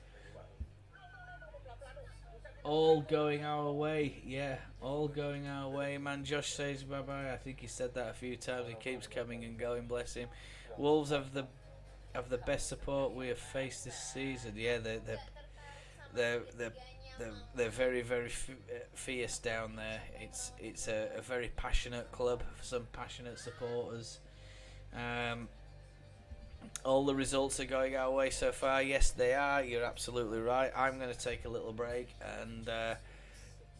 all going our way. Yeah, all going our way. Man, Josh says bye-bye. I think he said that a few times. He keeps coming and going, bless him. Wolves have the best support we have faced this season. Yeah, they're very, very fierce down there. It's a very passionate club, some passionate supporters. All the results are going our way so far. Yes, they are. You're absolutely right. I'm going to take a little break, and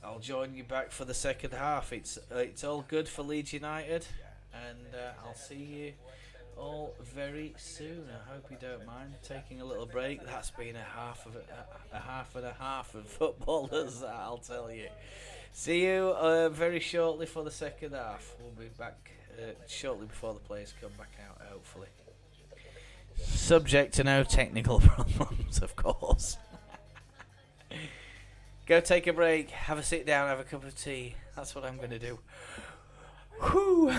I'll join you back for the second half. It's all good for Leeds United, and I'll see you all very soon. I hope you don't mind taking a little break. That's been a half and a half of footballers, I'll tell you. See you very shortly for the second half. We'll be back shortly before the players come back out, hopefully. Subject to no technical problems, of course. Go take a break, have a sit down, have a cup of tea. That's what I'm going to do. Whew.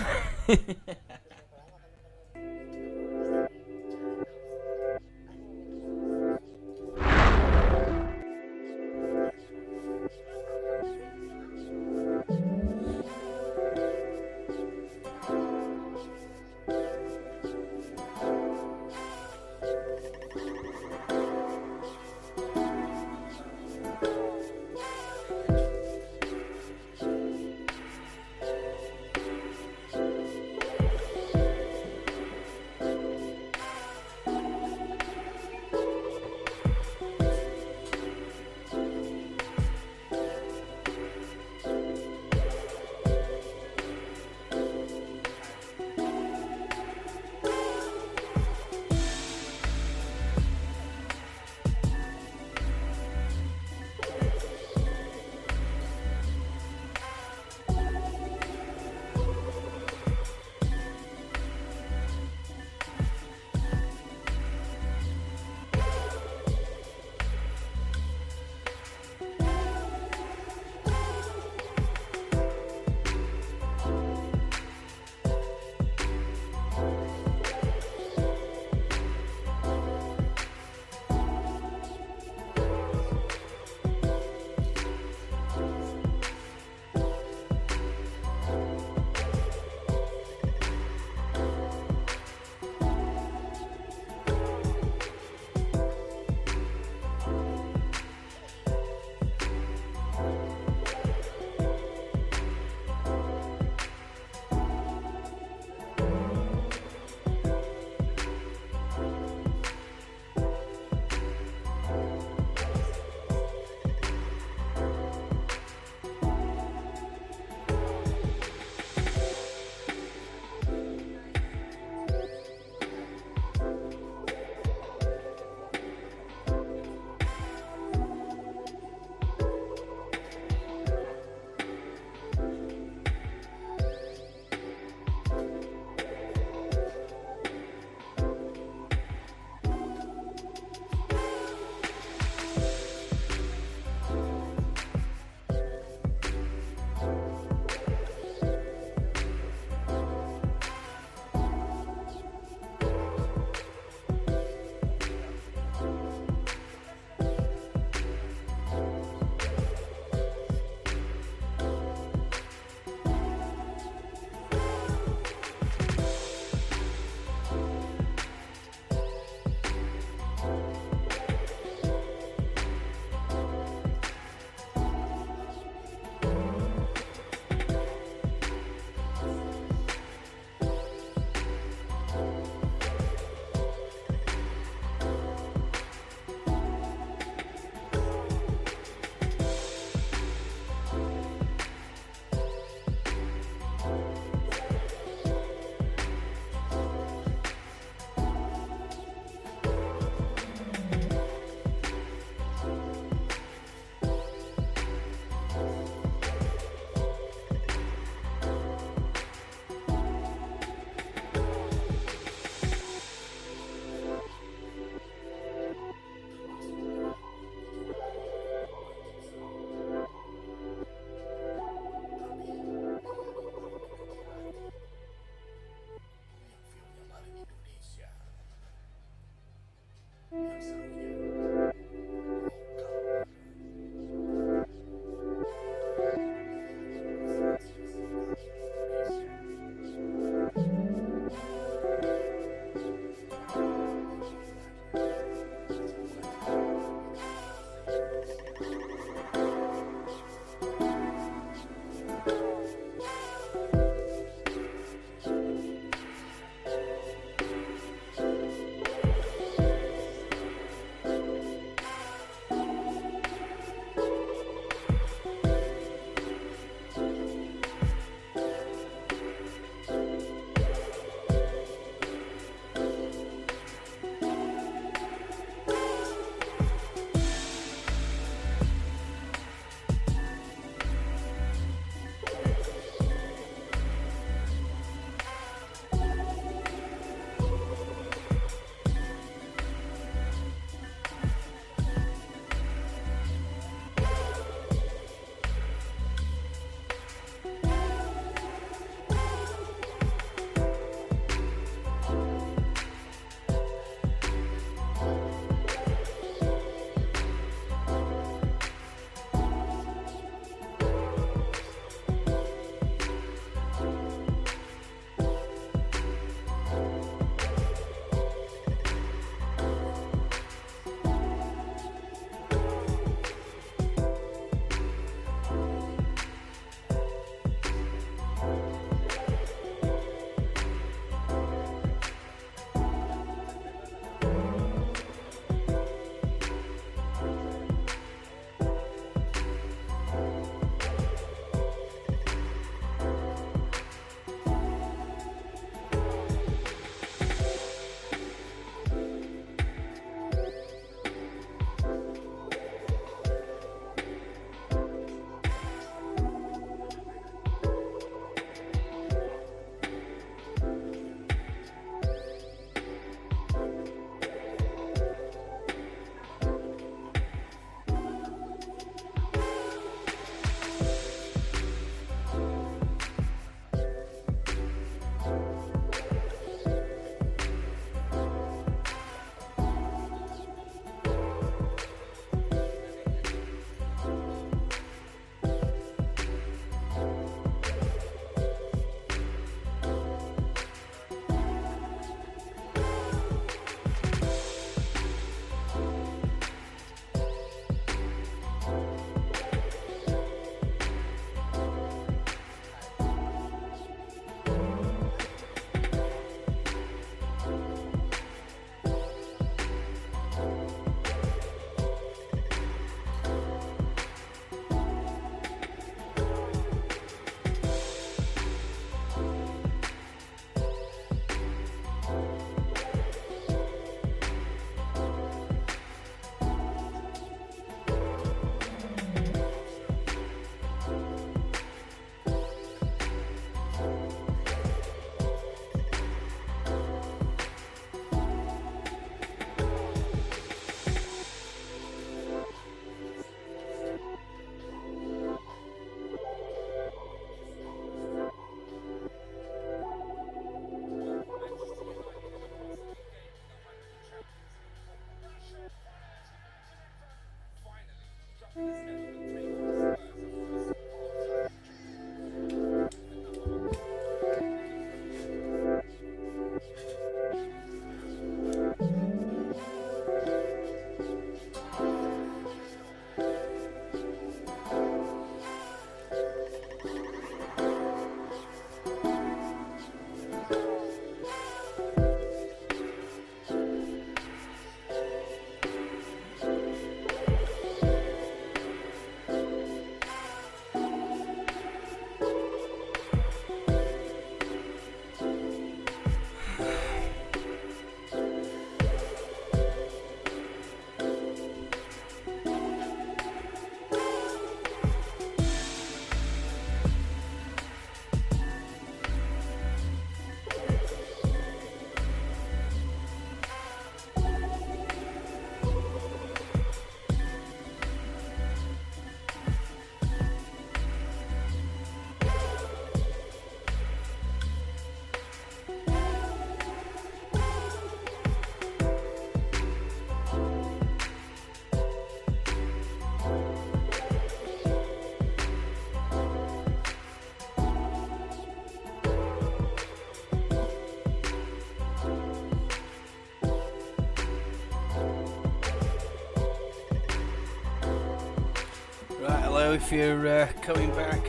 hello if you're coming back.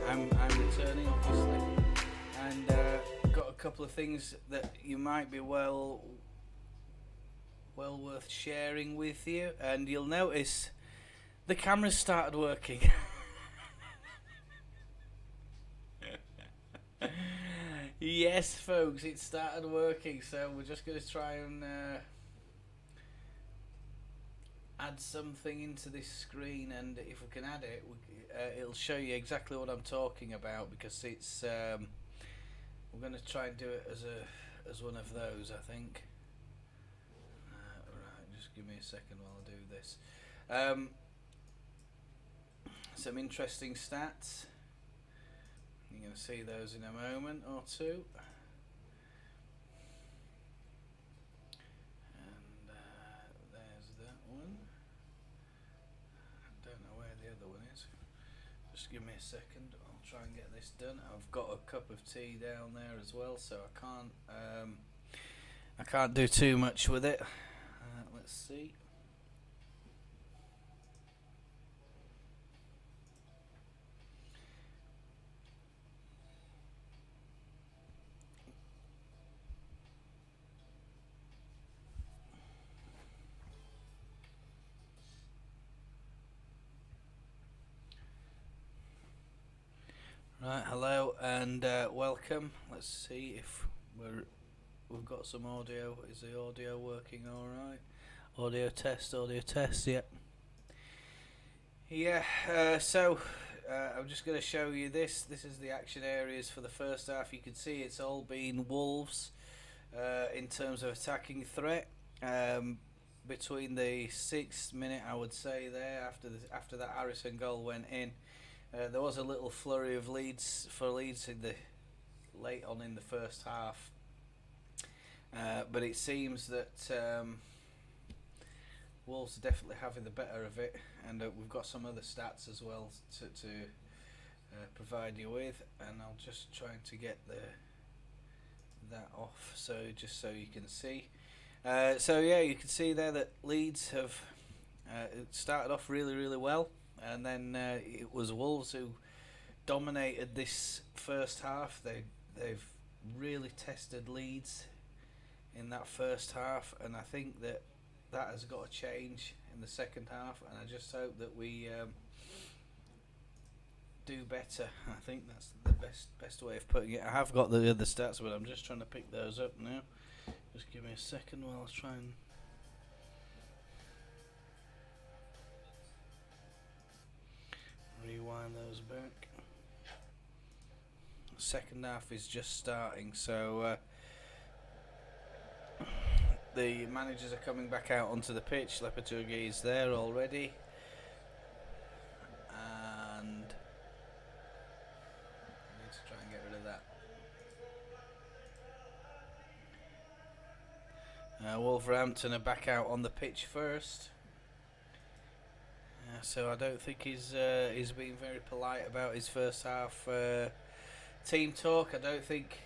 I'm returning, obviously, and got a couple of things that you might be well worth sharing with you. And you'll notice the camera's started working. Yes, folks, it started working. So we're just going to try and add something into this screen, and if we can add it, it'll show you exactly what I'm talking about, because it's we're going to try and do it as one of those, I think. Right, just give me a second while I do this. Some interesting stats. You're going to see those in a moment or two. Just give me a second, I'll try and get this done. I've got a cup of tea down there as well, so I can't do too much with it. Let's see. Right, hello and welcome. Let's see if we've got some audio. Is the audio working all right? Audio test, yep. Yeah, so I'm just going to show you this. This is the action areas for the first half. You can see it's all been Wolves in terms of attacking threat. Between the 6th minute, I would say, there after that Harrison goal went in. There was a little flurry of Leeds in the late on in the first half, but it seems that Wolves are definitely having the better of it, and we've got some other stats as well to provide you with, and I'll just try to get that off just so you can see. So yeah, you can see there that Leeds have started off really well. And then it was Wolves who dominated this first half. They've really tested Leeds in that first half, and I think that has got to change in the second half. And I just hope that we do better. I think that's the best way of putting it. I have got the other stats, but I'm just trying to pick those up now. Just give me a second while I try and. Rewind those back. Second half is just starting, so the managers are coming back out onto the pitch. Lepeturgi is there already, and I need to try and get rid of that. Wolverhampton are back out on the pitch first. So I don't think he's been very polite about his first half team talk. I think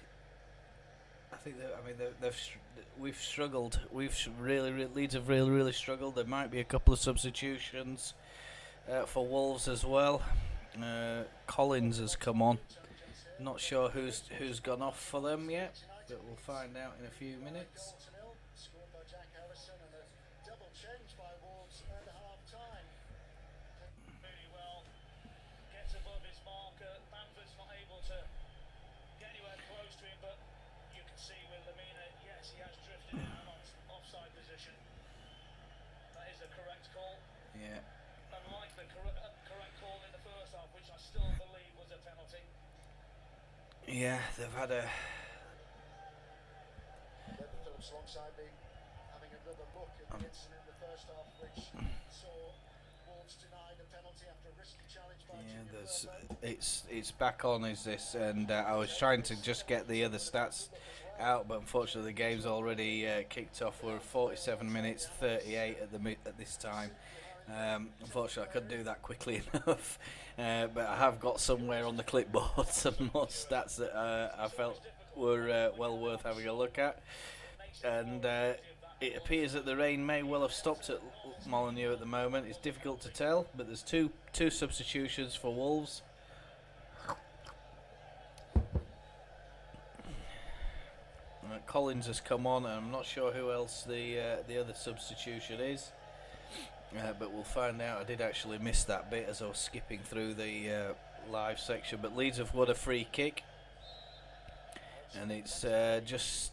that we've struggled. Leeds have really struggled. There might be a couple of substitutions for Wolves as well. Collins has come on. Not sure who's gone off for them yet, but we'll find out in a few minutes. Yeah. Unlike the correct call in the first half, which I still believe was a penalty. Yeah, they've had a. Phillips alongside me, having another look at the incident in the first half, which saw Wolves denied a penalty after a risky challenge by it's back on, is this? And I was trying to just get the other stats out, but unfortunately the game's already kicked off. We're 47 minutes 38 at this time. Unfortunately I couldn't do that quickly enough, but I have got somewhere on the clipboard some more stats that I felt were well worth having a look at. And it appears that the rain may well have stopped at Molineux at the moment. It's difficult to tell, but there's two substitutions for Wolves. Collins has come on, and I'm not sure who else the other substitution is, but we'll find out. I did actually miss that bit as I was skipping through the live section, but Leeds have won a free kick, and it's just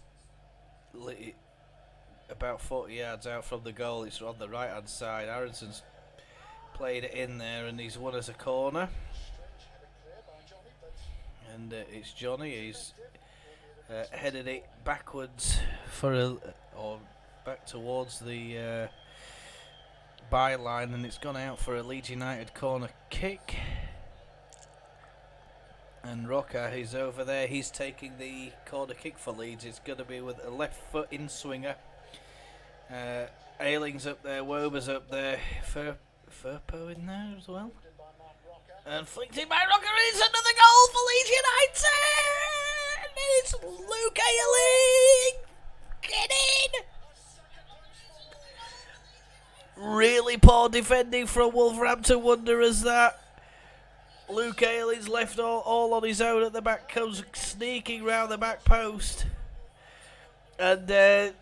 about 40 yards out from the goal. It's on the right hand side. Aronson's played it in there, and he's won as a corner, and it's Johnny. He's headed it backwards or back towards the byline, and it's gone out for a Leeds United corner kick. And Roca is over there. He's taking the corner kick for Leeds. It's going to be with a left foot in swinger. Ayling's up there, Wober's up there, Firpo in there as well. And flicked in by Roca, and it's another goal for Leeds United! It's Luke Ayling! Get in! Really poor defending from Wolverhampton Wanderers, that. Luke Ayling's left all on his own at the back, comes sneaking round the back post. And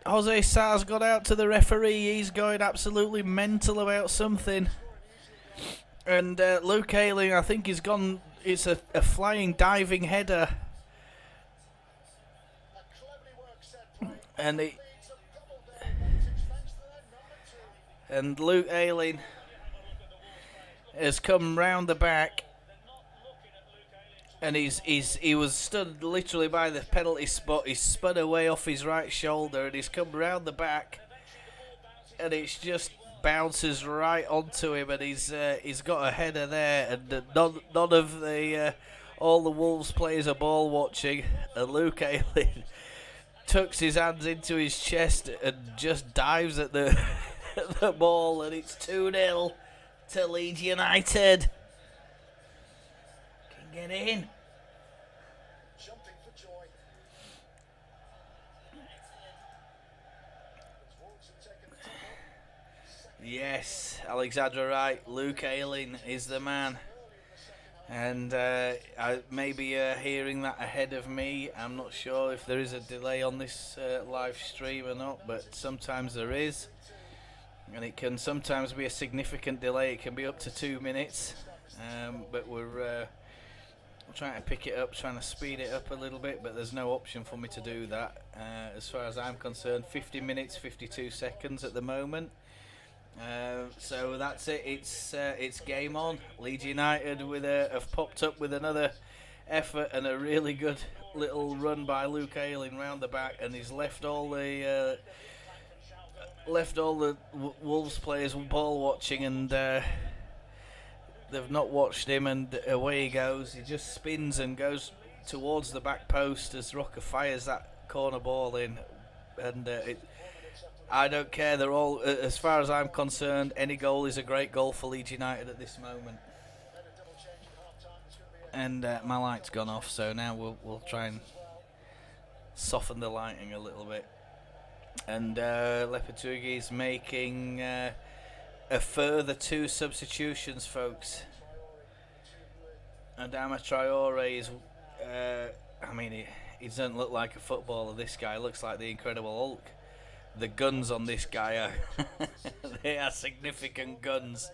Jose Sar's gone out to the referee. He's going absolutely mental about something. And Luke Ayling, I think, he's gone. It's a flying diving header. And Luke Ayling has come round the back, and he was stood literally by the penalty spot. He's spun away off his right shoulder, and he's come round the back, and it's just bounces right onto him, and he's got a header there, and none of the all the Wolves players are ball watching, and Luke Ayling tucks his hands into his chest and just dives at the the ball, and it's 2-0 to Leeds United. Can get in. Jumping for joy. Yes, Alexandra Wright, Luke Ayling is the man. And I may be hearing that ahead of me. I'm not sure if there is a delay on this live stream or not, but sometimes there is. And it can sometimes be a significant delay. It can be up to 2 minutes. But we're trying to pick it up, trying to speed it up a little bit, but there's no option for me to do that. As far as I'm concerned, 50 minutes, 52 seconds at the moment. So that's it. It's game on. Leeds United have popped up with another effort and a really good little run by Luke Ayling round the back, and he's left all the Wolves players ball watching, and they've not watched him, and away he goes. He just spins and goes towards the back post as Roca fires that corner ball in, and I don't care. They're all, as far as I'm concerned, any goal is a great goal for Leeds United at this moment. And my light's gone off, so now we'll try and soften the lighting a little bit. And Lopetegui's making a further 2 substitutions, folks. Adama Traore is, he doesn't look like a footballer, this guy. Looks like the Incredible Hulk. The guns on this guy are they are significant guns.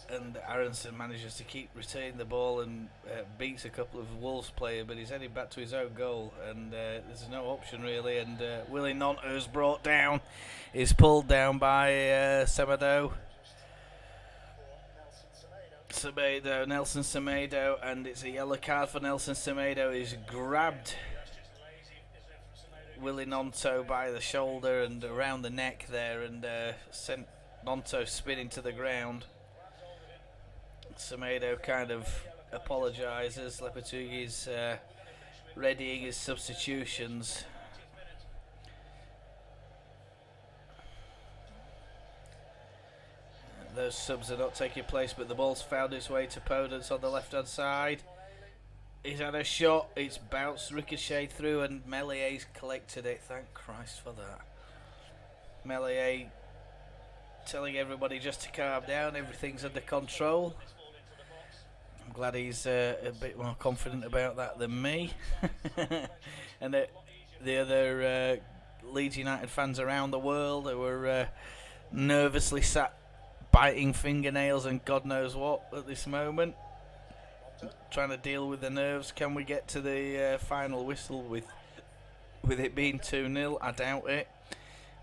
And Aronson manages to retain the ball and beats a couple of Wolves players, but he's heading back to his own goal, and there's no option really. And Willie Nonto's brought down, is pulled down by Semedo. Nelson Semedo, and it's a yellow card for Nelson Semedo. He's grabbed Willie Nonto by the shoulder and around the neck there, and sent Nonto spinning to the ground. Semedo kind of apologises. Lopetegui's readying his substitutions. those subs are not taking place, but the ball's found its way to Podence on the left-hand side. He's had a shot, it's bounced, ricocheted through, and Melié's collected it. Thank Christ for that. Melié telling everybody just to calm down, everything's under control. I'm glad he's a bit more confident about that than me. And the other Leeds United fans around the world who were nervously sat biting fingernails and God knows what at this moment, trying to deal with the nerves. Can we get to the final whistle with it being 2-0? I doubt it.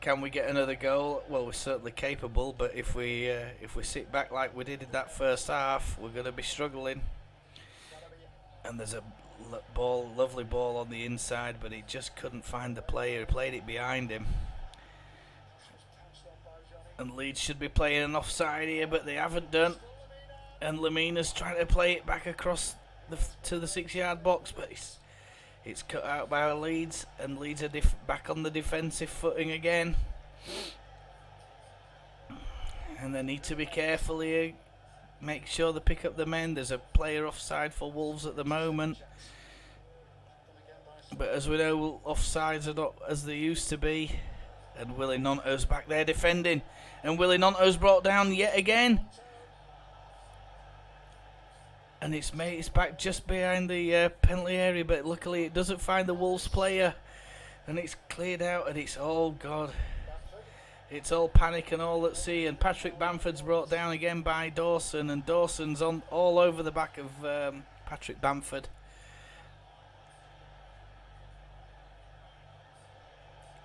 Can we get another goal? Well, we're certainly capable, but if we sit back like we did in that first half, we're going to be struggling. And there's a lovely ball on the inside, but he just couldn't find the player. He played it behind him. And Leeds should be playing an offside here, but they haven't done. And Lemina's trying to play it back across to the 6-yard box, but it's cut out by Leeds, and Leeds are back on the defensive footing again. And they need to be careful here. Make sure they pick up the men. There's a player offside for Wolves at the moment. But as we know, offsides are not as they used to be. And Willie Nonto's back there defending. And Willie Nonto's brought down yet again. And it's back just behind the penalty area, but luckily it doesn't find the Wolves player. And it's cleared out, and it's, oh God, it's all panic and all at sea. And Patrick Bamford's brought down again by Dawson, and Dawson's on all over the back of Patrick Bamford.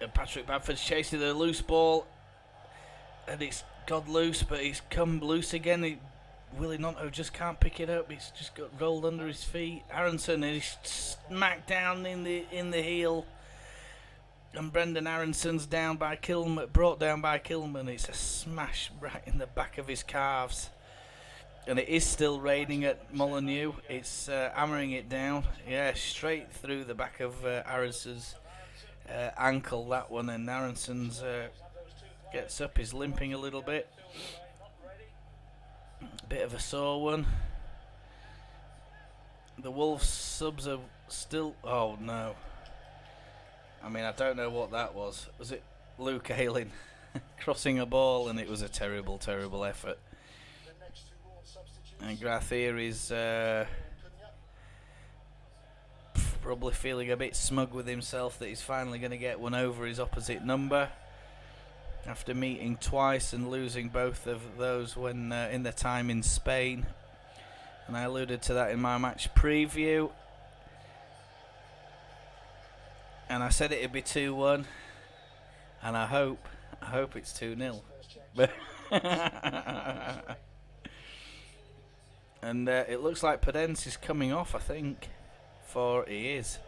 And Patrick Bamford's chasing the loose ball, and it's got loose, but it's come loose again. Willie Nonto just can't pick it up. It's just got rolled under his feet. Aronson is smacked down in the heel, and Brendan Aronson's down by Kilman, brought down by Kilman. It's a smash right in the back of his calves, and it is still raining at Molineux. It's hammering it down, yeah, straight through the back of Aronson's ankle, that one. And Aronson's gets up, he's limping a little bit. Bit of a sore one. The Wolves subs are still... Oh no. I mean, I don't know what that was. Was it Luke Ayling crossing a ball? And it was a terrible, terrible effort. And Grathier is probably feeling a bit smug with himself that he's finally going to get one over his opposite number, after meeting twice and losing both of those when in the time in Spain. And I alluded to that in my match preview. And I said it'd be 2-1. And I hope it's 2-0. And it looks like Podence is coming off, I think. For he is.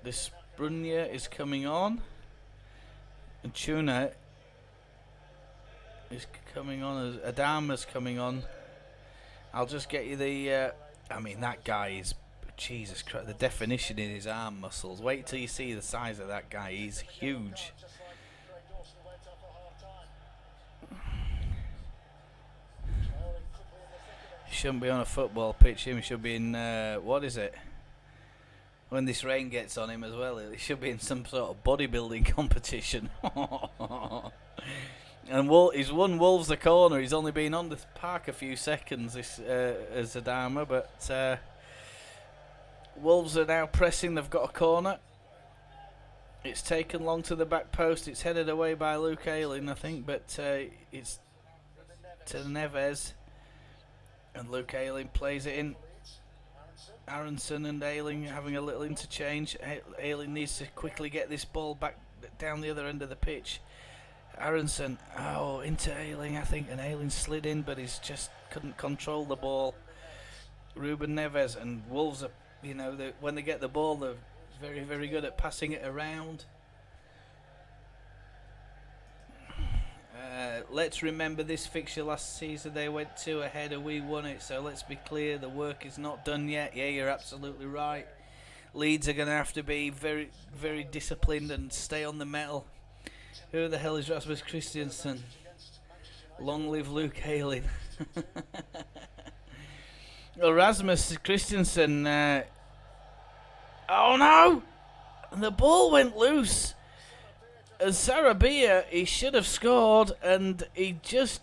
This Brunya is coming on, and Tuna is coming on, as Adama's coming on. I'll just get you the I mean, that guy is, Jesus Christ, the definition in his arm muscles. Wait till you see the size of that guy. He's huge. He shouldn't be on a football pitch. He should be in what is it? When this rain gets on him as well, he should be in some sort of bodybuilding competition. And he's won Wolves the corner. He's only been on the park a few seconds, this as Adama, but Wolves are now pressing. They've got a corner. It's taken long to the back post. It's headed away by Luke Ayling, I think, but it's to Neves, and Luke Ayling plays it in. Aronson and Ayling having a little interchange. Ayling needs to quickly get this ball back down the other end of the pitch. Aronson, into Ayling, I think, and Ayling slid in, but he's just couldn't control the ball. Ruben Neves, and Wolves are, when they get the ball, they're very, very good at passing it around. Let's remember this fixture last season. They went 2 ahead and we won it, so let's be clear, the work is not done yet. Yeah, you're absolutely right. Leeds are going to have to be very, very disciplined and stay on the metal Who the hell is Rasmus Christensen? Long live Luke Ayling. Well, Rasmus Christensen. Oh no! And the ball went loose. And Sarabia, he should have scored, and he just.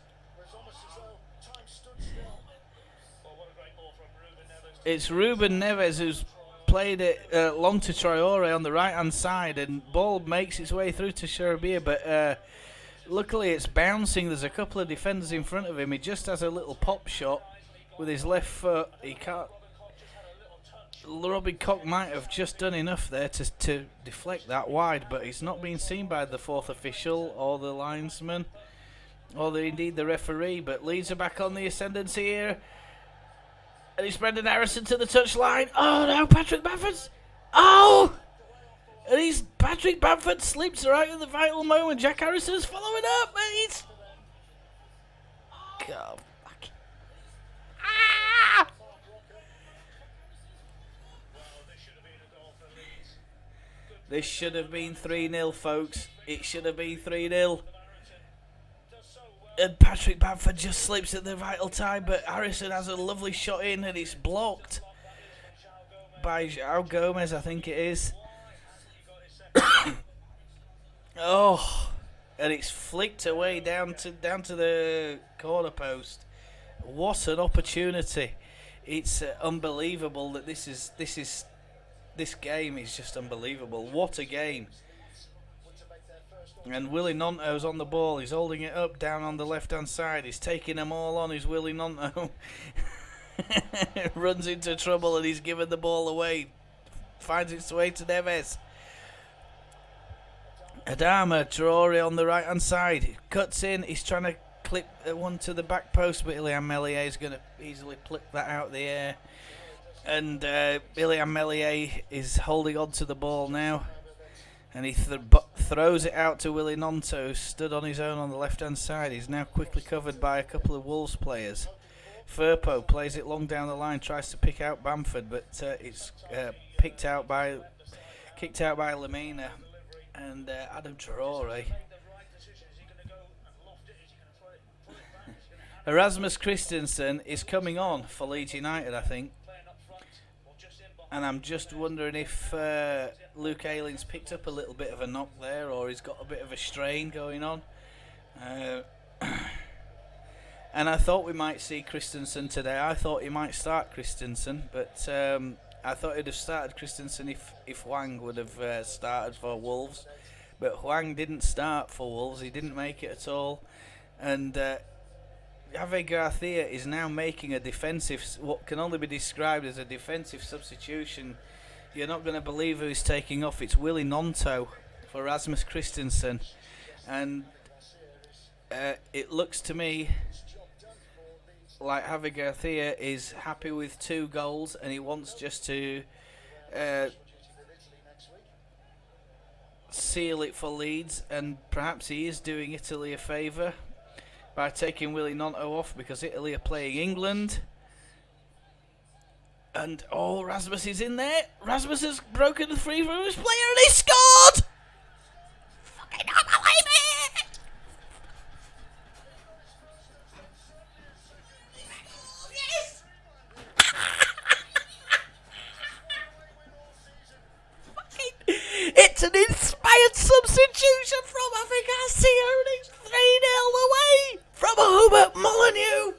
It's Ruben Neves who's played it long to Traore on the right hand side, and ball makes its way through to Sarabia, but luckily it's bouncing. There's a couple of defenders in front of him. He just has a little pop shot with his left foot. He can't. Robbie Koch might have just done enough there to deflect that wide, but he's not being seen by the fourth official or the linesman or indeed the referee. But Leeds are back on the ascendancy here. And it's Brendan Harrison to the touchline. Oh no, Patrick Bamford! Oh! And Patrick Bamford slips right at the vital moment. Jack Harrison's following up, mate! God. Ah! This should have been 3-0, folks. It should have been 3-0. And Patrick Bamford just slips at the vital time, but Harrison has a lovely shot in, and it's blocked by João Gomez, I think it is. Oh, and it's flicked away down to the corner post. What an opportunity! It's unbelievable that this game is just unbelievable. What a game! And Willie Nonto's on the ball. He's holding it up down on the left-hand side. He's taking them all on. He's Willie Nonto. Runs into trouble and he's given the ball away. Finds its way to Neves. Adama Traore on the right-hand sade. Cuts in. He's trying to clip one to the back post, but Ilian Meslier is going to easily pluck that out of the air. And Ilian Meslier is holding on to the ball now. And he throws it out to Willie Nonto, who stood on his own on the left-hand side. He's now quickly covered by a couple of Wolves players. Firpo plays it long down the line, tries to pick out Bamford, but it's kicked out by Lamina and Adam Traore. Erasmus Christensen is coming on for Leeds United, I think. And I'm just wondering if Luke Ayling's picked up a little bit of a knock there, or he's got a bit of a strain going on. And I thought we might see Christensen today. I thought he might start Christensen, but I thought he'd have started Christensen if Hwang would have started for Wolves. But Hwang didn't start for Wolves. He didn't make it at all. And Javier Garcia is now making a defensive, what can only be described as a defensive substitution. You're not going to believe who he's taking off. It's Willie Nonto for Rasmus Christensen. And it looks to me like Javier Garcia is happy with 2 goals and he wants just to seal it for Leeds, and perhaps he is doing Italy a favour by taking Willie Nonto off, because Italy are playing England. And Rasmus is in there. Rasmus has broken the free from his player and he scored! Fucking don't believe it! Yes! It's an inspired substitution from Javier Garcia, and it's 3-0 away from home at Molineux.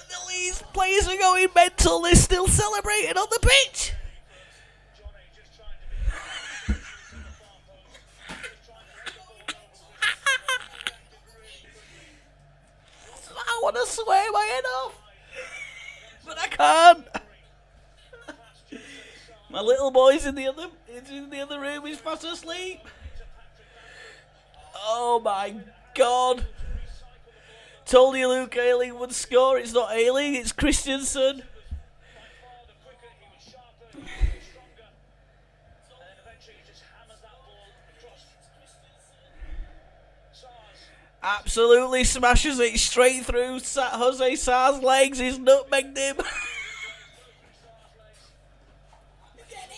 The Leeds players are going mental. They're still celebrating on the pitch. I want to swear my head off, but I can't. My little boy's in the other room. He's fast asleep. Oh my God! Told you Luke Ayling would score. It's not Ayling. It's Christensen. Absolutely smashes it straight through Jose Sar's legs. He's nutmegged him. Get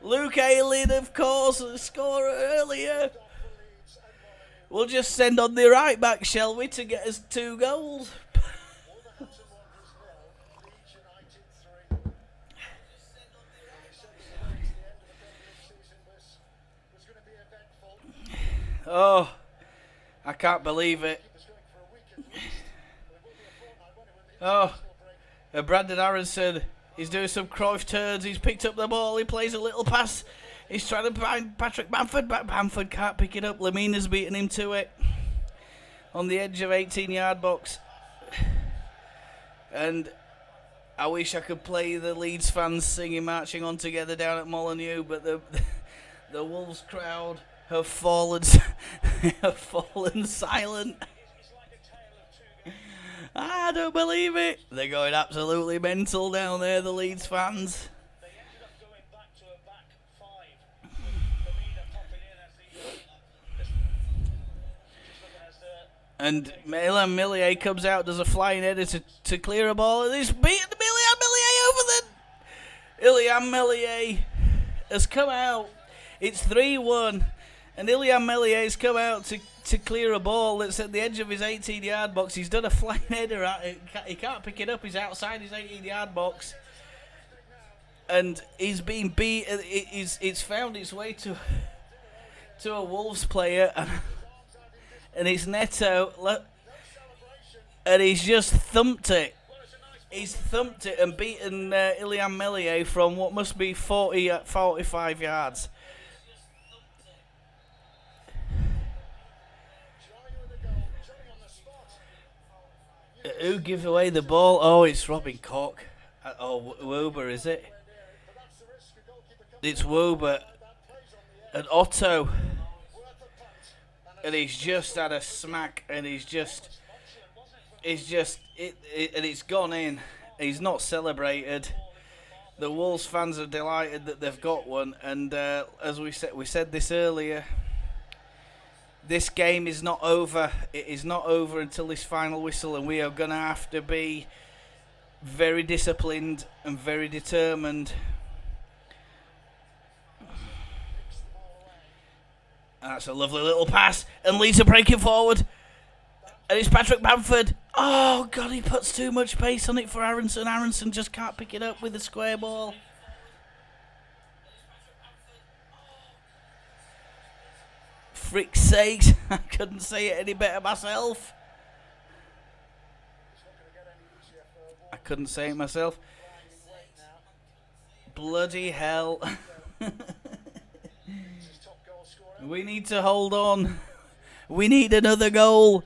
Luke Ayling, of course, the scorer earlier. We'll just send on the right back, shall we, to get us 2 goals. Wolverhampton Wanderers 0, Leeds United 3. He said the end of the Premier League season was going to be eventful. Oh, I can't believe it. He was going for a week at least. Well, it will be a fortnight, won't it, with the international break. Brandon Aronson, he's doing some Cruyff turns. He's picked up the ball. He plays a little pass. He's trying to find Patrick Bamford, but Bamford can't pick it up. Lemina's beating him to it on the edge of 18-yard box. And I wish I could play the Leeds fans singing Marching On Together down at Molineux, but the Wolves crowd have fallen silent. I don't believe it. They're going absolutely mental down there, the Leeds fans. They ended up going back to a back 5. Lemina popping in as the And Milan Millier comes out, does a flying header to clear a ball, and he's beaten Ilian Millier over the... Ilian Millier has come out. It's 3-1, and Ilian Millier's come out to clear a ball that's at the edge of his 18-yard box. He's done a flying header at it. He can't pick it up. He's outside his 18-yard box. And he's been beat. It's found its way to a Wolves player. And it's Neto. And he's just thumped it. He's thumped it and beaten Ilian Millier from what must be 45 yards. Who gives away the ball? Oh, it's Robin Koch. Oh, Wober, is it? It's Wober and Otto. And he's just had a smack, and and it's gone in. He's not celebrated. The Wolves fans are delighted that they've got one, and as we said this earlier, this game is not over. It is not over until this final whistle, and we are going to have to be very disciplined and very determined. That's a lovely little pass, and Leeds are breaking forward, and it's Patrick Bamford. Oh God, he puts too much pace on it for Aronson. Aronson just can't pick it up with the square ball. Frick's sakes, I couldn't say it any better myself. I couldn't say it myself. Bloody hell. We need to hold on. We need another goal.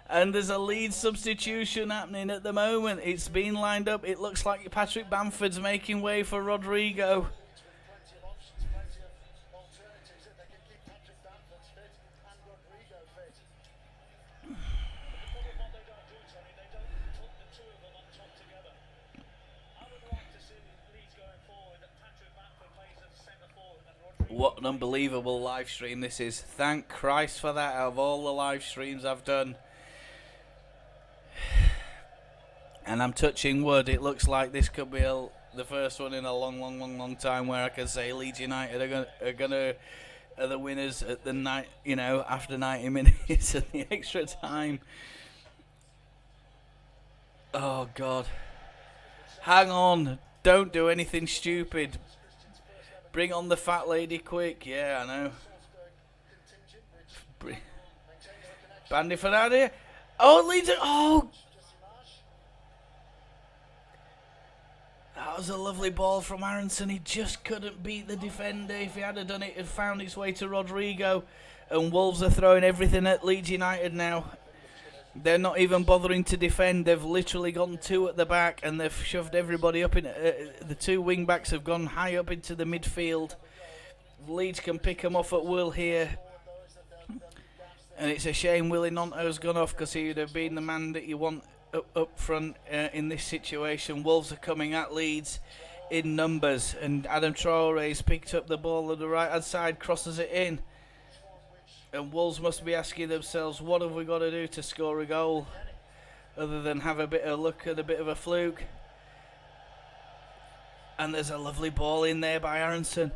And there's a Leeds substitution happening at the moment. It's been lined up. It looks like Patrick Bamford's making way for Rodrigo. What an unbelievable live stream this is. Thank Christ for that out of all the live streams I've done. And I'm touching wood. It looks like this could be the first one in a long time where I can say Leeds United are the winners at the night, after 90 minutes and the extra time. Oh God. Hang on. Don't do anything stupid. Bring on the fat lady quick. Yeah, I know. Bandy Fernandez. Oh, Leeds. Oh. That was a lovely ball from Aronson. He just couldn't beat the defender. If he had done it, it found its way to Rodrigo. And Wolves are throwing everything at Leeds United now. They're not even bothering to defend. They've literally gone 2 at the back, and they've shoved everybody up in. The 2 wing backs have gone high up into the midfield. Leeds can pick them off at will here, and it's a shame Willie Nonto's gone off because he would have been the man that you want up front in this situation. Wolves are coming at Leeds in numbers, and Adam Traore's picked up the ball on the right hand side, crosses it in. And Wolves must be asking themselves, what have we got to do to score a goal other than have a bit of luck and a bit of a fluke? And there's a lovely ball in there by Aronson.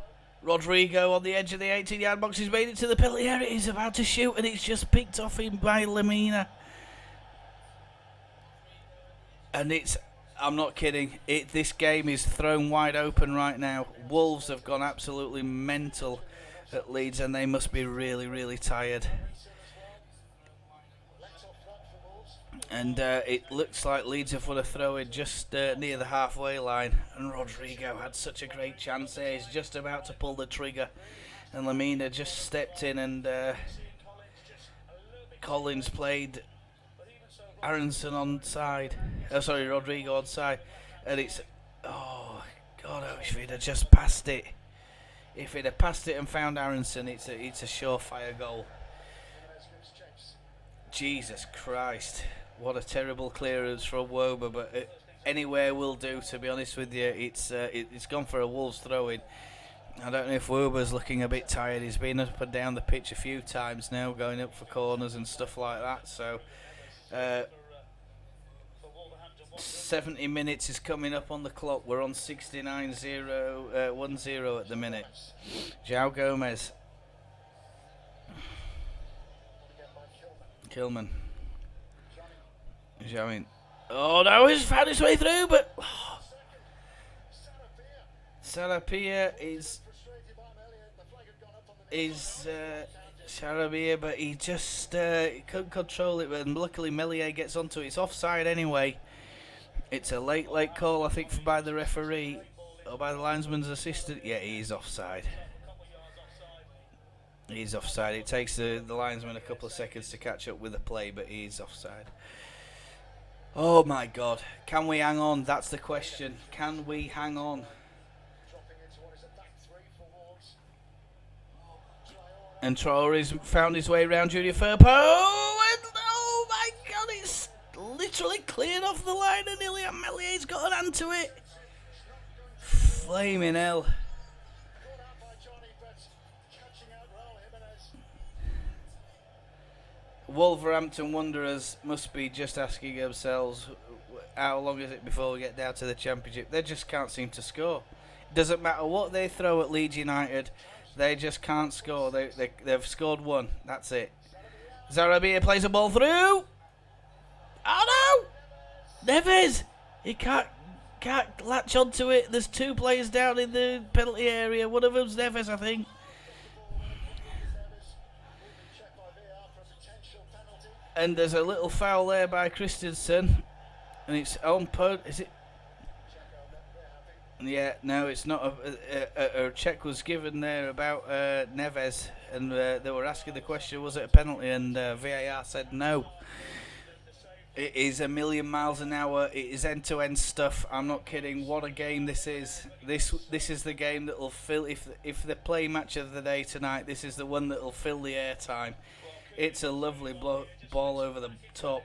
Rodrigo on the edge of the 18-yard box. He's made it to the penalty area. He's about to shoot, and it's just picked off him by Lemina. And I'm not kidding. This game is thrown wide open right now. Wolves have gone absolutely mental at Leeds, and they must be really, really tired. And it looks like Leeds have won a throw-in just near the halfway line. And Rodrigo had such a great chance there. He's just about to pull the trigger. And Lemina just stepped in, and Collins played Aronson on side. Rodrigo on side. And it's... Oh, God, I wish he'd have just passed it. If he'd have passed it and found Aronson, it's a surefire goal. Jesus Christ. What a terrible clearance from Wober, but anywhere will do, to be honest with you. It's gone for a Wolves throw-in. I don't know if Wober's looking a bit tired. He's been up and down the pitch a few times now, going up for corners and stuff like that. So 70 minutes is coming up on the clock. We're on 69-0-1-0 at the minute. João Gomez. Kilman. João. Oh no, he's found his way through, but Sarapia is Sarabia, but he just couldn't control it. And luckily, Melier gets onto it. It's offside anyway. It's a late call, I think, by the referee or by the linesman's assistant. Yeah, he is offside. He's offside. It takes the linesman a couple of seconds to catch up with the play, but he's offside. Oh my God. Can we hang on? That's the question. Can we hang on? And Traore's found his way around Junior Firpo. And oh my God, it's literally cleared off the line, and Ilian Melier's got an hand to it. Flaming hell. Wolverhampton Wanderers must be just asking themselves, how long is it before we get down to the Championship? They just can't seem to score. It doesn't matter what they throw at Leeds United, they just can't score. They've scored one. That's it. Zarabia plays a ball through. Oh no! Neves! He can't latch onto it. There's two players down in the penalty area. One of them's Neves, I think. And there's a little foul there by Christensen, and it's on is it? Yeah, no, it's not. A check was given there about Neves, and they were asking the question, was it a penalty? And VAR said no. It is a million miles an hour. It is end-to-end stuff. I'm not kidding. What a game this is. This is the game that will fill. If the play match of the day tonight, this is the one that will fill the airtime. It's a lovely ball over the top.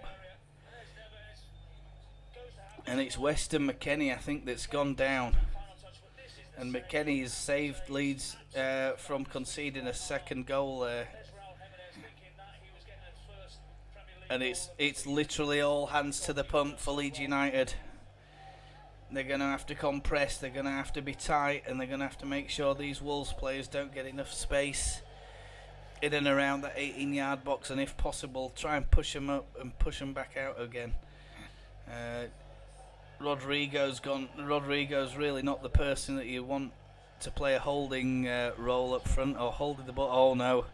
And it's Weston McKennie, I think, that's gone down. And McKennie has saved Leeds from conceding a second goal there. And it's literally all hands to the pump for Leeds United. They're going to have to compress, they're going to have to be tight, and they're going to have to make sure these Wolves players don't get enough space in and around that 18-yard box, and if possible, try and push them up and push them back out again. Rodrigo's gone. Rodrigo's really not the person that you want to play a holding role up front or holding the ball. Oh no,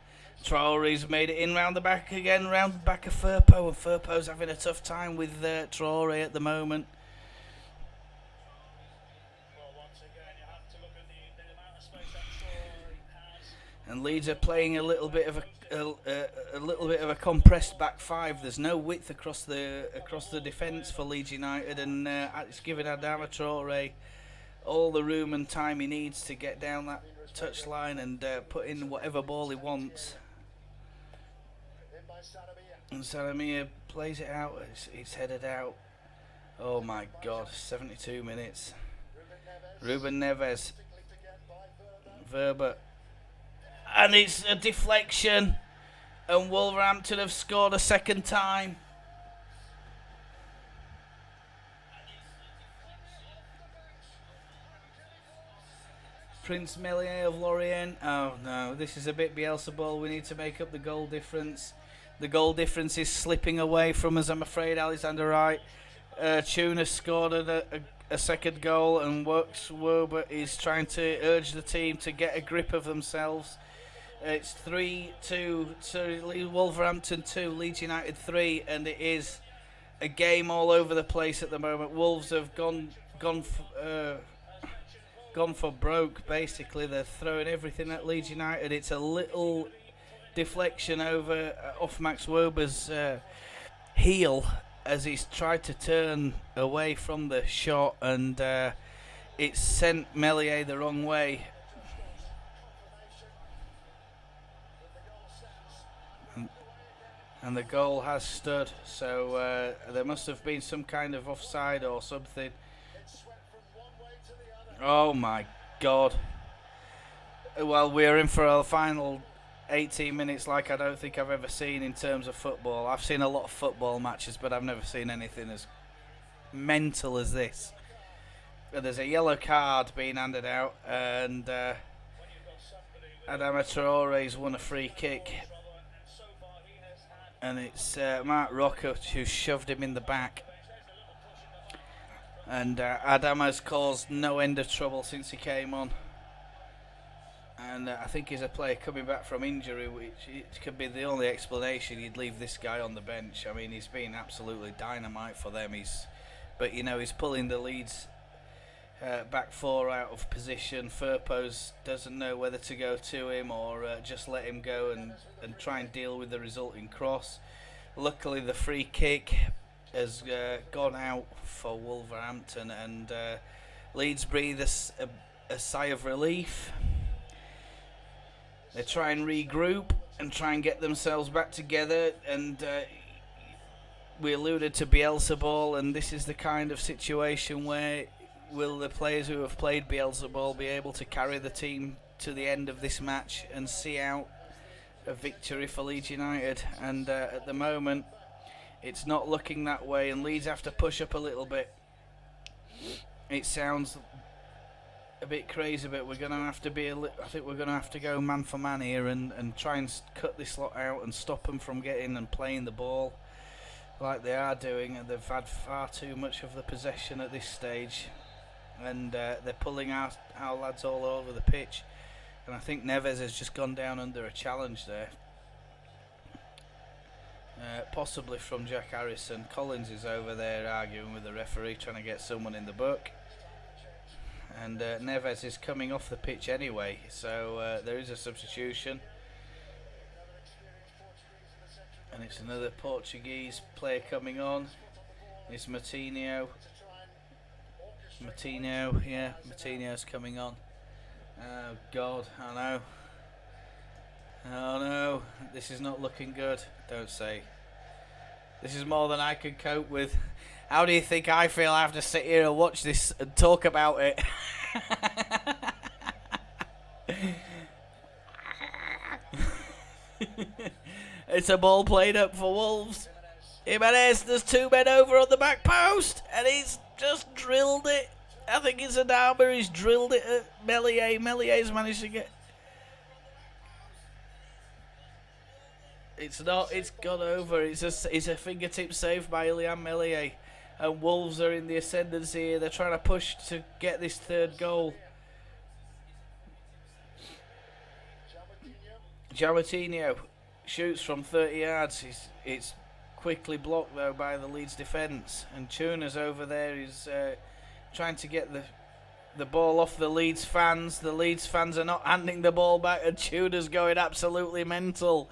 Traore's made it in round the back again, round the back of Firpo, and Firpo's having a tough time with Traore at the moment. And Leeds are playing a little bit of a compressed back five. There's no width across the defence for Leeds United, and it's giving Adama Traore all the room and time he needs to get down that touch line and put in whatever ball he wants. And Salamia plays it out. It's headed out. Oh my God! 72 minutes. Ruben Neves. Verba. And it's a deflection, and Wolverhampton have scored a second time. Prince Melier of Lorient. Oh no, this is a bit Bielsa ball. We need to make up the goal difference. The goal difference is slipping away from us, I'm afraid, Alexander Wright. Tuna scored a second goal, and Works Wober is trying to urge the team to get a grip of themselves. It's 3-2 to Wolverhampton 2, Leeds United 3, and it is a game all over the place at the moment. Wolves have gone for broke, basically. They're throwing everything at Leeds United. It's a little deflection over off Max Wober's heel as he's tried to turn away from the shot, and it's sent Melier the wrong way. And the goal has stood, so there must have been some kind of offside or something. Oh my God. Well, we're in for a final 18 minutes like I don't think I've ever seen in terms of football. I've seen a lot of football matches, but I've never seen anything as mental as this. There's a yellow card being handed out, and Adama Traore's won a free kick. And it's Mark Rocker who shoved him in the back. And Adama's caused no end of trouble since he came on. And I think he's a player coming back from injury, which it could be the only explanation you'd leave this guy on the bench. I mean, he's been absolutely dynamite for them. But you know, he's pulling the Leeds back four out of position. Firpos doesn't know whether to go to him or just let him go and try and deal with the resulting cross. Luckily, the free kick has gone out for Wolverhampton, and Leeds breathe a sigh of relief. They try and regroup and try and get themselves back together, and we alluded to Bielsa ball, and this is the kind of situation where will the players who have played Bielsa ball be able to carry the team to the end of this match and see out a victory for Leeds United. And at the moment it's not looking that way, and Leeds have to push up a little bit. It sounds a bit crazy, but we're going to have to be I think we're going to have to go man for man here and try and cut this lot out and stop them from getting and playing the ball like they are doing. And they've had far too much of the possession at this stage, and they're pulling our lads all over the pitch. And I think Neves has just gone down under a challenge there, possibly from Jack Harrison. Collins is over there arguing with the referee, trying to get someone in the book. And Neves is coming off the pitch anyway, so there is a substitution. And it's another Portuguese player coming on. It's Martinho. Martinho's coming on. Oh God, oh no, this is not looking good. Don't say. This is more than I can cope with. How do you think I feel I have to sit here and watch this and talk about it? It's a ball played up for Wolves. Jimenez, there's two men over on the back post, and he's just drilled it. I think it's Adama. He's drilled it at Melier. Melier's managed to get. It's not. It's gone over. It's a fingertip save by Ilyan Melier, and Wolves are in the ascendancy here. They're trying to push to get this third goal. Jamartinho shoots from 30 yards. It's quickly blocked though by the Leeds defence, and Tuna's over there. He's trying to get the ball off the Leeds fans. The Leeds fans are not handing the ball back, and Tuna's going absolutely mental.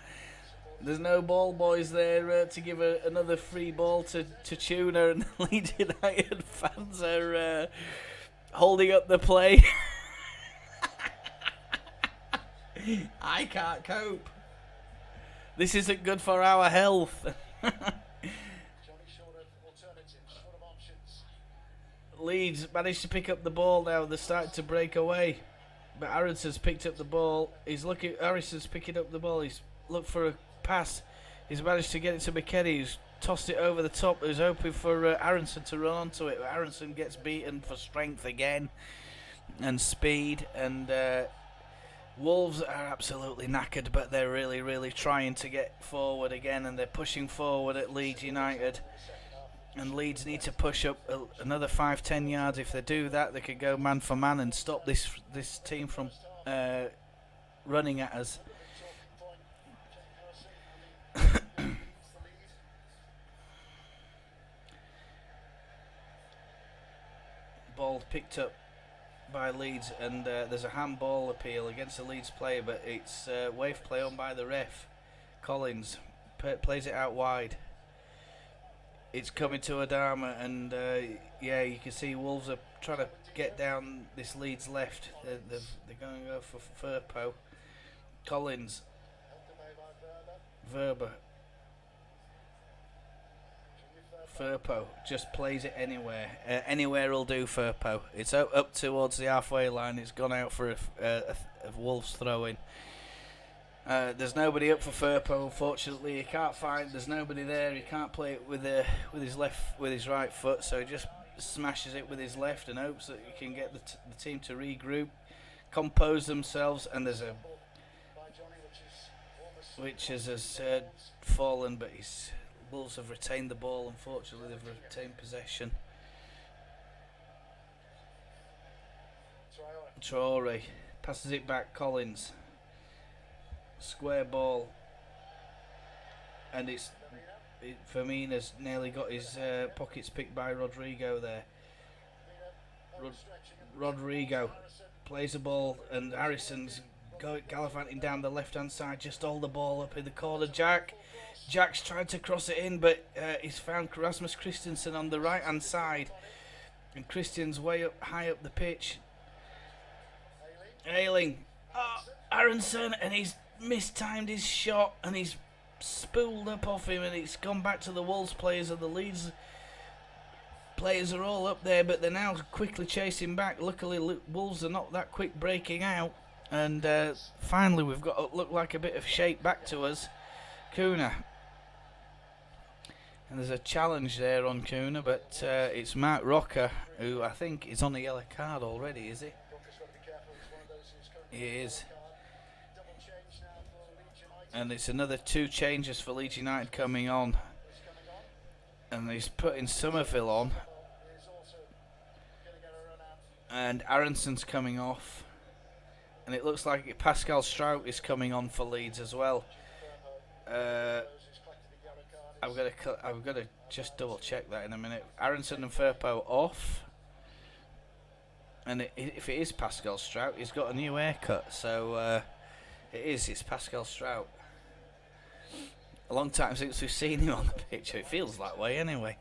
There's no ball boys there to give another free ball to Tuna, and the Leeds United fans are holding up the play. I can't cope. This isn't good for our health. Leeds managed to pick up the ball now. They're starting to break away. But Harrison's picked up the ball. Harrison's picking up the ball. He's looked for a pass. He's managed to get it to McKennie, who's tossed it over the top. Who's hoping for Aronson to run onto it. But Aronson gets beaten for strength again. and speed, and Wolves are absolutely knackered, but they're really, really trying to get forward again, and they're pushing forward at Leeds United. And Leeds need to push up another 5-10 yards. If they do that, they could go man for man and stop this team from running at us. Ball picked up by Leeds, and there's a handball appeal against the Leeds player, but it's wave play on by the ref. Collins plays it out wide. It's coming to Adama, and yeah, you can see Wolves are trying to get down this Leeds left. They're going to go for Firpo. Collins. Verber. Firpo just plays it anywhere. Anywhere will do. Firpo. It's up towards the halfway line. It's gone out for a Wolves throw in. There's nobody up for Firpo, unfortunately. He can't find. There's nobody there. He can't play it with his right foot. So he just smashes it with his left and hopes that he can get the team to regroup, compose themselves. And there's a which has fallen, but Wolves have retained the ball. Unfortunately, they've retained possession. Traore passes it back. Collins. Square ball, and Firmino's nearly got his pockets picked by Rodrigo there. Rodrigo plays the ball, and Harrison's gallivanting down the left hand side. Just hold the ball up in the corner. Jack's tried to cross it in, but he's found Rasmus Christensen on the right hand side, and Christian's way up high up the pitch. Ayling, Aronson, and he's mistimed his shot, and he's spooled up off him, and it's gone back to the Wolves players, and the Leeds players are all up there, but they're now quickly chasing back. Luckily, Wolves are not that quick breaking out, and finally we've got look like a bit of shape back to us. Kuna, and there's a challenge there on Kuna, but it's Mark Rocker, who I think is on a yellow card already, is he? He is. And it's another 2 changes for Leeds United coming on. And he's putting Somerville on. And Aronson's coming off. And it looks like Pascal Strout is coming on for Leeds as well. I've got to just double check that in a minute. Aronson and Firpo off. And if it is Pascal Strout, he's got a new haircut. So it's Pascal Strout. A long time since we've seen him on the picture. It feels that way anyway.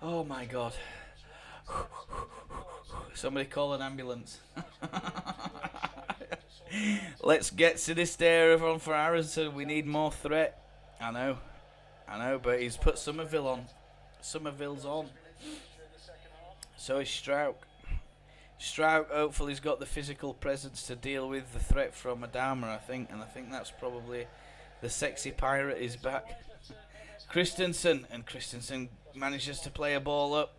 Oh my god. Somebody call an ambulance. Let's get Sinister on for Aronson. We need more threat. I know, but he's put Somerville on. Somerville's on. So is Strout. Strout hopefully has got the physical presence to deal with the threat from Adama, I think, and I think that's probably the sexy pirate is back. Christensen manages to play a ball up,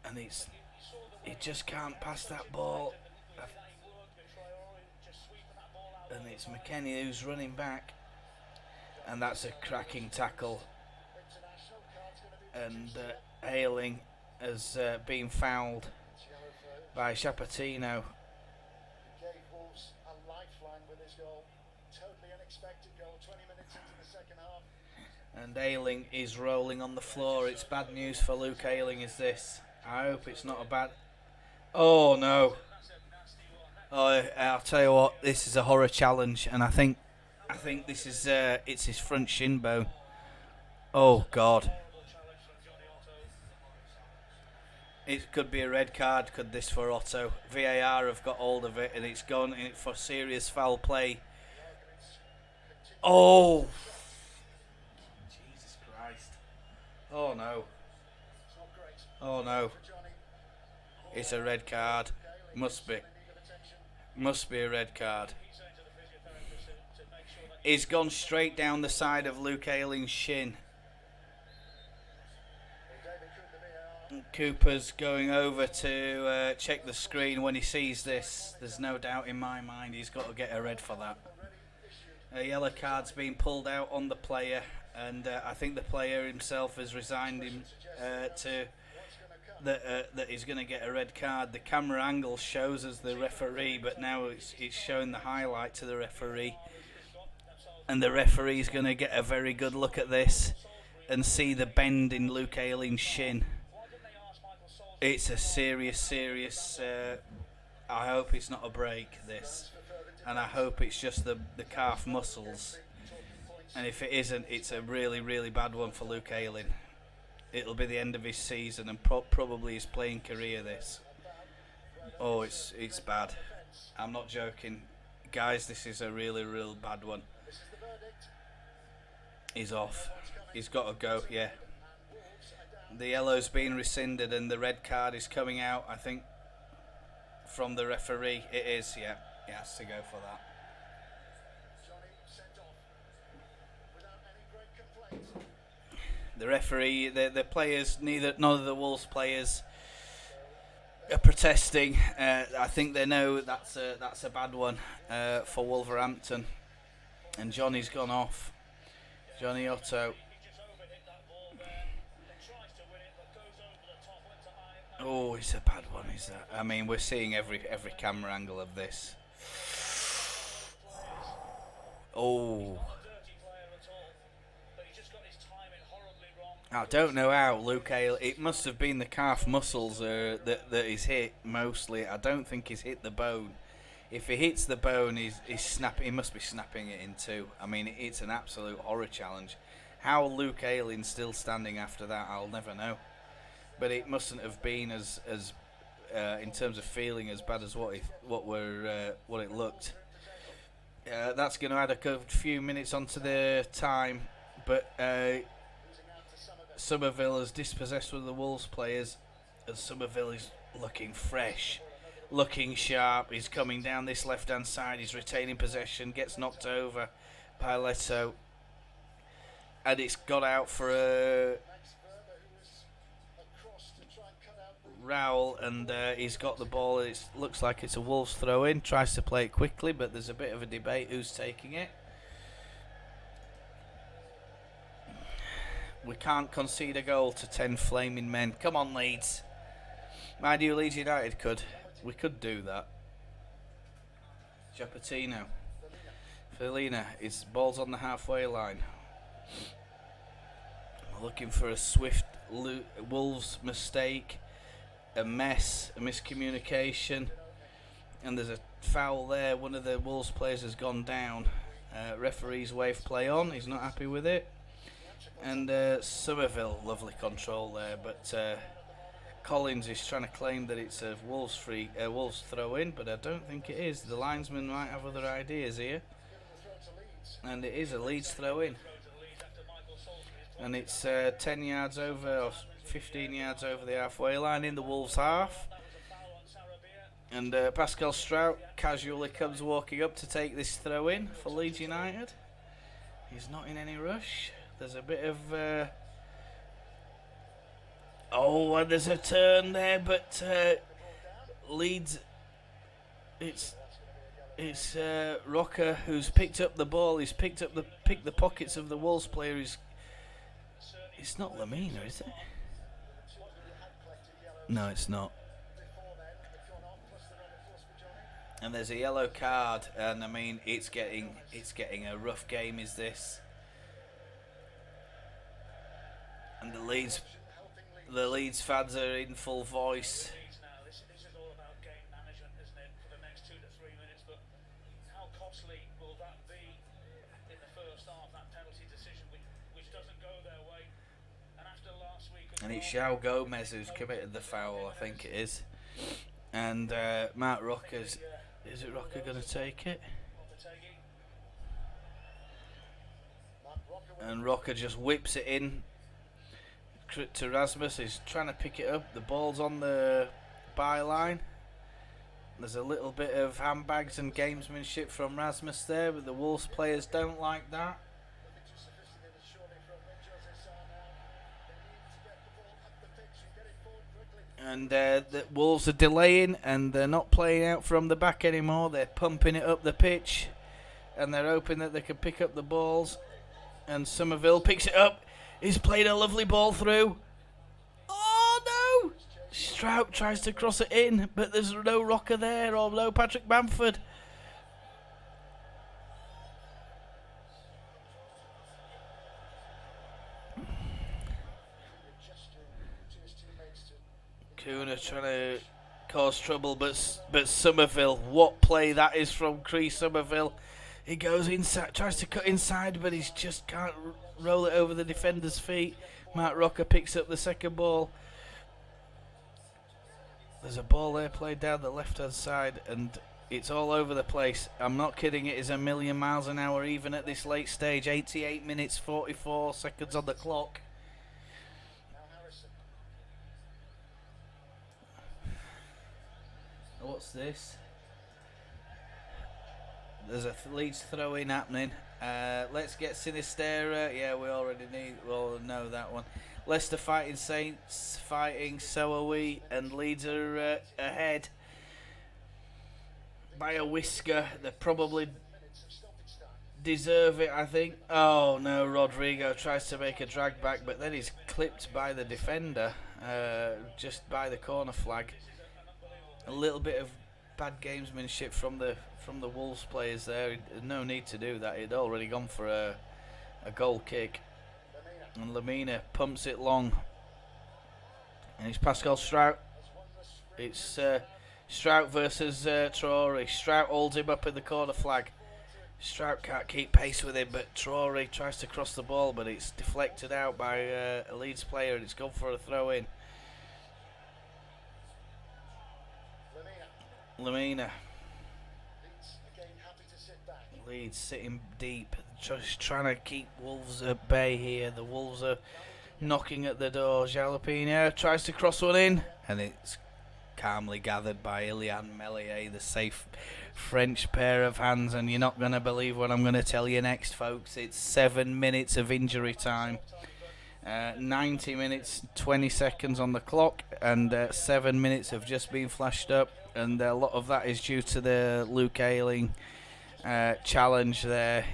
and he just can't pass that ball, and it's McKennie who's running back, and that's a cracking tackle, and Ayling has been fouled by Chapatino. Gave Wolves a lifeline with his goal. Totally unexpected goal, 20 minutes into the second half. And Ayling is rolling on the floor. It's bad news for Luke Ayling, is this? I hope it's not a bad... Oh, no. Oh, I'll tell you what, this is a horror challenge, and I think this is it's his front shin bone. Oh, God. It could be a red card, could this, for Otto. VAR have got hold of it, and it's gone in for serious foul play. Oh! Jesus Christ. Oh no. Oh no. It's a red card. Must be. Must be a red card. He's gone straight down the side of Luke Ayling's shin. Cooper's going over to check the screen. When he sees this, there's no doubt in my mind he's got to get a red for that. A yellow card's been pulled out on the player, and I think the player himself has resigned him to that he's going to get a red card. The camera angle shows us the referee, but now it's showing the highlight to the referee, and the referee's going to get a very good look at this and see the bend in Luke Ayling's shin. It's a serious. I hope it's not a break, this, and I hope it's just the calf muscles. And if it isn't, it's a really bad one for Luke Ayling. It'll be the end of his season and probably his playing career. This. Oh, it's bad. I'm not joking, guys. This is a real bad one. He's off. He's got to go. Yeah. The yellow's been rescinded and the red card is coming out, I think, from the referee. It is, yeah. He has to go for that. The referee, the players, none of the Wolves players are protesting. I think they know that's a bad one for Wolverhampton. And Johnny's gone off. Johnny Otto. Oh, it's a bad one, is that? I mean, we're seeing every camera angle of this. Oh. I don't know how Luke Ayling. It must have been the calf muscles that he's hit mostly. I don't think he's hit the bone. If he hits the bone, he's snapping. He must be snapping it in two. I mean, it's an absolute horror challenge. How Luke Ayling's still standing after that, I'll never know. But it mustn't have been as in terms of feeling as bad as what it looked. That's going to add a few minutes onto the time, but Somerville has dispossessed one of the Wolves players, and Somerville is looking fresh, looking sharp. He's coming down this left-hand side. He's retaining possession, gets knocked over by Leto, and it's got out for a Rowell, and he's got the ball. It looks like it's a Wolves throw-in. Tries to play it quickly, but there's a bit of a debate who's taking it. We can't concede a goal to 10 flaming men. Come on, Leeds. Mind you, Leeds United could. We could do that. Giappatino. Felina. His ball's on the halfway line. We're looking for a swift Wolves mistake. A mess, a miscommunication, and there's a foul there. One of the Wolves players has gone down. Referee's wave play on. He's not happy with it. And Somerville, lovely control there, but Collins is trying to claim that it's a Wolves throw in, but I don't think it is. The linesman might have other ideas here, and it is a Leeds throw in, and it's 10 yards over or 15 yards over the halfway line in the Wolves half. And Pascal Strout casually comes walking up to take this throw in for Leeds United. He's not in any rush. There's a bit of and there's a turn there, but Leeds, it's Rocker who's picked up the ball. He's picked the pockets of the Wolves player. It's not Lamina, is it? No, it's not. And there's a yellow card, and I mean it's getting a rough game, is this? And the Leeds fans are in full voice. This is all about game management, isn't it, for the next 2 to 3 minutes? But how costly will that be in the first half? That penalty decision, which doesn't go their way. And after last week, And it's João Gomez who's committed the foul, I think it is. And Mark Rocker's... Is it Rocker going to take it? And Rocker just whips it in to Rasmus. He's trying to pick it up. The ball's on the byline. There's a little bit of handbags and gamesmanship from Rasmus there, but the Wolves players don't like that. And the Wolves are delaying, and they're not playing out from the back anymore. They're pumping it up the pitch, and they're hoping that they can pick up the balls. And Somerville picks it up. He's played a lovely ball through. Oh no! Strout tries to cross it in, but there's no Rocker there, or no Patrick Bamford. Kuna trying to cause trouble, but Somerville, what play that is from Cree Somerville. He goes inside, tries to cut inside, but he just can't roll it over the defender's feet. Mark Rocker picks up the second ball. There's a ball there played down the left-hand side, and it's all over the place. I'm not kidding, it is a million miles an hour even at this late stage. 88 minutes, 44 seconds on the clock. What's this? There's a Leeds throw-in happening. Let's get Sinistera. Yeah, we already all know that one. Leicester fighting, Saints fighting, so are we. And Leeds are ahead by a whisker. They probably deserve it, I think. Oh no, Rodrigo tries to make a drag back, but then he's clipped by the defender, just by the corner flag. A little bit of bad gamesmanship from the Wolves players there. No need to do that. He'd already gone for a goal kick. And Lamina pumps it long. And it's Pascal Strout. It's Strout versus Traore. Strout holds him up in the corner flag. Strout can't keep pace with him, but Traore tries to cross the ball, but it's deflected out by a Leeds player, and it's gone for a throw-in. Lamina. Leeds sitting deep, just trying to keep Wolves at bay here. The Wolves are knocking at the door. Jalapeno tries to cross one in, and it's calmly gathered by Ilian Meslier, the safe French pair of hands. And you're not going to believe what I'm going to tell you next, folks. It's 7 minutes of injury time. 90 minutes, 20 seconds on the clock, and 7 minutes have just been flashed up. And a lot of that is due to the Luke Ayling challenge there.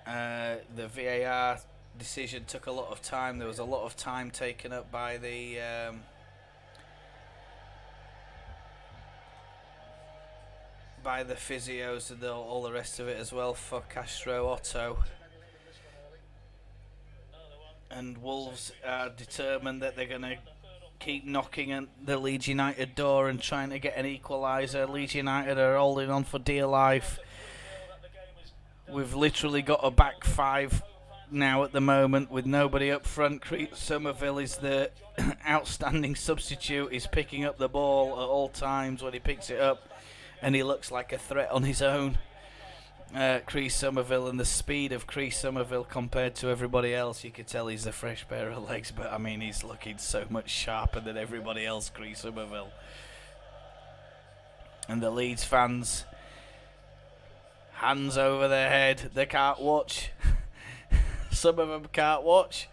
The VAR decision took a lot of time. There was a lot of time taken up by the physios and all the rest of it as well for Castro Otto. And Wolves are determined that they're going to keep knocking at the Leeds United door and trying to get an equaliser. Leeds United are holding on for dear life. We've literally got a back five now at the moment with nobody up front. Somerville is the outstanding substitute. He's picking up the ball at all times when he picks it up, and he looks like a threat on his own. Cree Somerville, and the speed of Cree Somerville compared to everybody else, you could tell he's a fresh pair of legs, but I mean, he's looking so much sharper than everybody else, Cree Somerville. And the Leeds fans, hands over their head, they can't watch. Some of them can't watch.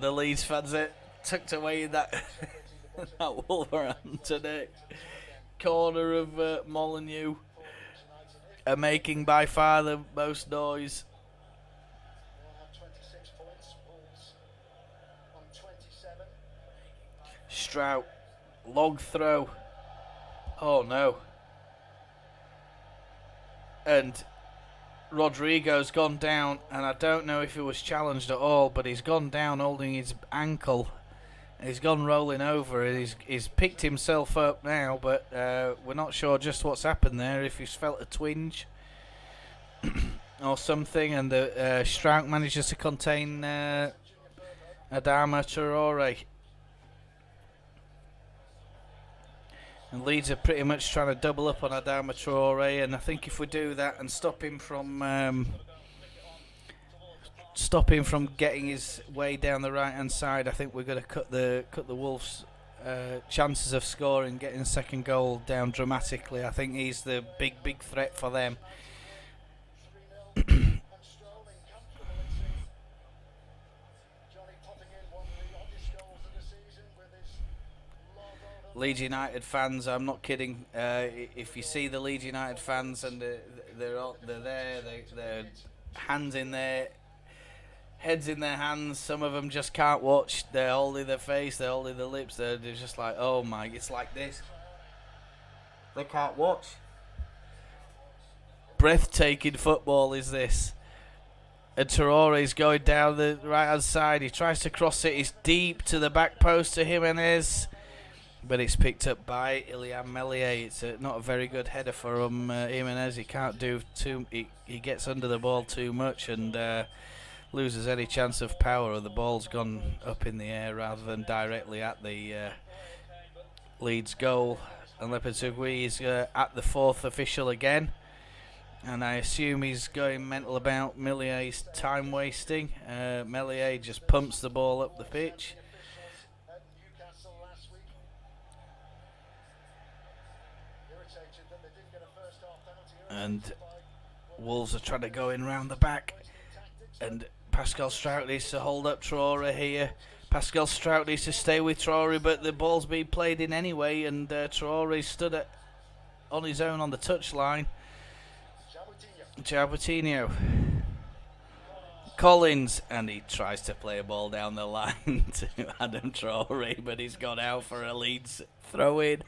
The Leeds fans are tucked away in that that Wolverhampton corner of Molineux, are making by far the most noise. Strout, long throw. Oh no. And Rodrigo's gone down, and I don't know if he was challenged at all, but he's gone down holding his ankle. He's gone rolling over, and he's picked himself up now, but we're not sure just what's happened there, if he's felt a twinge or something, and the Strout manages to contain Adama Traore. And Leeds are pretty much trying to double up on Adama Traore, and I think if we do that and stop him from getting his way down the right hand side, I think we're going to cut the Wolves' chances of scoring, getting a second goal down dramatically. I think he's the big threat for them. Leeds United fans, I'm not kidding. If you see the Leeds United fans and they're there, they're hands in their heads in their hands. Some of them just can't watch. They're holding their face, they're holding their lips. They're just like, oh my, it's like this. They can't watch. Breathtaking football is this. And Traore's going down the right hand side. He tries to cross it. It's deep to the back post to Jimenez. But it's picked up by Ilian Meslier. It's not a very good header for him. Jimenez, he can't do too. He gets under the ball too much and loses any chance of power. The ball's gone up in the air rather than directly at the Leeds goal. And Lopetegui is at the fourth official again. And I assume he's going mental about Mellier's time wasting. Meslier just pumps the ball up the pitch. At Newcastle last week. Irritated that they didn't get a first half penalty. And Wolves are trying to go in round the back. And Pascal Strout needs to hold up Traore here. Pascal Strout needs to stay with Traore, but the ball's being played in anyway. And Traore stood on his own on the touchline. Coutinho. Collins, and he tries to play a ball down the line to Adam Traore, but he's gone out for a Leeds throw-in.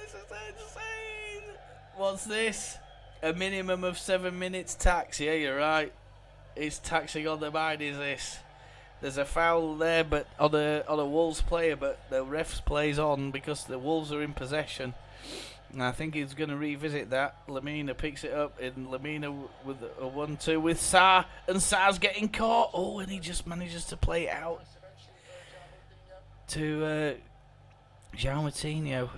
This is insane. What's this? A minimum of 7 minutes tax. Yeah, you're right. It's taxing on the mind, is this? There's a foul there, but on a Wolves player, but the ref's plays on because the Wolves are in possession. And I think he's going to revisit that. Lamina picks it up, and Lamina with a 1-2 with Sarr, and Sarr's getting caught. Oh, and he just manages to play it out to João Moutinho.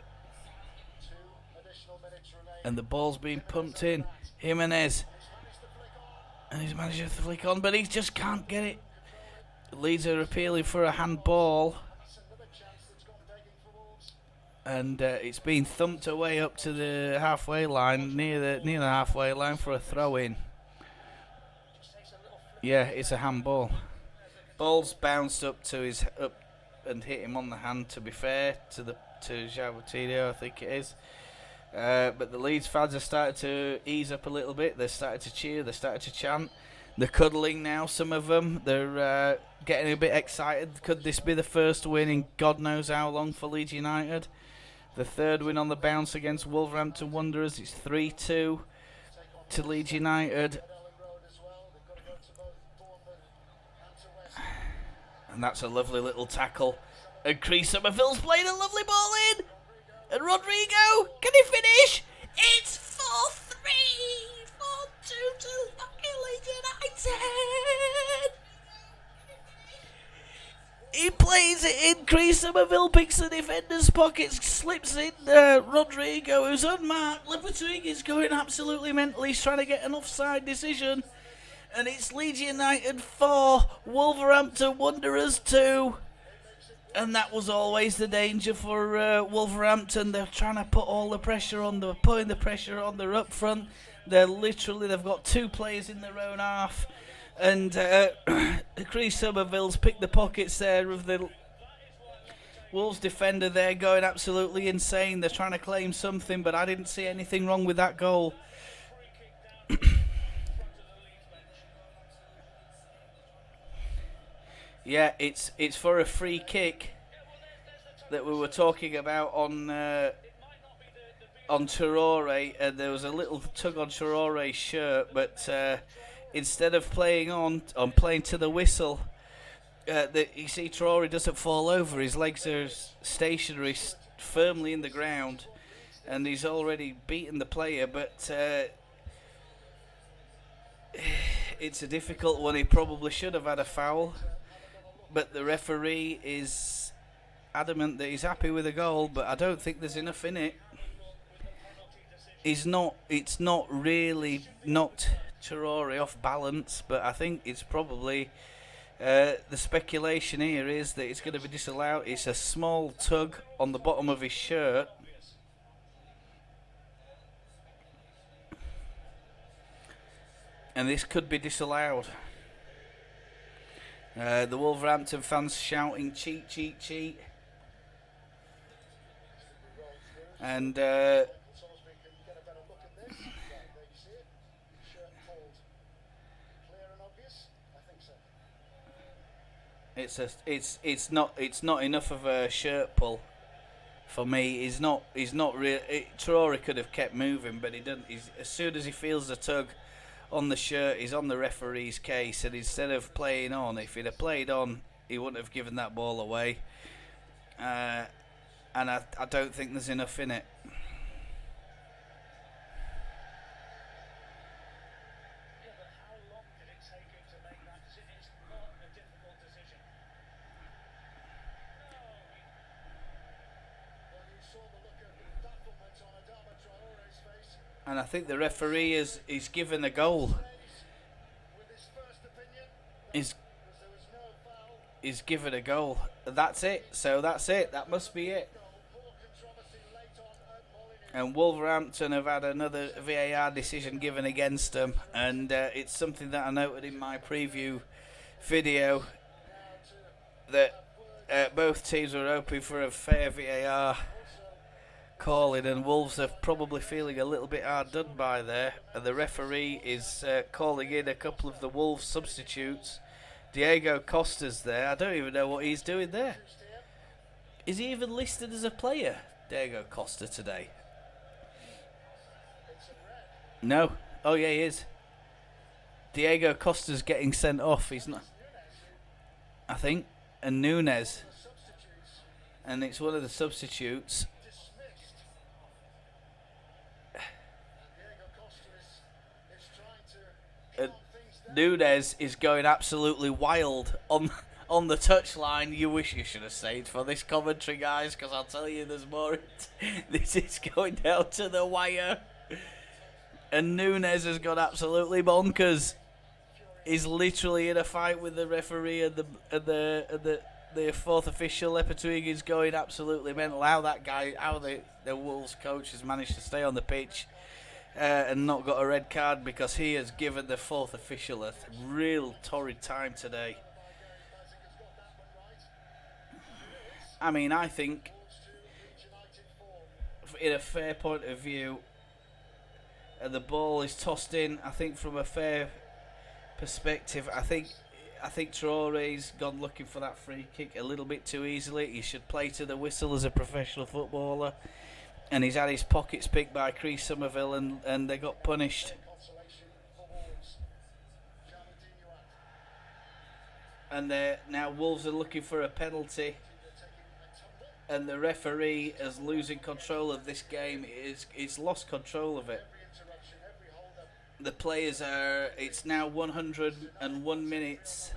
And the ball's being pumped in. Jimenez, and he's managed to flick on, but he just can't get it. Leeds are appealing for a handball, and it's been thumped away up to the halfway line, near the halfway line for a throw-in. Yeah, it's a handball. Ball's bounced up and hit him on the hand. To be fair to João Moutinho, I think it is. But the Leeds fans have started to ease up a little bit. They've started to cheer. They've started to chant. They're cuddling now, some of them. They're getting a bit excited. Could this be the first win in God knows how long for Leeds United? The third win on the bounce against Wolverhampton Wanderers. It's 3-2 to Leeds United. And that's a lovely little tackle. And Chris Summerville's played a lovely ball in. And Rodrigo, can he finish? It's 4-3. 4-2 to Leeds United. He plays it in. Chris Summerville picks the defender's pockets, slips in Rodrigo, who's unmarked. Lopetegui's going absolutely mental. He's trying to get an offside decision. And it's Leeds United 4, Wolverhampton Wanderers 2. And that was always the danger for Wolverhampton. They're trying to put all the pressure on. They're putting the pressure on. They're up front. They've got two players in their own half. And Chris Summerville's picked the pockets there of the Wolves defender there, going absolutely insane. They're trying to claim something, but I didn't see anything wrong with that goal. Yeah, it's for a free kick that we were talking about on Traore, and there was a little tug on Traore's shirt, but instead of playing playing to the whistle, you see Traore doesn't fall over. His legs are stationary, firmly in the ground, and he's already beaten the player, but it's a difficult one. He probably should have had a foul. But the referee is adamant that he's happy with the goal, but I don't think there's enough in it. It's not really knocked Traore off balance, but I think it's probably the speculation here is that it's going to be disallowed. It's a small tug on the bottom of his shirt. and this could be disallowed. The Wolverhampton fans shouting cheat, cheat, cheat. And Salisbury can get a better look at this. Right, there you see it. Shirt pulled. Clear and obvious? I think so. it's not enough of a shirt pull for me. He's not real. Traore could have kept moving, but he doesn't. As soon as he feels the tug on the shirt, he's on the referee's case, and instead of playing on, if he'd have played on, he wouldn't have given that ball away. And I don't think there's enough in it. Yeah, but how long did it take him to make that decision? It's not a difficult decision. Well, you saw the look of bafflement on Adama Traore's face. And I think the referee is given a goal. With his first opinion, Is because there was no foul. is given a goal. That's it. So that's it. That must be it. Poor controversy late on at Molineux. And Wolverhampton have had another VAR decision given against them, and it's something that I noted in my preview video that both teams were hoping for a fair VAR calling, and Wolves are probably feeling a little bit hard done by there. And the referee is calling in a couple of the Wolves substitutes. Diego Costa's there. I don't even know what he's doing there. Is he even listed as a player, Diego Costa, today? No. Oh yeah, he is. Diego Costa's getting sent off. He's not, I think. And Nunes. And it's one of the substitutes. Dismissed. Diego Costa is trying to calm things down. Nunes is going absolutely wild on the touchline. You wish you should have stayed for this commentary, guys, because I'll tell you there's more. This is going down to the wire. And Nunes has gone absolutely bonkers. He's literally in a fight with the referee and the fourth official. Lepetwig is going absolutely mental. How the Wolves coach has managed to stay on the pitch and not got a red card, because he has given the fourth official a real torrid time today. I mean, I think, in a fair point of view, the ball is tossed in. I think from a fair perspective, I think Traore's gone looking for that free kick a little bit too easily. He should play to the whistle as a professional footballer, and he's had his pockets picked by Chris Somerville, and they got punished. And now Wolves are looking for a penalty, and the referee is losing control of this game. He's lost control of it. The players it's now 101 minutes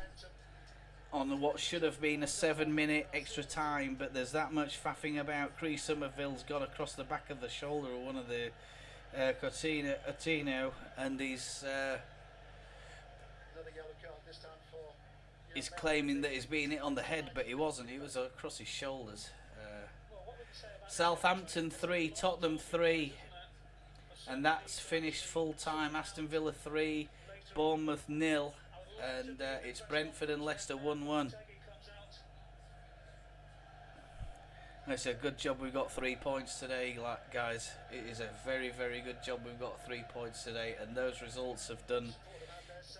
on what should have been a 7-minute extra time, but there's that much faffing about. Chris Somerville's gone across the back of the shoulder of one of the Coutinho, and he's claiming that he's being hit on the head, but he wasn't. He was across his shoulders. Southampton 3, Tottenham 3. And that's finished full time. Aston Villa 3, Bournemouth 0, and it's Brentford and Leicester 1-1. It's a good job we've got 3 points today, guys. It is a very, very good job we've got 3 points today, and those results have done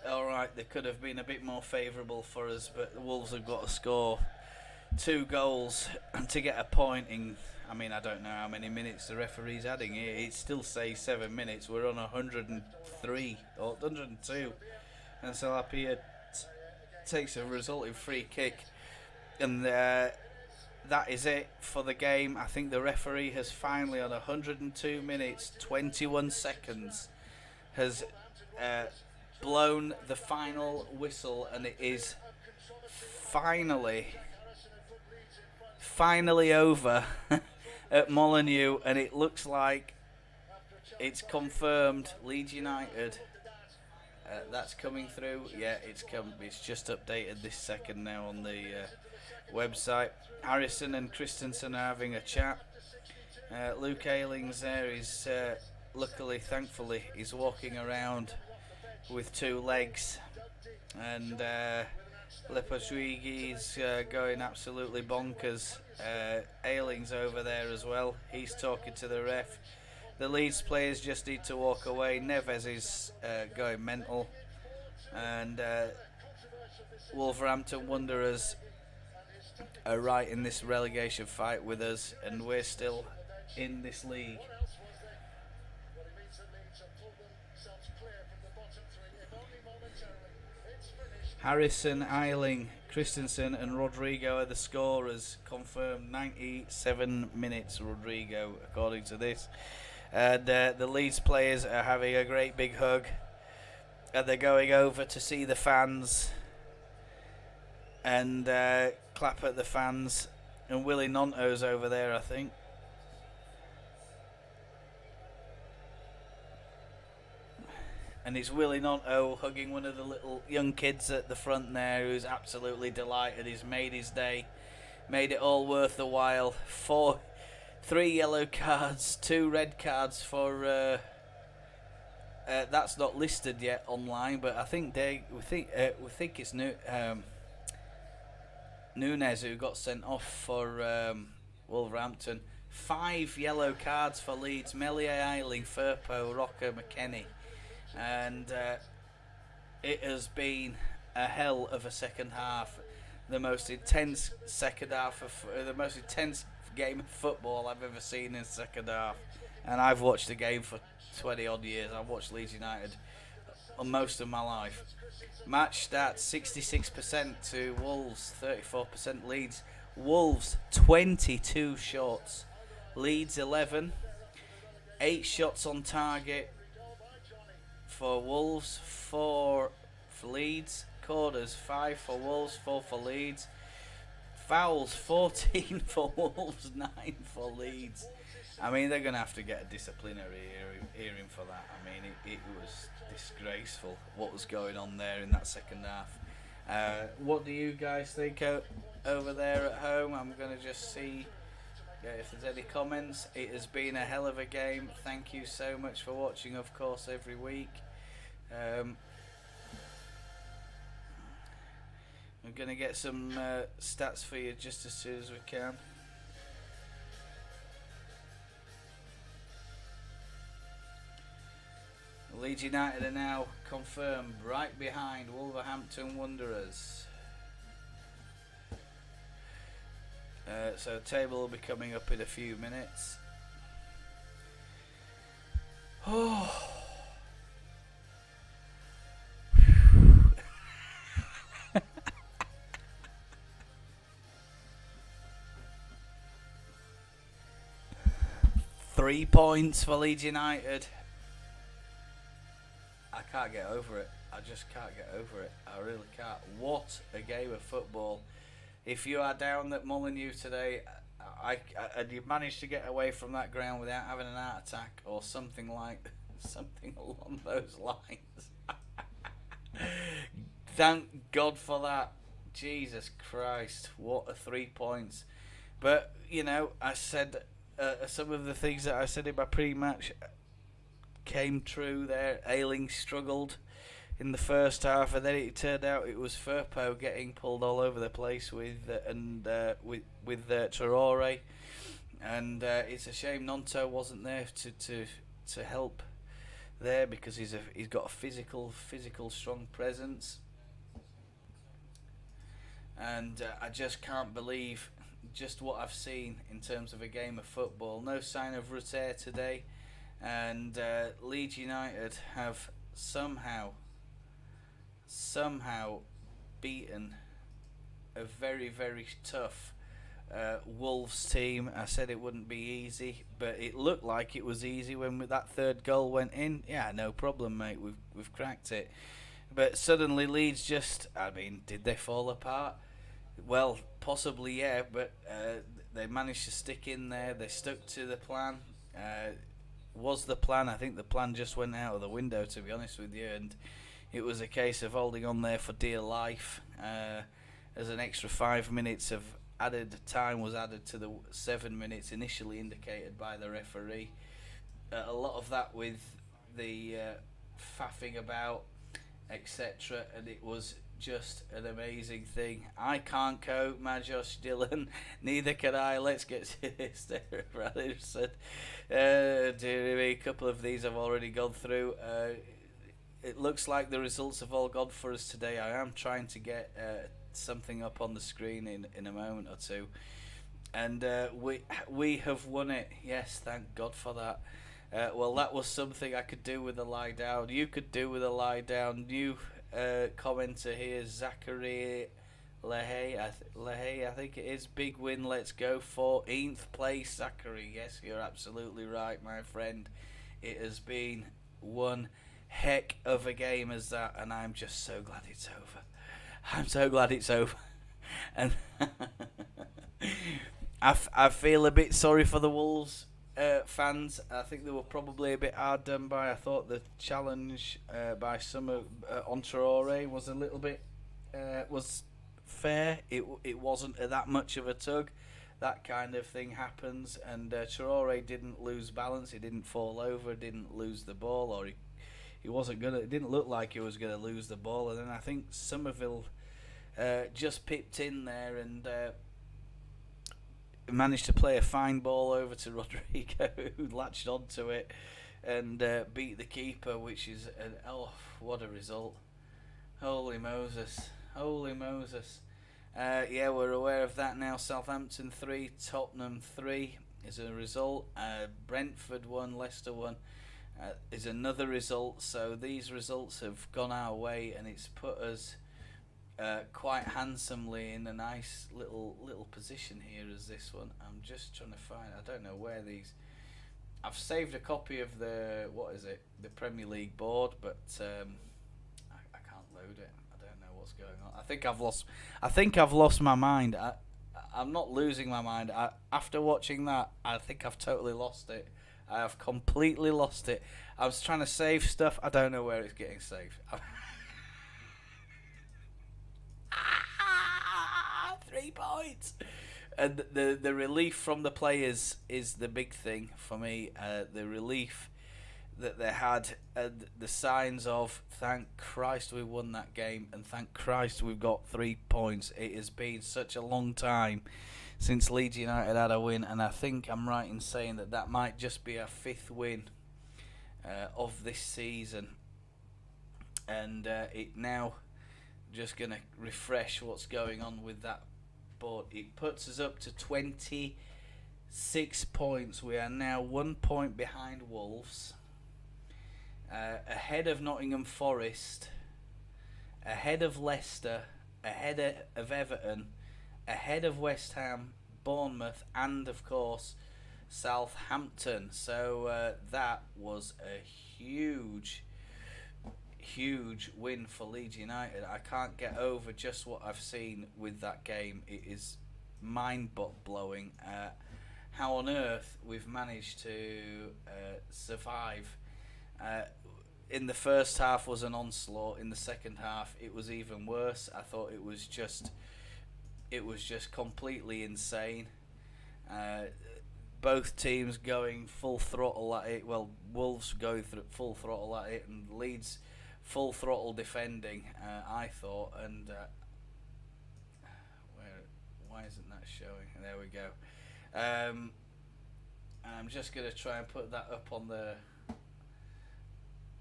all right. They could have been a bit more favourable for us, but the Wolves have got to score 2 goals to get a point in. I mean, I don't know how many minutes the referee's adding here. It still says 7 minutes. We're on 103 or 102. And Salapia takes a resulting free kick. And that is it for the game. I think the referee has finally, on 102 minutes, 21 seconds, has blown the final whistle. And it is finally over at Molineux, and it looks like it's confirmed. Leeds United, that's coming through. Yeah, it's just updated this second now on the website. Harrison and Christensen are having a chat. Luke Ayling's there. He's luckily, thankfully, he's walking around with 2 legs, and Lepojuigi's going absolutely bonkers. Ayling's over there as well. He's talking to the ref. The Leeds players just need to walk away. Neves is going mental, and Wolverhampton Wanderers are right in this relegation fight with us, and we're still in this league. Well, it means that Leeds have pulled themselves clear from the bottom 3, if only momentarily. It's finished. Harrison, Ayling, Christensen and Rodrigo are the scorers. Confirmed 97 minutes, Rodrigo, according to this. And the Leeds players are having a great big hug. And they're going over to see the fans and clap at the fans. And Willie Nonto's over there, I think. And it's Willie Nonto hugging one of the little young kids at the front there, who's absolutely delighted. He's made his day, made it all worth the while. 3 yellow cards, 2 red cards for. That's not listed yet online, but I think we think it's Nunes who got sent off for Wolverhampton. 5 yellow cards for Leeds: Meslier, Ayling, Firpo, Rocker, McKennie. And it has been a hell of a second half. The most intense second half of the most intense game of football I've ever seen in second half. And I've watched the game for 20 odd years. I've watched Leeds United on most of my life. Match stats: 66% to Wolves, 34% Leeds. Wolves 22 shots, Leeds 11. 8 shots on target for Wolves, 4 for Leeds. Corners: 5 for Wolves, 4 for Leeds. Fouls: 14 for Wolves, 9 for Leeds. I mean, they're going to have to get a disciplinary hearing for that. I mean, it was disgraceful what was going on there in that second half. What do you guys think over there at home? I'm going to just see if there's any comments. It has been a hell of a game. Thank you so much for watching, of course, every week. We're going to get some stats for you just as soon as we can. Leeds United are now confirmed right behind Wolverhampton Wanderers. So table will be coming up in a few minutes. Oh. 3 points for Leeds United. I can't get over it. I just can't get over it. I really can't. What a game of football. If you are down at Molineux today, and you managed to get away from that ground without having an heart attack or something along those lines, thank God for that. Jesus Christ, what a 3 points. But, you know, I said some of the things that I said in my pre-match came true there. Ayling struggled in the first half, and then it turned out it was Firpo getting pulled all over the place with Traore, and it's a shame Nonto wasn't there to help there, because he's got a physical strong presence, and I just can't believe just what I've seen in terms of a game of football. No sign of Rutter today. And Leeds United have somehow beaten a very, very tough Wolves team. I said it wouldn't be easy, but it looked like it was easy when that third goal went in. Yeah, no problem, mate. We've cracked it. But suddenly Leeds just, I mean, did they fall apart? Well, possibly, yeah, but they managed to stick in there. They stuck to the plan. Was the plan? I think the plan just went out of the window, to be honest with you, and it was a case of holding on there for dear life. As an extra 5 minutes of added time was added to the 7 minutes initially indicated by the referee. A lot of that with the faffing about etc. And it was just an amazing thing. I can't cope, Majosh Dillon. Neither can I. Let's get to this. Dear me, a couple of these I've already gone through. It looks like the results have all gone for us today. I am trying to get something up on the screen in a moment or two. And we have won it. Yes, thank God for that. Well, that was something I could do with a lie down. You could do with a lie down. New commenter here, Zachary Lehay. I think it is. Big win. Let's go. 14th place, Zachary. Yes, you're absolutely right, my friend. It has been one heck of a game as that, and I'm just so glad it's over. I'm so glad it's over. And I feel a bit sorry for the Wolves fans. I think they were probably a bit hard done by. I thought the challenge by Summer on Traore was a little bit was fair. It wasn't that much of a tug. That kind of thing happens, and Traore didn't lose balance. He didn't fall over. Didn't lose the ball, or he wasn't gonna. It didn't look like he was gonna lose the ball. And then I think Somerville just pipped in there and managed to play a fine ball over to Rodrigo, who latched onto it and beat the keeper, which is what a result! Holy Moses! Holy Moses! Yeah, we're aware of that now. Southampton 3, Tottenham 3 is a result. Brentford 1, Leicester 1 is another result. So these results have gone our way, and it's put us quite handsomely in a nice little position here as this one. I'm just trying to find. I don't know where these. I've saved a copy of the the Premier League board, but I can't load it. I don't know what's going on. I think I've lost my mind. I'm not losing my mind. After watching that, I think I've totally lost it. I have completely lost it. I was trying to save stuff. I don't know where it's getting saved. 3 points. And the relief from the players is the big thing for me. The relief that they had, the signs of thank Christ we won that game, and thank Christ we've got 3 points. It has been such a long time since Leeds United had a win, and I think I'm right in saying that might just be our 5th win of this season. And it now just going to refresh what's going on with that board. It puts us up to 26 points. We are now 1 point behind Wolves, ahead of Nottingham Forest, ahead of Leicester, ahead of Everton, ahead of West Ham, Bournemouth, and of course Southampton. So that was a huge win for Leeds United. I can't get over just what I've seen with that game. It is mind-blowing how on earth we've managed to survive. In the first half was an onslaught. In the second half, it was even worse. I thought it was just completely insane. Both teams going full throttle at it. Well, Wolves going full throttle at it, and Leeds full throttle defending. I thought, and why isn't that showing? There we go. I'm just gonna try and put that up on the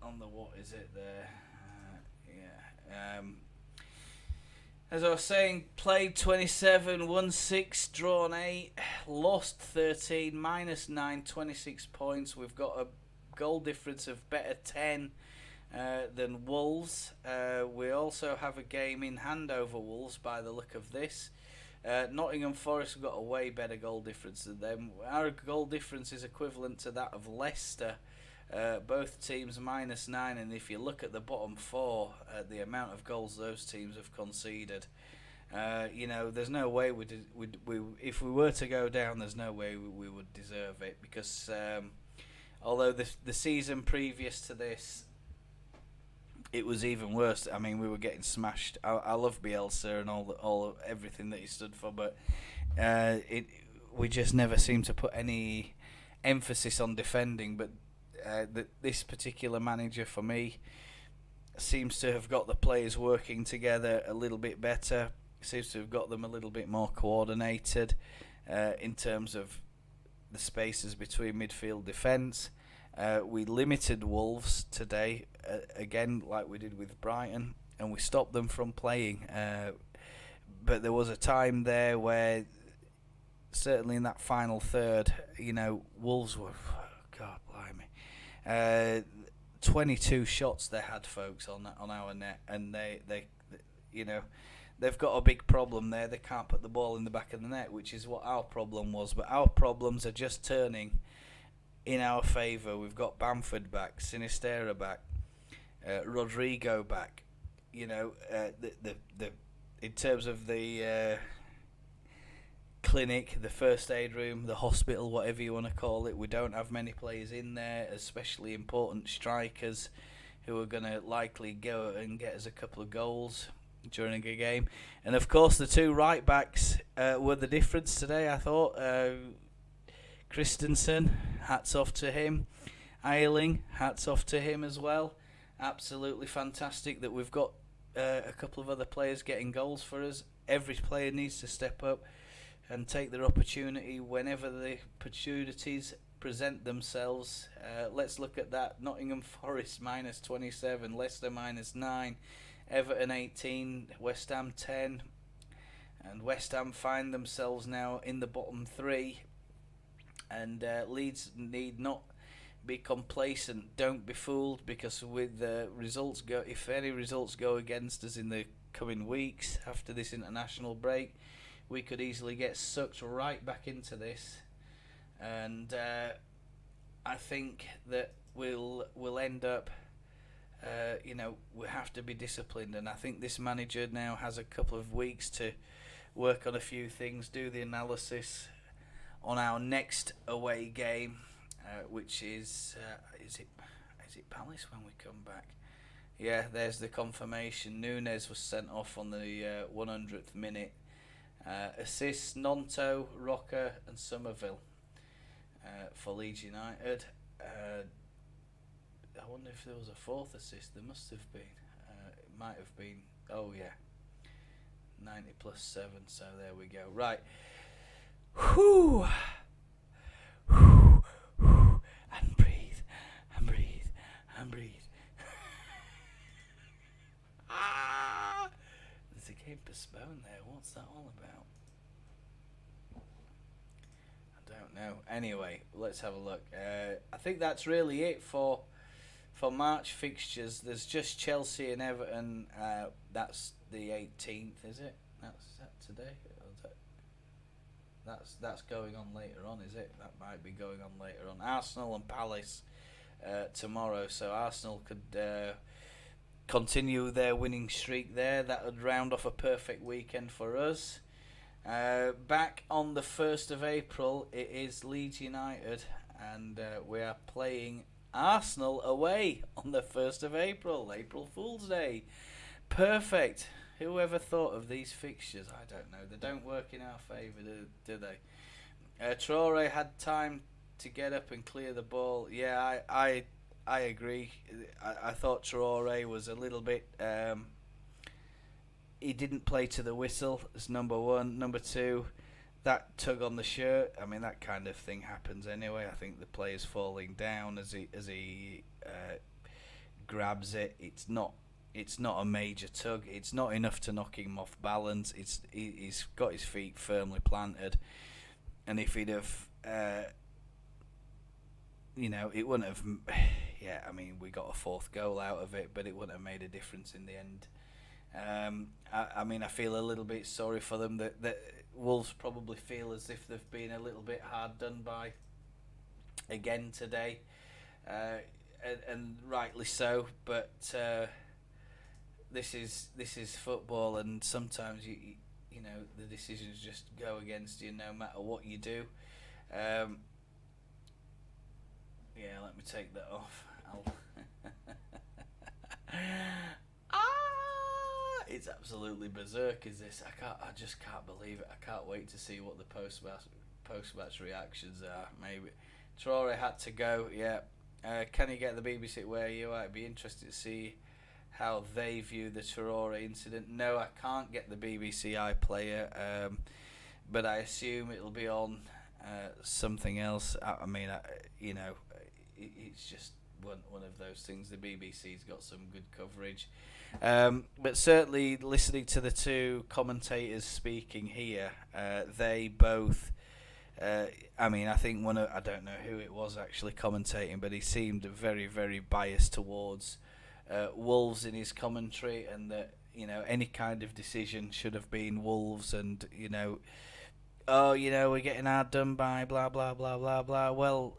what is it there? As I was saying, played 27, won 6, drawn 8, lost 13, minus 9, 26 points. We've got a goal difference of better 10 than Wolves. We also have a game in hand over Wolves by the look of this. Nottingham Forest have got a way better goal difference than them. Our goal difference is equivalent to that of Leicester. Both teams minus 9, and if you look at the bottom 4, the amount of goals those teams have conceded, there's no way we if we were to go down, there's no way we would deserve it, because although the season previous to this, it was even worse. I mean, we were getting smashed. I love Bielsa and everything that he stood for, but we just never seemed to put any emphasis on defending. But this particular manager, for me, seems to have got the players working together a little bit better. Seems to have got them a little bit more coordinated in terms of the spaces between midfield defence. We limited Wolves today, again, like we did with Brighton, and we stopped them from playing. But there was a time there where, certainly in that final third, Wolves were, God blimey, 22 shots they had, folks, on our net, and they've got a big problem there. They can't put the ball in the back of the net, which is what our problem was. But our problems are just turning in our favour. We've got Bamford back, Sinisterra back, Rodrigo back. In terms of the clinic, the first aid room, the hospital, whatever you want to call it, we don't have many players in there, especially important strikers who are going to likely go and get us a couple of goals during a game. And of course the two right backs were the difference today, I thought. Christensen, hats off to him. Ayling, hats off to him as well. Absolutely fantastic that we've got a couple of other players getting goals for us. Every player needs to step up and take their opportunity whenever the opportunities present themselves. Let's look at that. Nottingham Forest minus 27, Leicester minus 9, Everton 18, West Ham 10, and West Ham find themselves now in the bottom 3, and Leeds need not be complacent. Don't be fooled, because with results if any results go against us in the coming weeks after this international break, we could easily get sucked right back into this, and I think that we'll end up, we have to be disciplined, and I think this manager now has a couple of weeks to work on a few things, do the analysis on our next away game, which is it Palace when we come back? Yeah, there's the confirmation. Nunes was sent off on the 100th minute. Assists Nonto, Rocker and Somerville for Leeds United. I wonder if there was a fourth assist. There must have been. It might have been. Oh yeah, 90 plus 7. So there we go. Right. Whew. Whew. Whew. And breathe. And breathe. And breathe. There's a game postponed there. What's that all about? I don't know. Anyway, let's have a look. I think that's really it for March fixtures. There's just Chelsea and Everton. That's the 18th, is it? That's that today. That's going on later on, is it? That might be going on later on. Arsenal and Palace tomorrow. So Arsenal could continue their winning streak there. That would round off a perfect weekend for us. Back on the 1st of April, it is Leeds United, and we are playing Arsenal away on the 1st of April, April Fool's Day. Perfect. Whoever thought of these fixtures? I don't know. They don't work in our favour, do they? Traore had time to get up and clear the ball. Yeah, I agree. I thought Traore was a little bit... he didn't play to the whistle as number one. Number two, that tug on the shirt. I mean, that kind of thing happens anyway. I think the player's falling down as he grabs it. It's not a major tug. It's not enough to knock him off balance. He's got his feet firmly planted, and if he'd have, it wouldn't have. Yeah, I mean, we got a 4th goal out of it, but it wouldn't have made a difference in the end. I mean, I feel a little bit sorry for them. That Wolves probably feel as if they've been a little bit hard done by again today, and rightly so. But this is football, and sometimes you know the decisions just go against you no matter what you do. Yeah, let me take that off. It's absolutely berserk, is this? I just can't believe it. I can't wait to see what the post-match reactions are. Maybe Traore had to go. Yeah. Can you get the BBC where you are? I'd be interested to see how they view the Traore incident. No, I can't get the BBC iPlayer, but I assume it'll be on something else. I mean, it's just one of those things. The BBC's got some good coverage, but certainly listening to the two commentators speaking here, they both. I think I don't know who it was actually commentating, but he seemed very, very biased towards Wolves in his commentary, and that any kind of decision should have been Wolves, and we're getting hard done by blah blah blah blah blah. Well,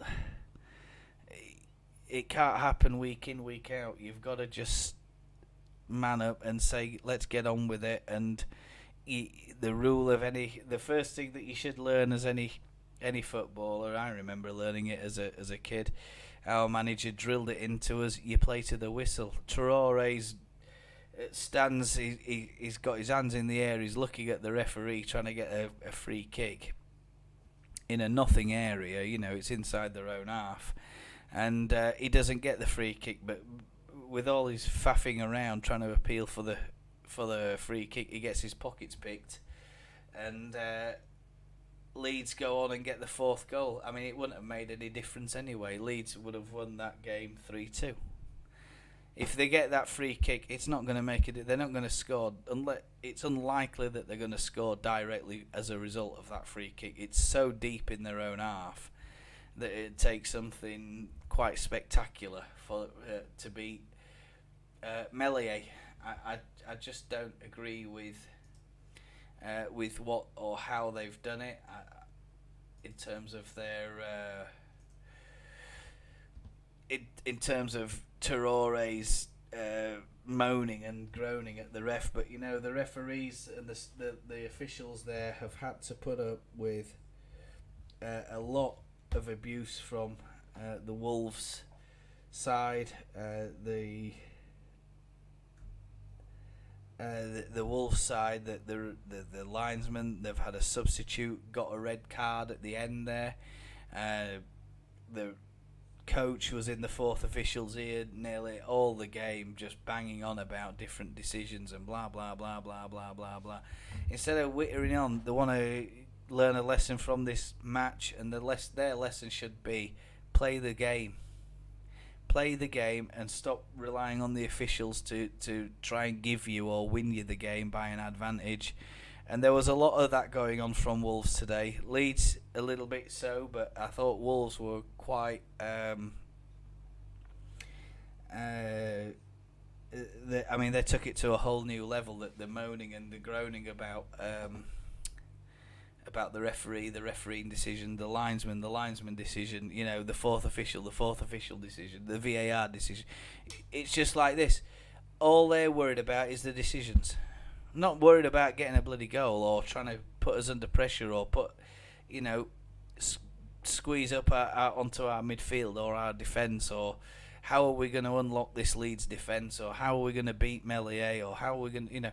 it can't happen week in week out. You've got to just man up and say let's get on with it. And the first thing that you should learn as any footballer, I remember learning it as a kid. Our manager drilled it into us. You play to the whistle. Traore's stands. He's got his hands in the air. He's looking at the referee, trying to get a free kick in a nothing area. It's inside their own half, and he doesn't get the free kick. But with all his faffing around trying to appeal for the free kick, he gets his pockets picked, and Leeds go on and get the fourth goal. I mean, it wouldn't have made any difference anyway. Leeds would have won that game 3-2. If they get that free kick, it's not going to make it. They're not going to score. It's unlikely that they're going to score directly as a result of that free kick. It's so deep in their own half that it takes something quite spectacular to beat Molineux. I just don't agree with what or how they've done it in terms of their in terms of Traore's moaning and groaning at the ref. But the referees and the officials there have had to put up with a lot of abuse from the Wolves side. The Wolves side, that the linesman, they've had a substitute, got a red card at the end there. The coach was in the fourth official's ear nearly all the game, just banging on about different decisions and blah blah blah blah blah blah blah. Instead of wittering on, they want to learn a lesson from this match, and their lesson should be play the game. Play the game and stop relying on the officials to try and give you or win you the game by an advantage. And there was a lot of that going on from Wolves today. Leeds a little bit so, but I thought Wolves were quite they took it to a whole new level. That the moaning and the groaning about the refereeing decision, the linesman decision, the fourth official decision, the VAR decision. It's just like this. All they're worried about is the decisions. Not worried about getting a bloody goal or trying to put us under pressure or squeeze up out onto our midfield or our defence, or how are we going to unlock this Leeds defence, or how are we going to beat Molineux, or how are we going to,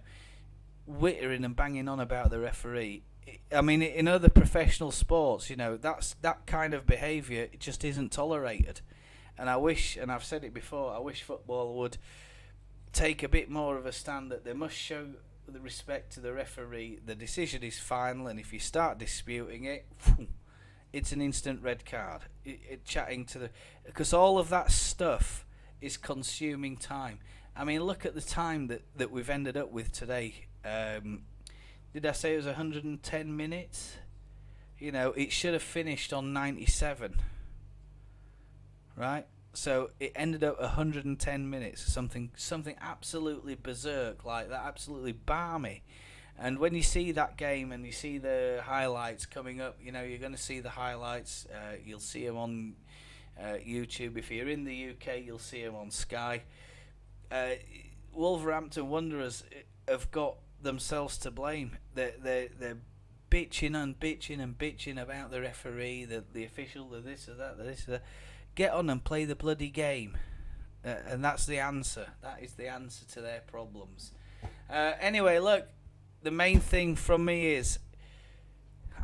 wittering and banging on about the referee. I mean, in other professional sports, that kind of behaviour just isn't tolerated. And I wish, and I've said it before, I wish football would take a bit more of a stand that they must show the respect to the referee. The decision is final, and if you start disputing it, it's an instant red card. Because all of that stuff is consuming time. I mean, look at the time that we've ended up with today. Did I say it was 110 minutes? It should have finished on 97. Right? So it ended up 110 minutes. Something absolutely berserk like that, absolutely balmy. And when you see that game and you see the highlights coming up, you're going to see the highlights. You'll see them on YouTube. If you're in the UK, you'll see them on Sky. Wolverhampton Wanderers have got themselves to blame. They're bitching and bitching and bitching about the referee, the official, the this or that, the this or that. Get on and play the bloody game, and that's the answer. That is the answer to their problems. Anyway, look, the main thing from me is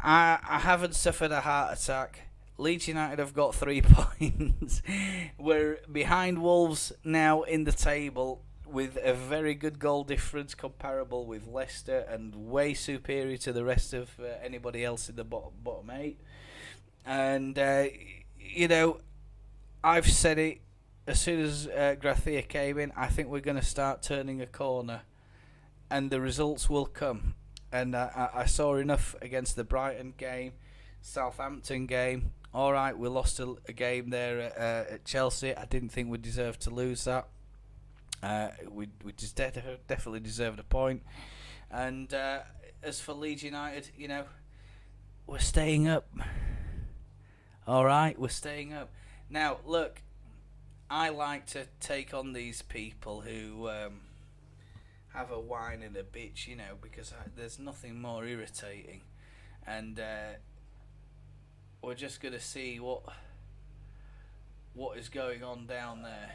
I haven't suffered a heart attack. Leeds United have got 3 points. We're behind Wolves now in the table. with a very good goal difference comparable with Leicester and way superior to the rest of anybody else in the bottom 8. And, I've said it as soon as Gracia came in. I think we're going to start turning a corner and the results will come. And I saw enough against the Brighton game, Southampton game. All right, we lost a game there at Chelsea. I didn't think we deserved to lose that. We just definitely deserved a point. And as for Leeds United, we're staying up. All right, we're staying up. Now, look, I like to take on these people who have a whine and a bitch, because there's nothing more irritating. And we're just going to see what is going on down there.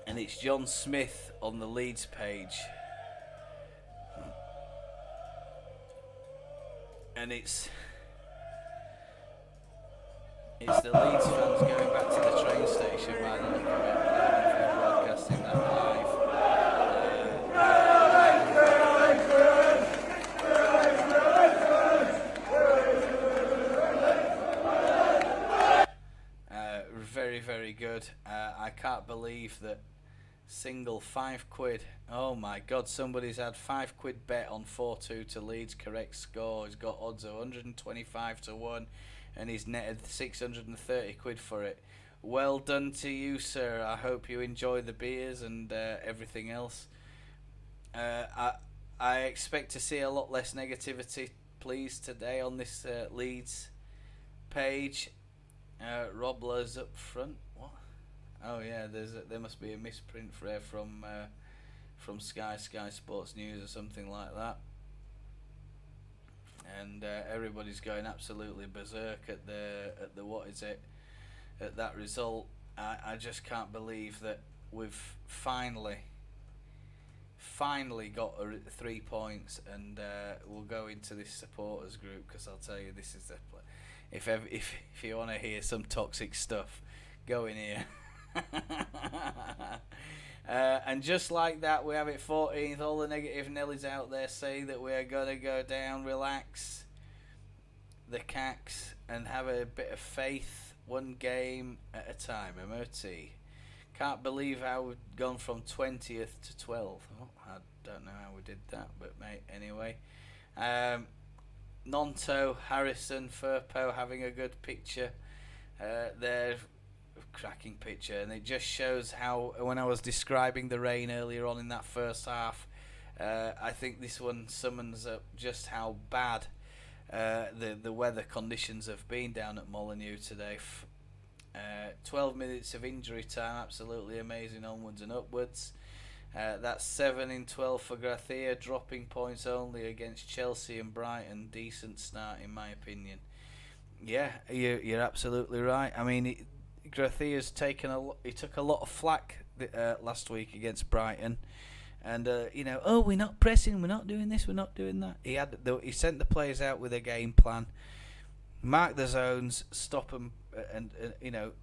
And it's John Smith on the Leeds page. And it's the Leeds fans going back to the train station, by the look of it. Broadcasting that live. Very, very good. I can't believe that single £5. Oh my God, somebody's had £5 bet on 4-2 to Leeds, correct score. He's got odds of 125 to 1 and he's netted £630 for it. Well done to you, sir. I hope you enjoy the beers and everything else. I expect to see a lot less negativity, please, today on this Leeds page. Rob Lowe's up front. What? Oh yeah, there must be a misprint there from Sky Sports News or something like that. And everybody's going absolutely berserk at the what is it, at that result. I just can't believe that we've finally got 3 points, and we'll go into this supporters group, because I'll tell you, this is the if you want to hear some toxic stuff, go in here. And just like that, we have it 14th. All the negative Nellies out there say that we are going to go down. Relax the cacks and have a bit of faith. One game at a time. MOT. Can't believe how we've gone from 20th to 12th. Oh, I don't know how we did that, but mate, anyway. Nonto, Harrison, Firpo having a good picture. They're cracking picture, and it just shows how, when I was describing the rain earlier on in that first half, I think this one summons up just how bad the weather conditions have been down at Molineux today. 12 minutes of injury time, absolutely amazing, onwards and upwards. That's 7 in 12 for Gracia, dropping points only against Chelsea and Brighton. Decent start, in my opinion. Yeah, you're absolutely right. I mean, Gracia's taken he took a lot of flack last week against Brighton, and oh, we're not pressing, we're not doing this, we're not doing that. He sent the players out with a game plan, mark the zones, stop them, and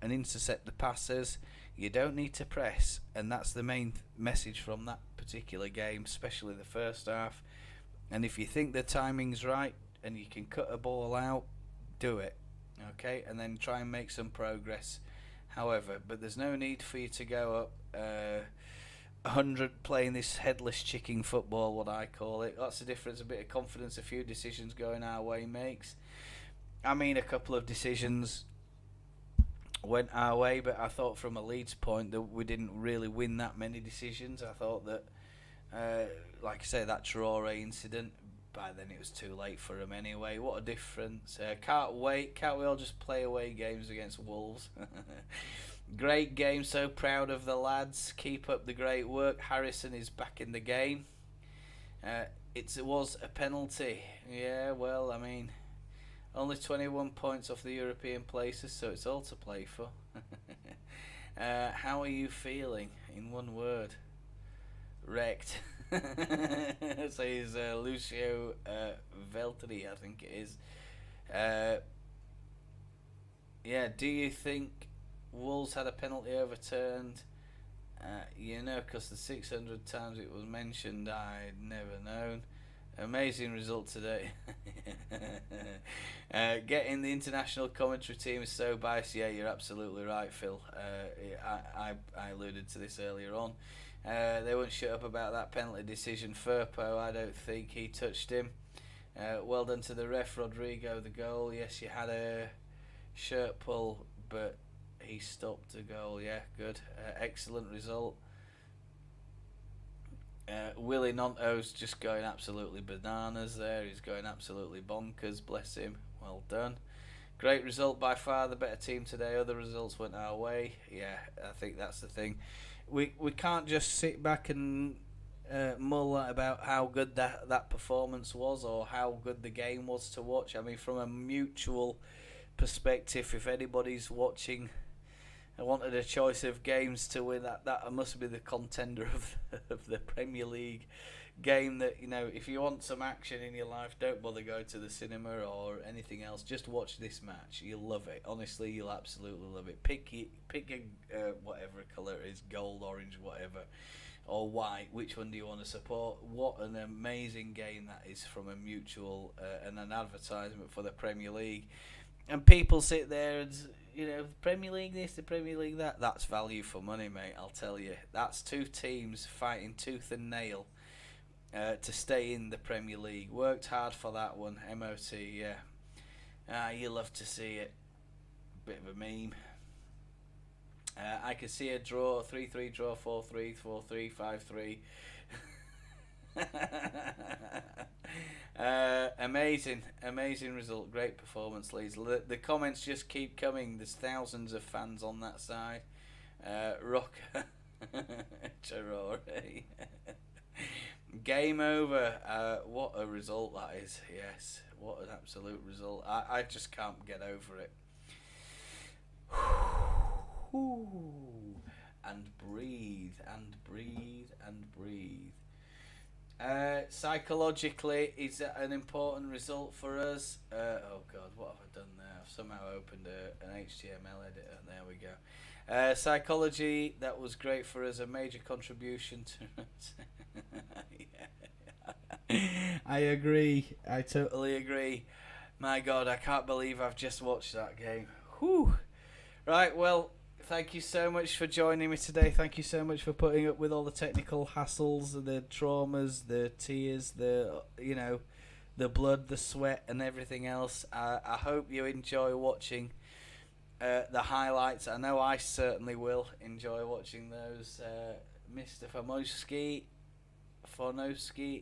intercept the passes. You don't need to press, and that's the main message from that particular game, especially the first half. And if you think the timing's right and you can cut a ball out, do it, okay, and then try and make some progress. However, but there's no need for you to go up 100 playing this headless chicken football, what I call it. That's the difference. A bit of confidence, a few decisions going our way makes. I mean, a couple of decisions went our way, but I thought from a Leeds point that we didn't really win that many decisions. I thought that, like I say, that Traore incident, by then it was too late for him anyway. What a difference. Can't we all just play away games against Wolves? Great game, so proud of the lads. Keep up the great work. Harrison is back in the game. It was a penalty. Yeah, well, I mean, only 21 points off the European places, so it's all to play for. How are you feeling? In one word. Wrecked. Says Lucio Veltri, I think it is. Yeah, do you think Wolves had a penalty overturned? Because the 600 times it was mentioned, I'd never known. Amazing result today. Getting the international commentary team is so biased. Yeah, you're absolutely right, Phil. I alluded to this earlier on. They won't shut up about that penalty decision. Firpo, I don't think he touched him. Well done to the ref, Rodrigo, the goal. Yes, you had a shirt pull, but he stopped the goal. Yeah, good. Excellent result. Willie Nonto's just going absolutely bananas there. He's going absolutely bonkers, bless him. Well done. Great result, by far the better team today. Other results went our way. Yeah, I think that's the thing. We can't just sit back and mull about how good that performance was or how good the game was to watch. I mean, from a mutual perspective, if anybody's watching, I wanted a choice of games to win. That must be the contender of the Premier League game. That, if you want some action in your life, don't bother going to the cinema or anything else. Just watch this match. You'll love it. Honestly, you'll absolutely love it. Pick a whatever colour it is, gold, orange, whatever, or white. Which one do you want to support? What an amazing game that is from a mutual and an advertisement for the Premier League. And people sit there and, Premier League this, the Premier League that. That's value for money, mate, I'll tell you. That's two teams fighting tooth and nail to stay in the Premier League. Worked hard for that one, MOT, yeah. You love to see it. Bit of a meme. I could see a draw, 3-3 draw, 4-3, 4-3, 5-3. Amazing result, great performance, Leeds. The comments just keep coming. There's thousands of fans on that side. Rock Terrore. Game over. What a result that is. Yes, what an absolute result. I just can't get over it. And breathe and breathe and breathe. Psychologically, is that an important result for us? Oh God, what have I done there? I've somehow opened an HTML editor. There we go. Psychology, that was great for us. A major contribution to yeah. I agree. I totally agree. My God, I can't believe I've just watched that game. Whew. Right, well, thank you so much for joining me today. Thank you so much for putting up with all the technical hassles, the traumas, the tears, the blood, the sweat, and everything else. I hope you enjoy watching the highlights. I know I certainly will enjoy watching those. Mr. Fonoski,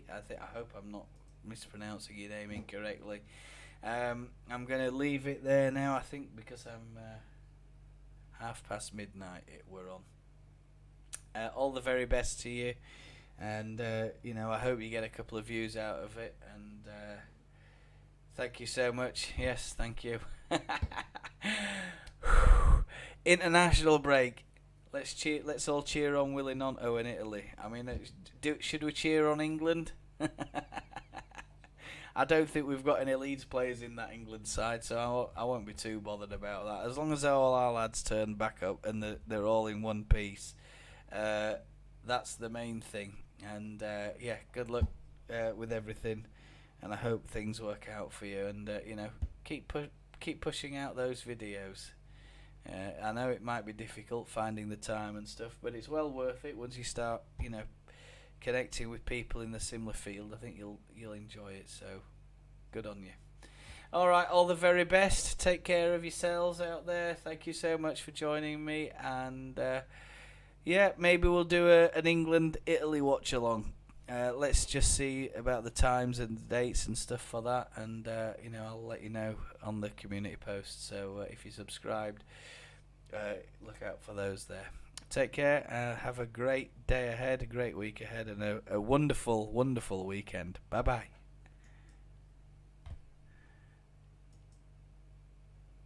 I hope I'm not mispronouncing your name incorrectly. I'm going to leave it there now, I think, because I'm midnight we're on. All the very best to you, and I hope you get a couple of views out of it, and thank you so much. Yes, thank you. International break. Let's all cheer on Willie Nonto in Italy. I mean, should we cheer on England? I don't think we've got any Leeds players in that England side, so I won't be too bothered about that. As long as all our lads turn back up and they're all in one piece, that's the main thing. And good luck with everything, and I hope things work out for you. And keep pushing out those videos. I know it might be difficult finding the time and stuff, but it's well worth it once you start, connecting with people in the similar field. I think you'll enjoy it, so good on you. Alright, all the very best. Take care of yourselves out there. Thank you so much for joining me, and maybe we'll do an England-Italy watch-along. Let's just see about the times and the dates and stuff for that, and I'll let you know on the community post, so if you're subscribed, look out for those there. Take care. Have a great day ahead, a great week ahead, and a wonderful, wonderful weekend. Bye-bye.